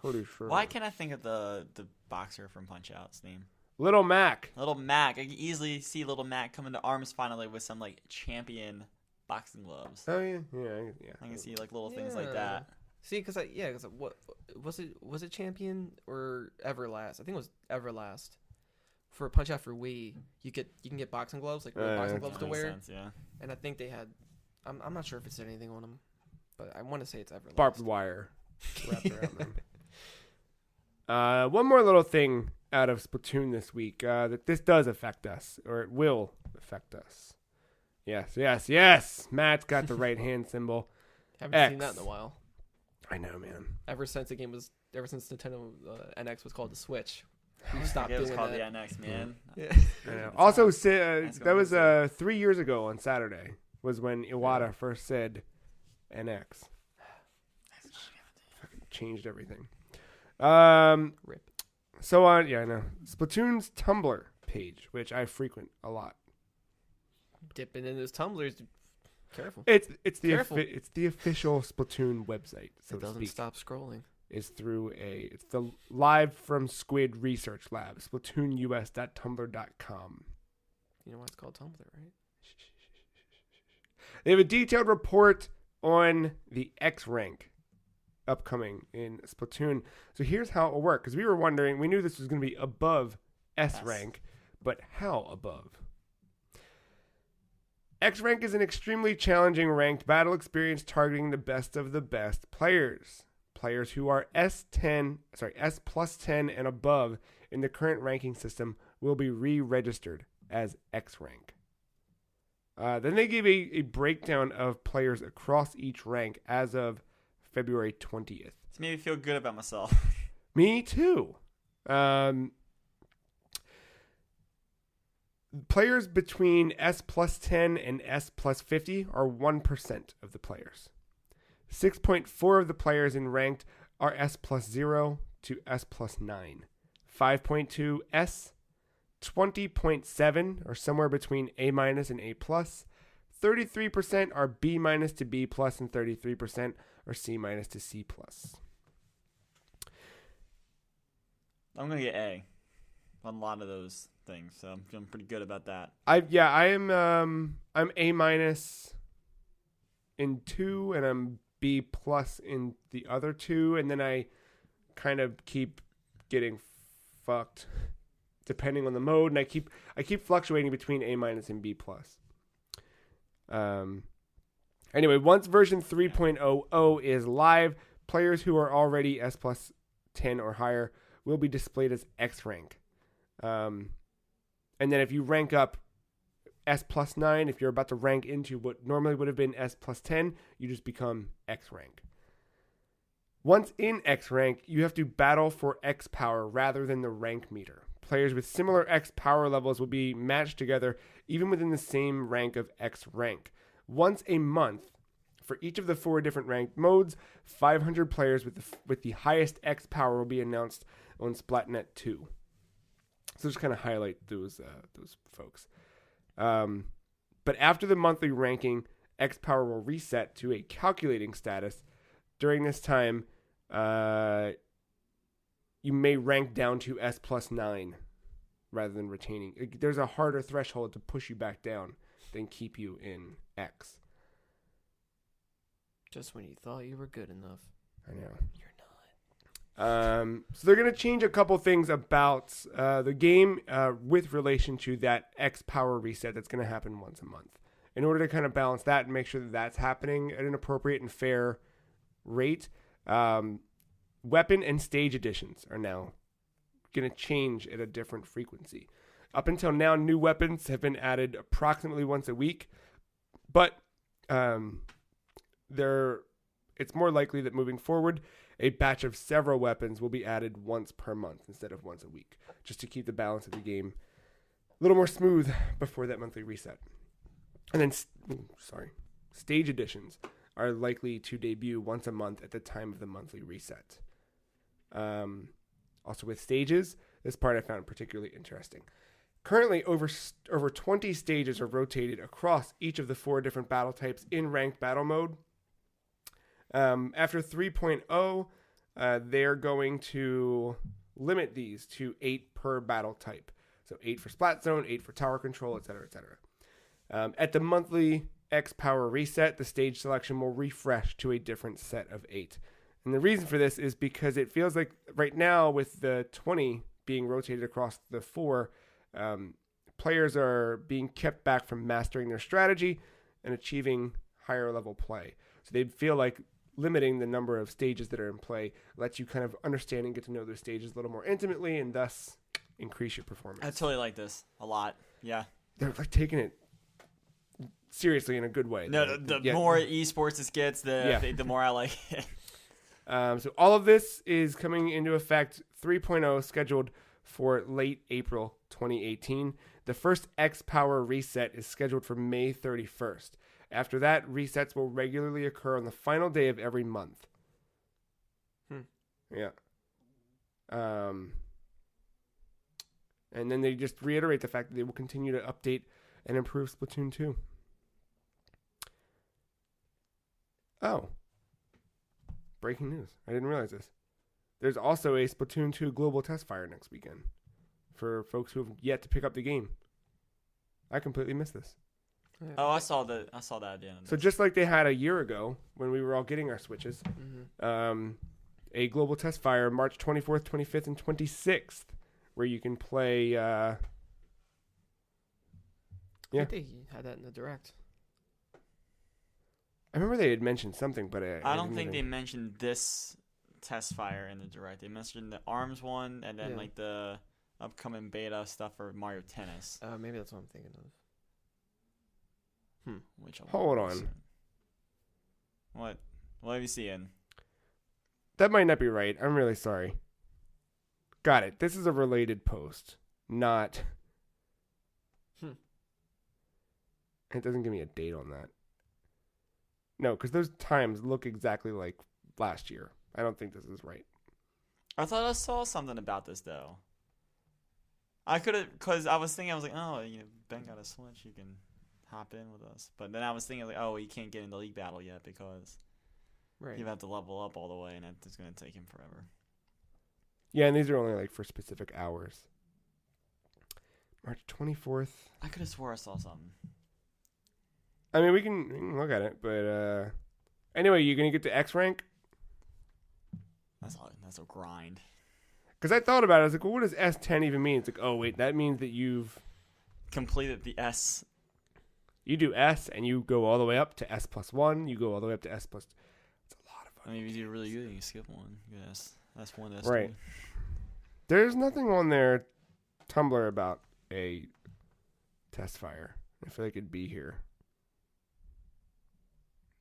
Pretty sure. Why can't I think of the boxer from Punch Out's name? Little Mac. Little Mac. I can easily see Little Mac come into arms finally with some like champion boxing gloves. Oh yeah. I can see like little things like that. See, because what was it Champion or Everlast? I think it was Everlast. For Punch Out for Wii, you can get boxing gloves, like real boxing gloves to Makes wear. sense, yeah. And I think they had, I'm not sure if it said anything on them, but I want to say it's Everlast. Barbed wire wrapped around them. One more little thing out of Splatoon this week that this does affect us, or it will affect us. Yes. Matt's got the right hand symbol. Haven't seen that in a while. I know, man. Ever since Nintendo NX was called the Switch, we stopped It was doing called that. the NX, man. Yeah. I know. Also, that was 3 years ago on Saturday was when Iwata first said NX. Fucking changed everything. Rip. So on, I know. Splatoon's Tumblr page, which I frequent a lot. Dipping in those tumblers. Careful. It's the Careful. it's the official Splatoon website, so It to doesn't speak. stop scrolling. Is through it's the Live from Squid Research Lab, SplatoonUS.tumblr.com. You know why it's called Tumblr, right? They have a detailed report on the X rank upcoming in Splatoon. So here's how it will work, because we were wondering, we knew this was going to be above S rank, but how above? X rank is an extremely challenging ranked battle experience targeting the best of the best players. Players who are S plus 10 and above in the current ranking system will be re-registered as X rank. Then they give a breakdown of players across each rank as of February 20th. It's made me feel good about myself. Me too. Players between S plus 10 and S plus 50 are 1% of the players. 6.4 of the players in ranked are S plus 0 to S plus 9. 5.2 S, 20.7 are somewhere between A minus and A plus. 33% are B minus to B plus, and 33% are C minus to C plus. I'm gonna get A on a lot of those things, so I'm feeling pretty good about that. I'm A minus in 2, and I'm B plus in the other 2, and then I kind of keep getting fucked depending on the mode, and I keep fluctuating between A minus and B plus. Anyway, once version 3.00 is live, players who are already S plus 10 or higher will be displayed as X rank. And then if you rank up S plus 9, if you're about to rank into what normally would have been S plus 10, you just become X rank. Once in X rank, you have to battle for X power rather than the rank meter. Players with similar X power levels will be matched together even within the same rank of X rank. Once a month, for each of the 4 different ranked modes, 500 players with the highest X power will be announced on Splatnet 2. So just kind of highlight those folks. But after the monthly ranking, X power will reset to a calculating status. During this time, you may rank down to S plus 9 rather than retaining. There's a harder threshold to push you back down than keep you in X. Just when you thought you were good enough. I know. You're not. So they're going to change a couple things about the game with relation to that X power reset that's going to happen once a month. In order to kind of balance that and make sure that that's happening at an appropriate and fair rate, weapon and stage additions are now going to change at a different frequency. Up until now, new weapons have been added approximately once a week, but it's more likely that moving forward, a batch of several weapons will be added once per month instead of once a week, just to keep the balance of the game a little more smooth before that monthly reset. And then, stage additions are likely to debut once a month at the time of the monthly reset. Also with stages, this part I found particularly interesting. Currently, over 20 stages are rotated across each of the 4 different battle types in ranked battle mode. After 3.0, they're going to limit these to 8 per battle type. So 8 for Splat Zone, 8 for Tower Control, etc., etc. At the monthly X Power reset, the stage selection will refresh to a different set of 8. And the reason for this is because it feels like right now with the 20 being rotated across the 4, players are being kept back from mastering their strategy and achieving higher level play. So they feel like limiting the number of stages that are in play lets you kind of understand and get to know those stages a little more intimately and thus increase your performance. I totally like this a lot. Yeah. They're like taking it seriously in a good way. No, the more esports this gets, the more I like it. So all of this is coming into effect 3.0 scheduled for late April 2018. The first X Power reset is scheduled for May 31st. After that, resets will regularly occur on the final day of every month. Yeah. And then they just reiterate the fact that they will continue to update and improve Splatoon 2. Oh. Breaking news. I didn't realize this. There's also a Splatoon 2 global test fire next weekend for folks who have yet to pick up the game. I completely missed this. Oh, I saw that at the end. So just like they had a year ago when we were all getting our Switches, a global test fire March 24th, 25th, and 26th, where you can play. I think they had that in the direct. I remember they had mentioned something, but I don't think they mentioned this test fire in the direct. They mentioned the ARMS one and then like the upcoming beta stuff for Mario Tennis. Maybe that's what I'm thinking of. Hold on. What have you seen? That might not be right. I'm really sorry. Got it. This is a related post, not. It doesn't give me a date on that. No, because those times look exactly like last year. I don't think this is right. I thought I saw something about this though. I could have, because I was like, oh, Ben got a Switch, you can hop in with us. But then I was thinking, like, oh, he can't get in the league battle yet because you have to level up all the way, and it's going to take him forever. Yeah, and these are only like for specific hours. March 24th. I could have swore I saw something. I mean, we can look at it, but anyway, you're going to get to X rank? That's a grind. Because I thought about it. I was like, well, what does S10 even mean? It's like, oh, wait, that means that you've completed the S. You do S, and you go all the way up to S plus 1. You go all the way up to S plus... It's a lot of fun. I mean, if you do really good, you can skip one. Yes, that's one. That's right. There's nothing on there Tumblr about a test fire. I feel like it'd be here.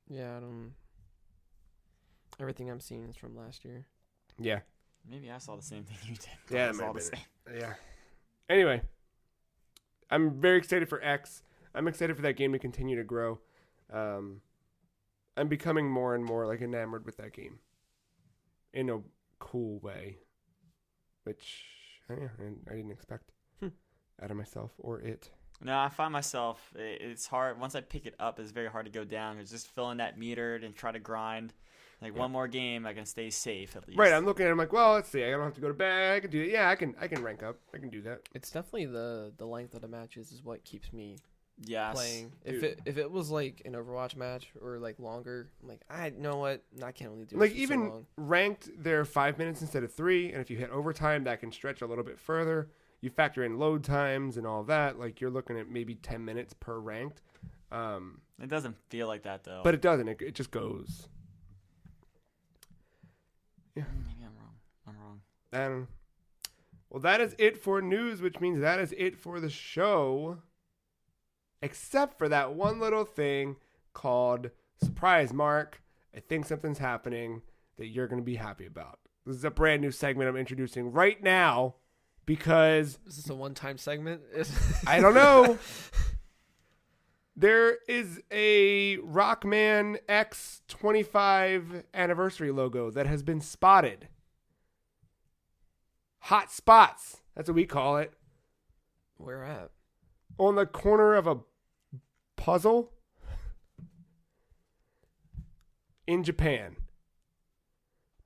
Yeah, I don't. Everything I'm seeing is from last year. Yeah. Maybe I saw the same thing you did. Yeah, I it might saw have the been same. Yeah. Anyway, I'm very excited for X. I'm excited for that game to continue to grow. I'm becoming more and more like enamored with that game in a cool way, which I didn't expect out of myself or it. No, I find myself, it's hard. Once I pick it up, it's very hard to go down. It's just filling that meter and try to grind. Like one more game, I can stay safe at least. Right, I'm looking at it, I'm like, well, let's see. I don't have to go to bed. I can do it. Yeah, I can rank up. I can do that. It's definitely the length of the matches is what keeps me Yes. playing. Dude. If it was like an Overwatch match or like longer, I'm like, I know what, I can only do Like this for even so long. ranked, they're 5 minutes instead of 3, and if you hit overtime, that can stretch a little bit further. You factor in load times and all that. Like you're looking at maybe 10 minutes per ranked. It doesn't feel like that, though. But it doesn't. It just goes. Yeah. Maybe I'm wrong. I don't know. Well, that is it for news, which means that is it for the show. Except for that one little thing called Surprise Marc. I think something's happening that you're going to be happy about. This is a brand new segment I'm introducing right now because Is this a one-time segment? I don't know. There is a Rockman X 25 anniversary logo that has been spotted. Hot spots. That's what we call it. Where at? On the corner of a puzzle in Japan.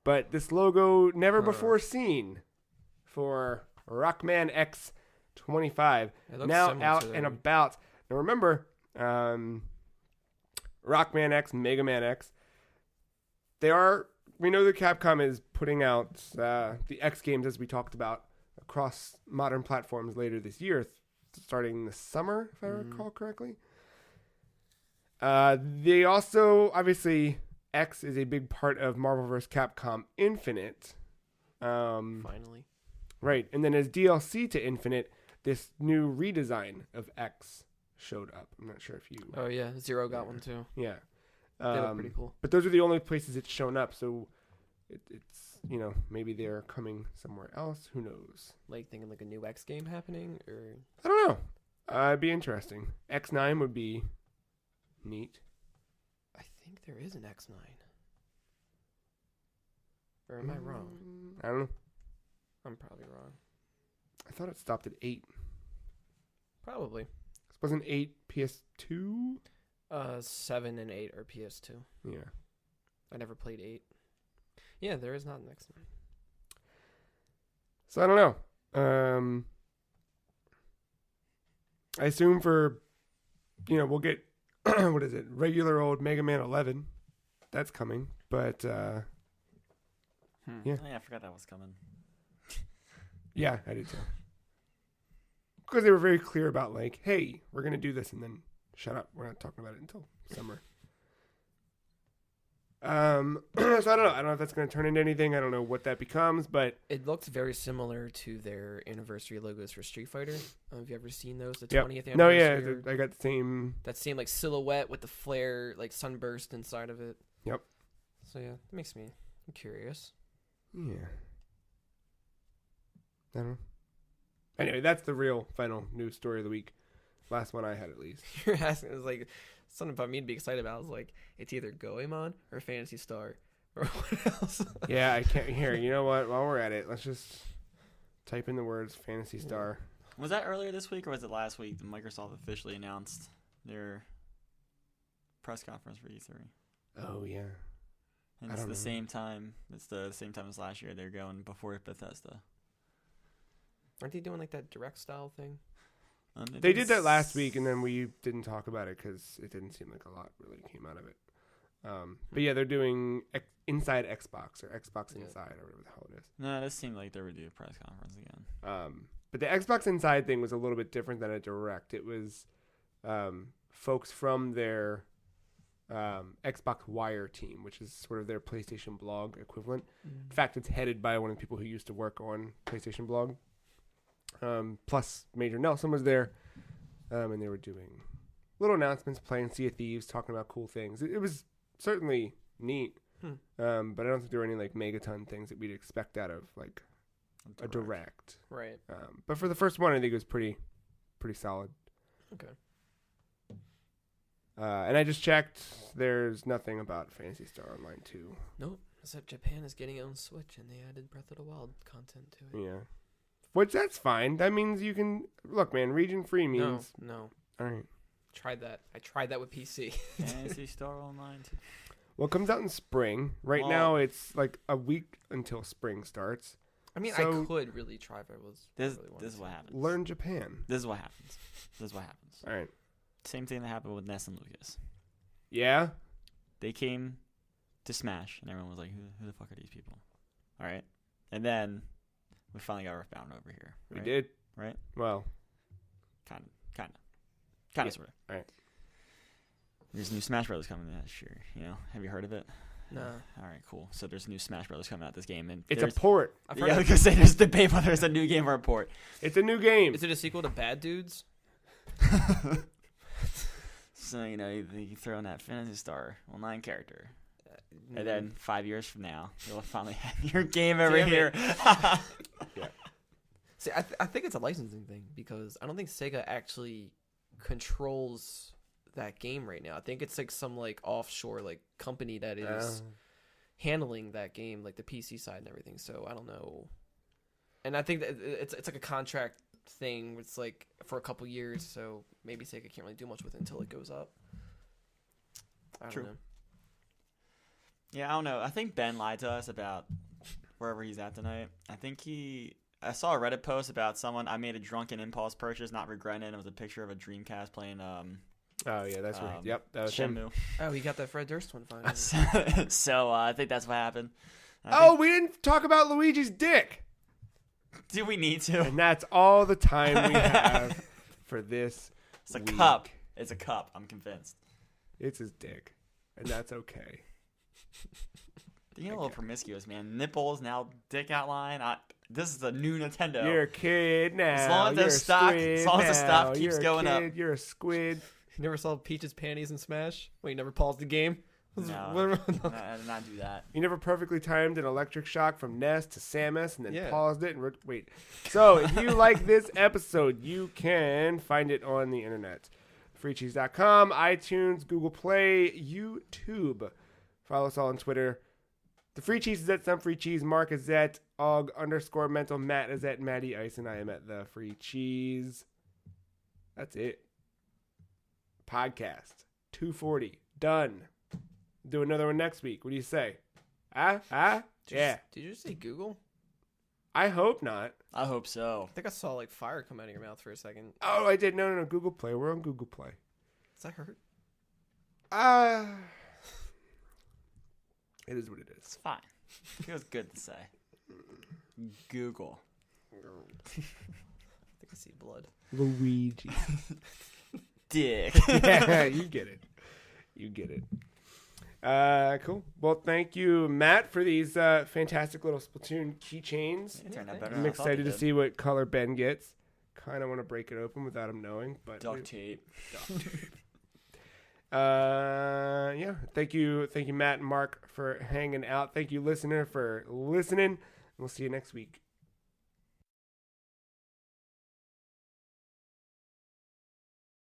But this logo never before seen for Rockman X 25. It looks Now similar out to and the- about. Now remember, Rockman X, Mega Man X, we know that Capcom is putting out the X games, as we talked about, across modern platforms later this year, starting this summer, if I recall correctly. They also, obviously, X is a big part of Marvel vs. Capcom Infinite. Finally. Right, and then as DLC to Infinite, this new redesign of X showed up. I'm not sure if you... Oh yeah, Zero got one too. Yeah. They look pretty cool. But those are the only places it's shown up, so it's, maybe they're coming somewhere else. Who knows? Like thinking like a new X game happening, or I don't know. It'd be interesting. X9 would be neat. I think there is an X9. Or am I wrong? I don't know. I'm probably wrong. I thought it stopped at 8. Probably. This wasn't 8 PS2? 7 and 8 are PS2. Yeah. I never played 8. Yeah, there is not an X9. So I don't know. I assume for, we'll get, what is it? Regular old Mega Man 11. That's coming. But, yeah. Oh, yeah, I forgot that was coming. Yeah, I did too. Because they were very clear about like, hey, we're going to do this and then shut up. We're not talking about it until summer. So I don't know. I don't know if that's going to turn into anything. I don't know what that becomes, but It looks very similar to their anniversary logos for Street Fighter. Have you ever seen those? The yep. 20th No, anniversary. yeah, I got the same. That same like silhouette with the flare, like sunburst inside of it. Yep. So yeah, it makes me curious. Yeah. I don't know. Anyway, that's the real final news story of the week. Last one I had, at least. You're asking, it's like something about me to be excited about. I was like, it's either Goemon or Phantasy Star or what else? Yeah, I can't hear. You know what? While we're at it, let's just type in the words Phantasy Star. Was that earlier this week or was it last week that Microsoft officially announced their press conference for E3? Oh, yeah. And I it's don't the know. same time. It's the same time as last year. They're going before Bethesda. Aren't they doing like that direct style thing? They did that last week, and then we didn't talk about it because it didn't seem like a lot really came out of it. But yeah, they're doing Inside Xbox or Xbox Inside or whatever the hell it is. No, this seemed like they would do a press conference again. But the Xbox Inside thing was a little bit different than a direct. It was folks from their Xbox Wire team, which is sort of their PlayStation blog equivalent. In fact, it's headed by one of the people who used to work on PlayStation blog. Plus Major Nelson was there, and they were doing little announcements, playing Sea of Thieves, talking about cool things. It was certainly neat, but I don't think there were any like megaton things that we'd expect out of like a direct. Right. But for the first one, I think it was pretty solid. Okay. And I just checked. There's nothing about Phantasy Star Online 2. Nope. Except Japan is getting it on Switch, and they added Breath of the Wild content to it. Yeah. Which, that's fine. That means you can... Look, man, region-free means... No. All right. Tried that. I tried that with PC. Phantasy Star Online 2. Well, it comes out in spring. Right now, it's like a week until spring starts. I mean, So- I could really try if I was... This really wanted is to. what happens. Learn Japan. This is what happens. All right. Same thing that happened with Ness and Lucas. Yeah? They came to Smash, and everyone was like, who the fuck are these people? All right. And then we finally got Earthbound over here. We right? did. Right? Well, Kind of, Yeah. sort of. All right. There's new Smash Brothers coming this year. You know, have you heard of it? Nah. All right, cool. So there's new Smash Brothers coming out this game, and it's a there's- port. I've Yeah, heard I was gonna say there's debate whether it's a new game or a port. It's a new game. Is it a sequel to Bad Dudes? So you know you throw in that Phantasy Star Online character, and then 5 years from now you'll finally have your game over Damn here. See, I think it's a licensing thing because I don't think Sega actually controls that game right now. I think it's like some like offshore like company that is handling that game, like the PC side and everything. So I don't know. And I think that it's like a contract thing. It's like for a couple years, so maybe Sega can't really do much with it until it goes up. I True. don't know. Yeah, I don't know. I think Ben lied to us about wherever he's at tonight. I saw a Reddit post about someone. I made a drunken impulse purchase, not regretting it. It was a picture of a Dreamcast playing Oh, yeah, that's right. Yep, that was him. Shenmue. Oh, he got that Fred Durst one finally. So I think that's what happened. We didn't talk about Luigi's dick. Do we need to? And that's all the time we have for this It's a week. cup. It's a cup. I'm convinced. It's his dick. And that's okay. You're getting a little promiscuous, man. Nipples, now dick outline. This is a new Nintendo. You're a kid now. As long as You're the a stock- squid as long as the now. stock keeps You're a going up. kid, You're a squid. You never saw Peach's panties in Smash? Wait, you never paused the game? No, I did not do that. You never perfectly timed an electric shock from Ness to Samus and then Yeah. paused it and wait. So if you like this episode, you can find it on the internet. Freecheese.com, iTunes, Google Play, YouTube. Follow us all on Twitter. The Free Cheese is at Some Free Cheese. Marc is at _mental. Matt is at Matty Ice, and I am at The Free Cheese. That's it. Podcast 240 done. Do another one next week. What do you say? Yeah. Did you just say Google? I hope not. I hope so. I think I saw like fire come out of your mouth for a second. Oh, I did. No. Google Play. We're on Google Play. Does that hurt? It is what it is. It's fine. It feels good to say. Google. I think I see blood. Luigi. Dick. Yeah, you get it. Cool. Well, thank you, Matt, for these fantastic little Splatoon keychains. It turned out better I'm than I thought excited it to did. see what color Ben gets. Kind of want to break it open without him knowing, but Duct tape. yeah. Thank you, Matt and Marc, for hanging out. Thank you, listener, for listening. We'll see you next week.